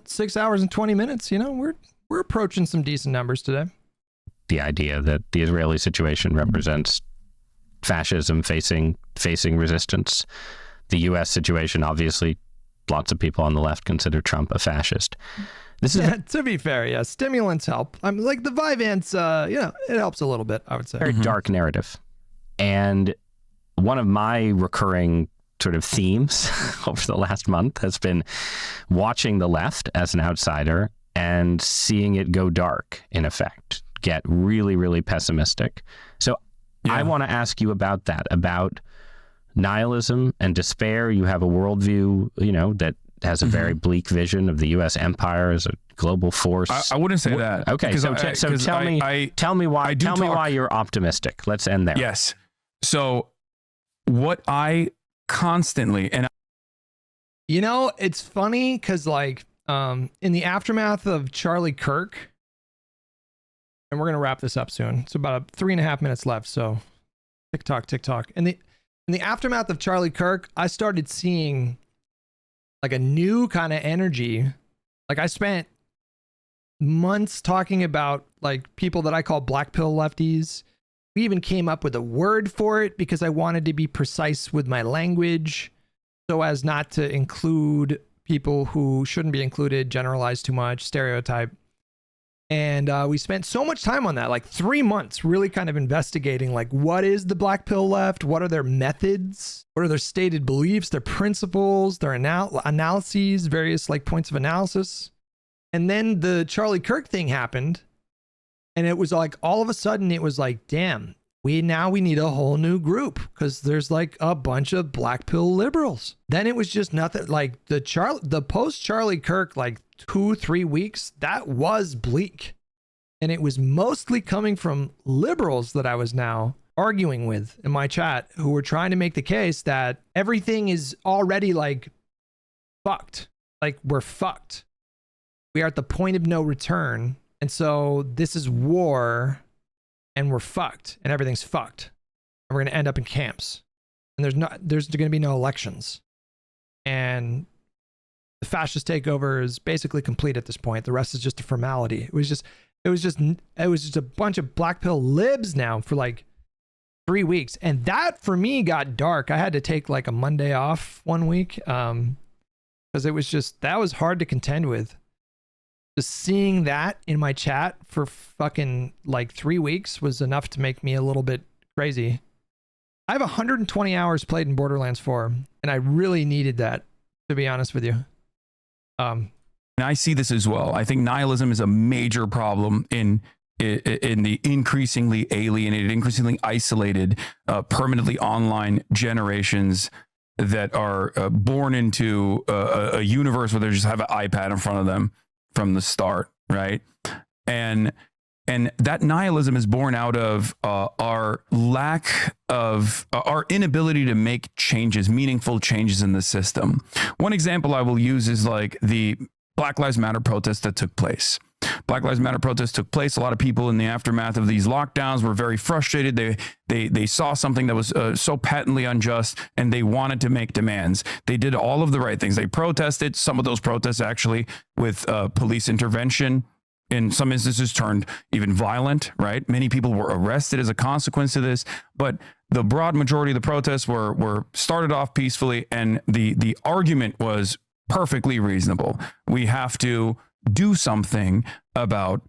6 hours and 20 minutes. We're approaching some decent numbers today. The idea that the Israeli situation represents fascism facing resistance. The U.S. situation, obviously, lots of people on the left consider Trump a fascist. This is to be fair, stimulants help. Like the Vyvanse, it helps a little bit, I would say. Very dark narrative. And one of my recurring sort of themes over the last month has been watching the left as an outsider and seeing it go dark, in effect, get really, really pessimistic. So I want to ask you about that, about nihilism and despair. You have a worldview, that has a very bleak vision of the U.S. empire as a global force. I wouldn't say that. Okay, so tell me why you're optimistic. Let's end there. Yes. So what I constantly it's funny because in the aftermath of Charlie Kirk. And we're going to wrap this up soon. It's about 3.5 minutes left. So TikTok. In the aftermath of Charlie Kirk, I started seeing like a new kind of energy. Like I spent months talking about like people that I call black pill lefties. We even came up with a word for it because I wanted to be precise with my language so as not to include people who shouldn't be included, generalize too much, stereotype. And we spent so much time on that, like 3 months, really kind of investigating, like, what is the black pill left? What are their methods? What are their stated beliefs, their principles, their analyses, various like points of analysis? And then the Charlie Kirk thing happened. And it was like, all of a sudden, it was like, damn, we need a whole new group because there's like a bunch of black pill liberals. Then it was just nothing like the post Charlie Kirk, like 2-3 weeks, that was bleak. And it was mostly coming from liberals that I was now arguing with in my chat who were trying to make the case that everything is already like fucked. Like we're fucked. We are at the point of no return. And so this is war and we're fucked and everything's fucked. And we're going to end up in camps. And there's going to be no elections. And the fascist takeover is basically complete at this point. The rest is just a formality. It was just a bunch of black pill libs now for like 3 weeks. And that for me got dark. I had to take like a Monday off 1 week. Because it was just, that was hard to contend with. Just seeing that in my chat for fucking like 3 weeks was enough to make me a little bit crazy. I have 120 hours played in Borderlands 4, and I really needed that, to be honest with you. And I see this as well. I think nihilism is a major problem in the increasingly alienated, increasingly isolated, permanently online generations that are born into a universe where they just have an iPad in front of them from the start, right? And that nihilism is born out of our lack of our inability to make changes, meaningful changes in the system. One example I will use is like the Black Lives Matter protest that took place. Black Lives Matter protests took place. A lot of people in the aftermath of these lockdowns were very frustrated. They saw something that was so patently unjust, and they wanted to make demands. They did all of the right things. They protested. Some of those protests actually with police intervention, in some instances turned even violent, right? Many people were arrested as a consequence of this, but the broad majority of the protests were started off peacefully, and the argument was perfectly reasonable. We have to do something about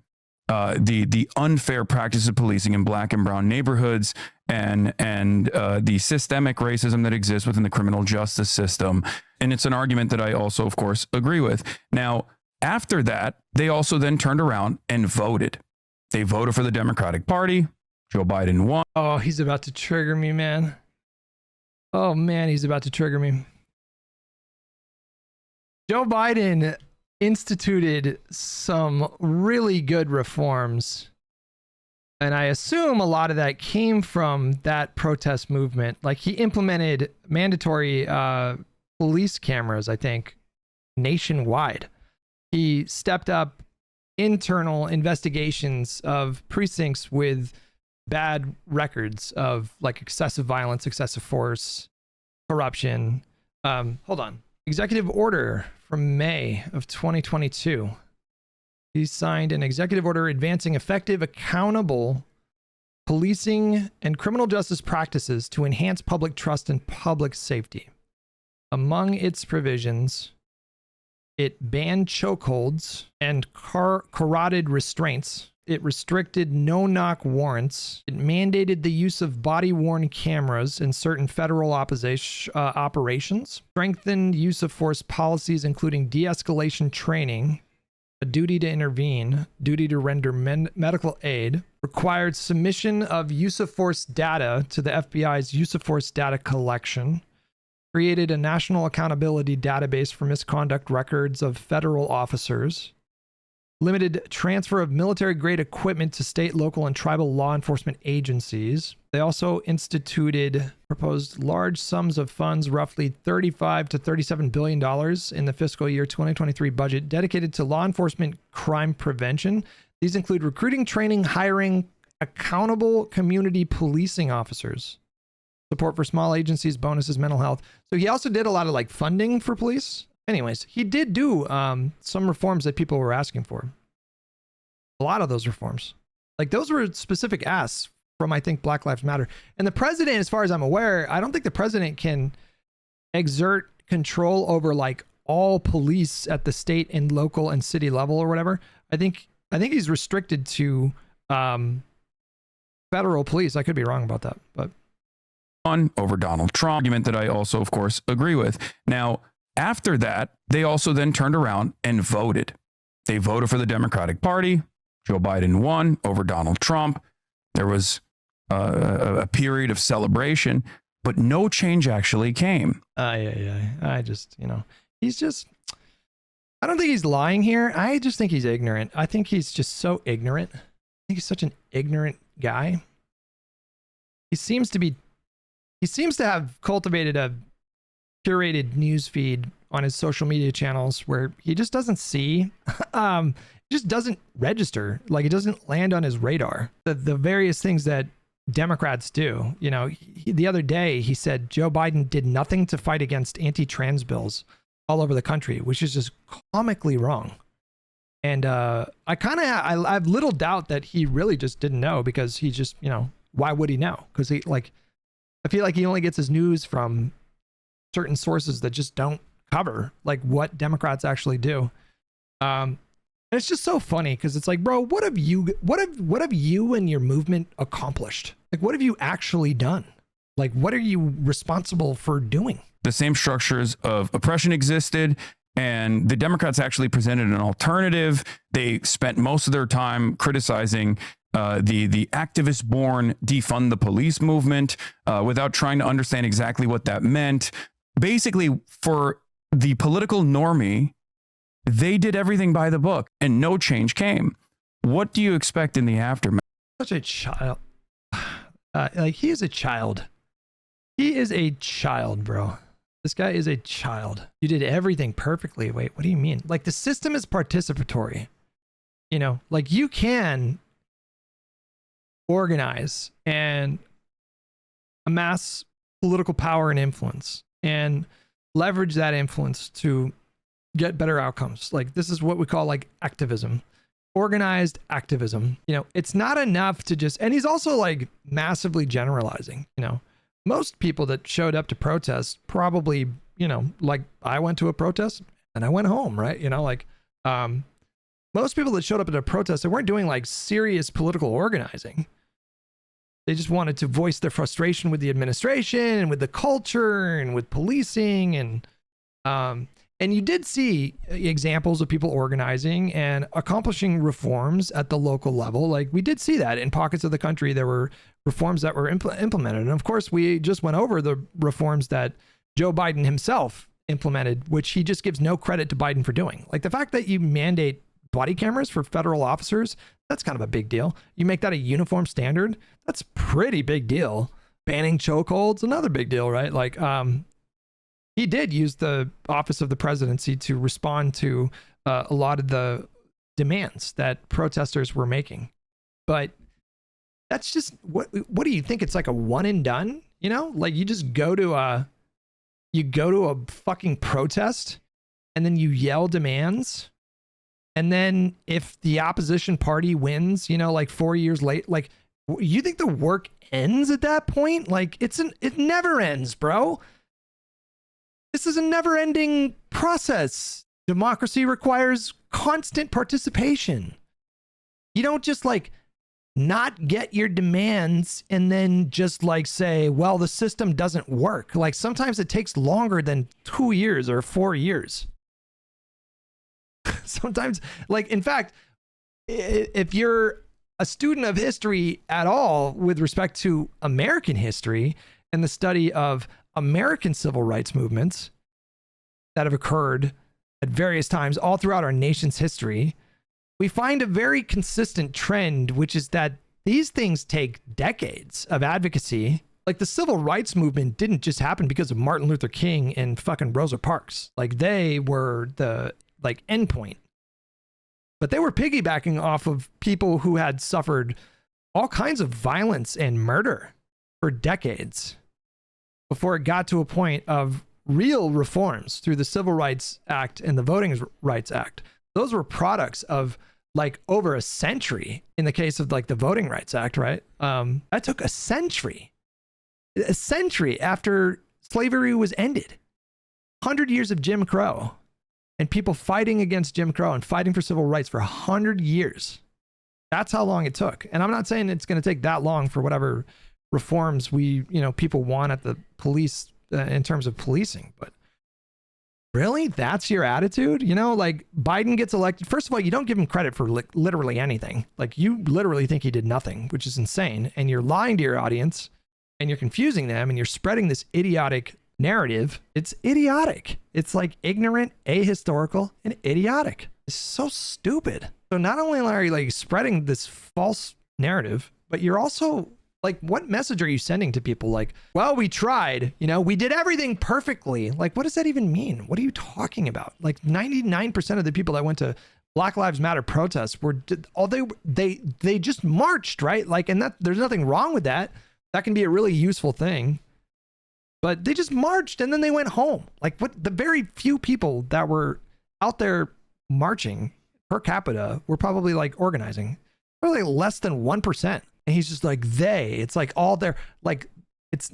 the unfair practice of policing in Black and brown neighborhoods and the systemic racism that exists within the criminal justice system. And it's an argument that I also, of course, agree with. Now, after that, they also then turned around and voted. They voted for the Democratic Party. Joe Biden won. Oh, he's about to trigger me, man. Oh, man, he's about to trigger me. Joe Biden instituted some really good reforms. And I assume a lot of that came from that protest movement. Like, he implemented mandatory police cameras, I think, nationwide. He stepped up internal investigations of precincts with bad records of like excessive violence, excessive force, corruption. Hold on. Executive order from May of 2022. He signed an executive order advancing effective, accountable policing and criminal justice practices to enhance public trust and public safety. Among its provisions, it banned chokeholds and carotid restraints. It restricted no-knock warrants. It mandated the use of body-worn cameras in certain federal operations. Strengthened use of force policies, including de-escalation training, a duty to intervene, duty to render medical aid. Required submission of use of force data to the FBI's use of force data collection. Created a national accountability database for misconduct records of federal officers. Limited transfer of military-grade equipment to state, local, and tribal law enforcement agencies. They also proposed large sums of funds, roughly $35 to $37 billion in the fiscal year 2023 budget, dedicated to law enforcement crime prevention. These include recruiting, training, hiring accountable community policing officers. Support for small agencies, bonuses, mental health. So he also did a lot of like funding for police. Anyways, he did do some reforms that people were asking for. A lot of those reforms. Like those were specific asks from, I think, Black Lives Matter. And the president, as far as I'm aware, I don't think the president can exert control over like all police at the state and local and city level or whatever. I think he's restricted to federal police. I could be wrong about that, but over Donald Trump, argument that I also, of course, agree with. Now, after that, they also then turned around and voted. They voted for the Democratic Party. Joe Biden won over Donald Trump. There was a period of celebration, but no change actually came. I just, he's just, I don't think he's lying here. I just think he's ignorant. I think he's just so ignorant. I think he's such an ignorant guy. He seems to have cultivated a curated news feed on his social media channels where he just doesn't see, just doesn't register. Like, it doesn't land on his radar. The various things that Democrats do. The other day he said Joe Biden did nothing to fight against anti-trans bills all over the country, which is just comically wrong. And I have little doubt that he really just didn't know, because he just, why would he know? Because I feel like he only gets his news from certain sources that just don't cover like what Democrats actually do. And it's just so funny because it's like, bro, what have you and your movement accomplished? Like, what have you actually done? Like, what are you responsible for doing? The same structures of oppression existed, and the Democrats actually presented an alternative. They spent most of their time criticizing the activist-born defund the police movement without trying to understand exactly what that meant. Basically, for the political normie, they did everything by the book, and no change came. What do you expect in the aftermath? Such a child. Like, he is a child. He is a child, bro. This guy is a child. You did everything perfectly. Wait, what do you mean? Like, the system is participatory. You know, like, you can organize and amass political power and influence and leverage that influence to get better outcomes. Like, this is what we call like activism, organized activism. You know, it's not enough to just, and he's also like massively generalizing, you know, most people that showed up to protest probably, you know, like I went to a protest and I went home, right? You know, like, most people that showed up at a protest, they weren't doing like serious political organizing. They just wanted to voice their frustration with the administration and with the culture and with policing. And you did see examples of people organizing and accomplishing reforms at the local level. Like, we did see that in pockets of the country. There were reforms that were implemented. And of course, we just went over the reforms that Joe Biden himself implemented, which he just gives no credit to Biden for doing. Like, the fact that you mandate body cameras for federal officers, that's kind of a big deal. You make that a uniform standard, that's a pretty big deal. Banning chokeholds, another big deal, right? Like, he did use the office of the presidency to respond to a lot of the demands that protesters were making. But that's just, what do you think? It's like a one and done, you know? Like, you just go to a fucking protest and then you yell demands. And then if the opposition party wins, you know, like 4 years late, like, you think the work ends at that point? Like, it never ends, bro. This is a never-ending process. Democracy requires constant participation. You don't just like not get your demands and then just like say, well, the system doesn't work. Like, sometimes it takes longer than 2 years or 4 years. Sometimes, like, in fact, if you're a student of history at all with respect to American history and the study of American civil rights movements that have occurred at various times all throughout our nation's history, we find a very consistent trend, which is that these things take decades of advocacy. Like, the civil rights movement didn't just happen because of Martin Luther King and fucking Rosa Parks. Like, they were the like endpoint, but they were piggybacking off of people who had suffered all kinds of violence and murder for decades before it got to a point of real reforms through the Civil Rights Act and the Voting Rights Act. Those were products of like over a century. In the case of like the Voting Rights Act, right? That took a century after slavery was ended. 100 years of Jim Crow and people fighting against Jim Crow and fighting for civil rights for 100 years. That's how long it took. And I'm not saying it's going to take that long for whatever reforms people want at the police in terms of policing, but really, that's your attitude? You know, like, Biden gets elected. First of all, you don't give him credit for literally anything. Like, you literally think he did nothing, which is insane. And you're lying to your audience and you're confusing them and you're spreading this idiotic narrative. It's idiotic. It's like ignorant, ahistorical, and idiotic. It's so stupid. So not only are you like spreading this false narrative, but you're also like, what message are you sending to people? Like, well, we tried, you know, we did everything perfectly. Like, what does that even mean? What are you talking about? Like, 99% of the people that went to Black Lives Matter protests were all they just marched, right? Like, and that there's nothing wrong with that. That can be a really useful thing. But they just marched and then they went home. Like, what the very few people that were out there marching per capita were probably like organizing. Probably less than 1%. And he's just like, it's like all their, like, it's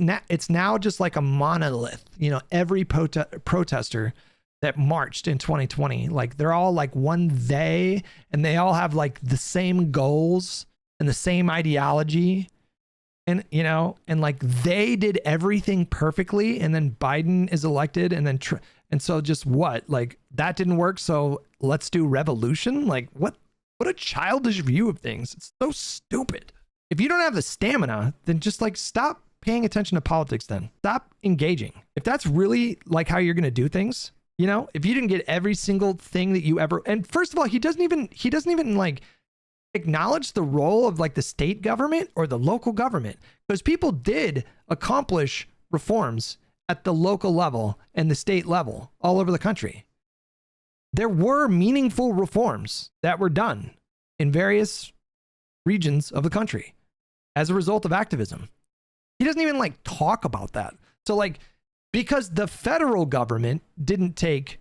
now just like a monolith, you know, every protester that marched in 2020, like, they're all like one they, and they all have like the same goals and the same ideology. And, you know, and like they did everything perfectly, and then Biden is elected, and then, and so just what? Like that didn't work, so let's do revolution? Like what a childish view of things. It's so stupid. If you don't have the stamina, then just like stop paying attention to politics then. Stop engaging. If that's really like how you're going to do things, you know, if you didn't get every single thing that you ever, and first of all, he doesn't even like acknowledge the role of like the state government or the local government, because people did accomplish reforms at the local level and the state level all over the country. There were meaningful reforms that were done in various regions of the country as a result of activism. He doesn't even like talk about that. So like, because the federal government didn't take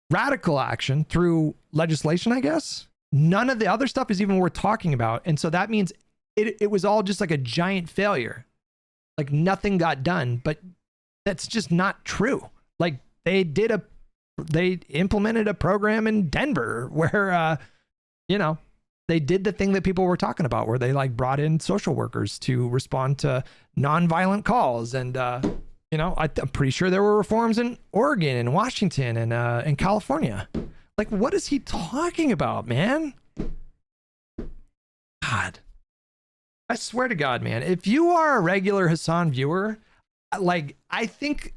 radical action through legislation, I guess, none of the other stuff is even worth talking about. And so that means it was all just like a giant failure. Like nothing got done, but that's just not true. Like they implemented a program in Denver where, you know, they did the thing that people were talking about, where they like brought in social workers to respond to nonviolent calls. And, you know, I'm pretty sure there were reforms in Oregon and Washington and in California. Like, what is he talking about, man? God, I swear to God, man, if you are a regular Hasan viewer, like, I think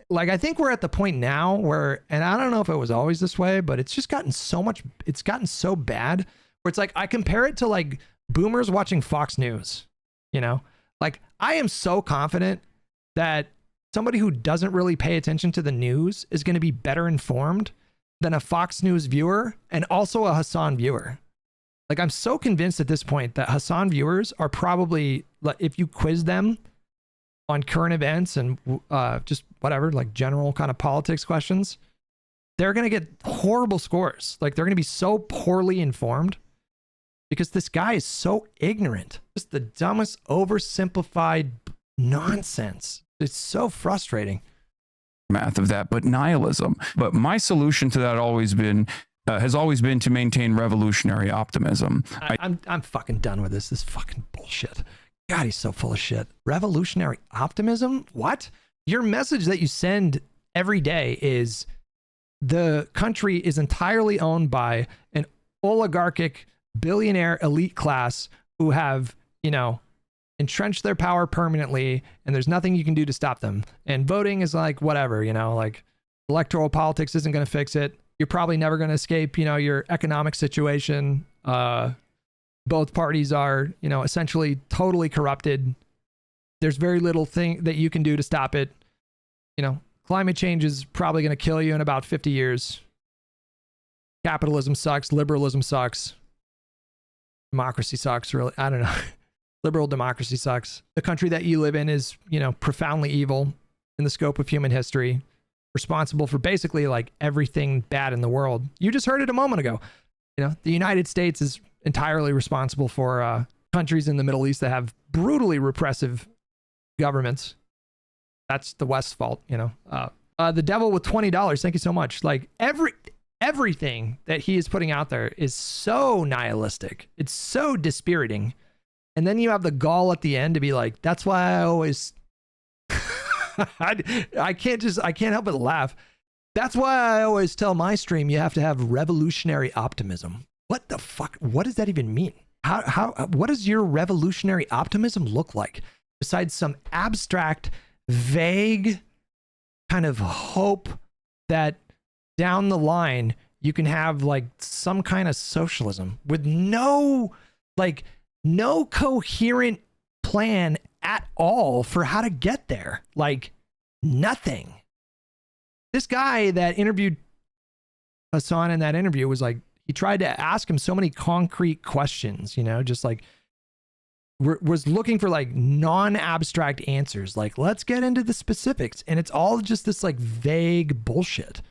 we're at the point now where, and I don't know if it was always this way, but it's just gotten it's gotten so bad where it's like, I compare it to like boomers watching Fox News, you know, like I am so confident that somebody who doesn't really pay attention to the news is going to be better informed than a Fox News viewer and also a Hasan viewer. Like, I'm so convinced at this point that Hasan viewers are probably, if you quiz them on current events and just whatever, like general kind of politics questions, they're going to get horrible scores. Like, they're going to be so poorly informed because this guy is so ignorant. Just the dumbest, oversimplified nonsense. It's so frustrating. Math of that, but nihilism. But my solution to that has always been to maintain revolutionary optimism. I'm fucking done with this. This fucking bullshit. God, he's so full of shit. Revolutionary optimism? What? Your message that you send every day is the country is entirely owned by an oligarchic billionaire elite class who have, you know, entrenched their power permanently, and there's nothing you can do to stop them. And voting is like, whatever, you know, like electoral politics isn't going to fix it. You're probably never going to escape, you know, your economic situation. Both parties are, you know, essentially totally corrupted. There's very little thing that you can do to stop it. You know, climate change is probably going to kill you in about 50 years. Capitalism sucks. Liberalism sucks. Democracy sucks, really. I don't know. Liberal democracy sucks. The country that you live in is, you know, profoundly evil in the scope of human history, responsible for basically like everything bad in the world. You just heard it a moment ago. You know, the United States is entirely responsible for countries in the Middle East that have brutally repressive governments. That's the West's fault, you know. The devil with $20. Thank you so much. Like everything that he is putting out there is so nihilistic. It's so dispiriting. And then you have the gall at the end to be like, that's why I always, I can't help but laugh. That's why I always tell my stream, you have to have revolutionary optimism. What the fuck? What does that even mean? What does your revolutionary optimism look like? Besides some abstract, vague kind of hope that down the line, you can have like some kind of socialism with no coherent plan at all for how to get there. Like nothing. This guy that interviewed Hasan in that interview was like, he tried to ask him so many concrete questions, you know, just like was looking for like non-abstract answers. Like, let's get into the specifics. And it's all just this like vague bullshit.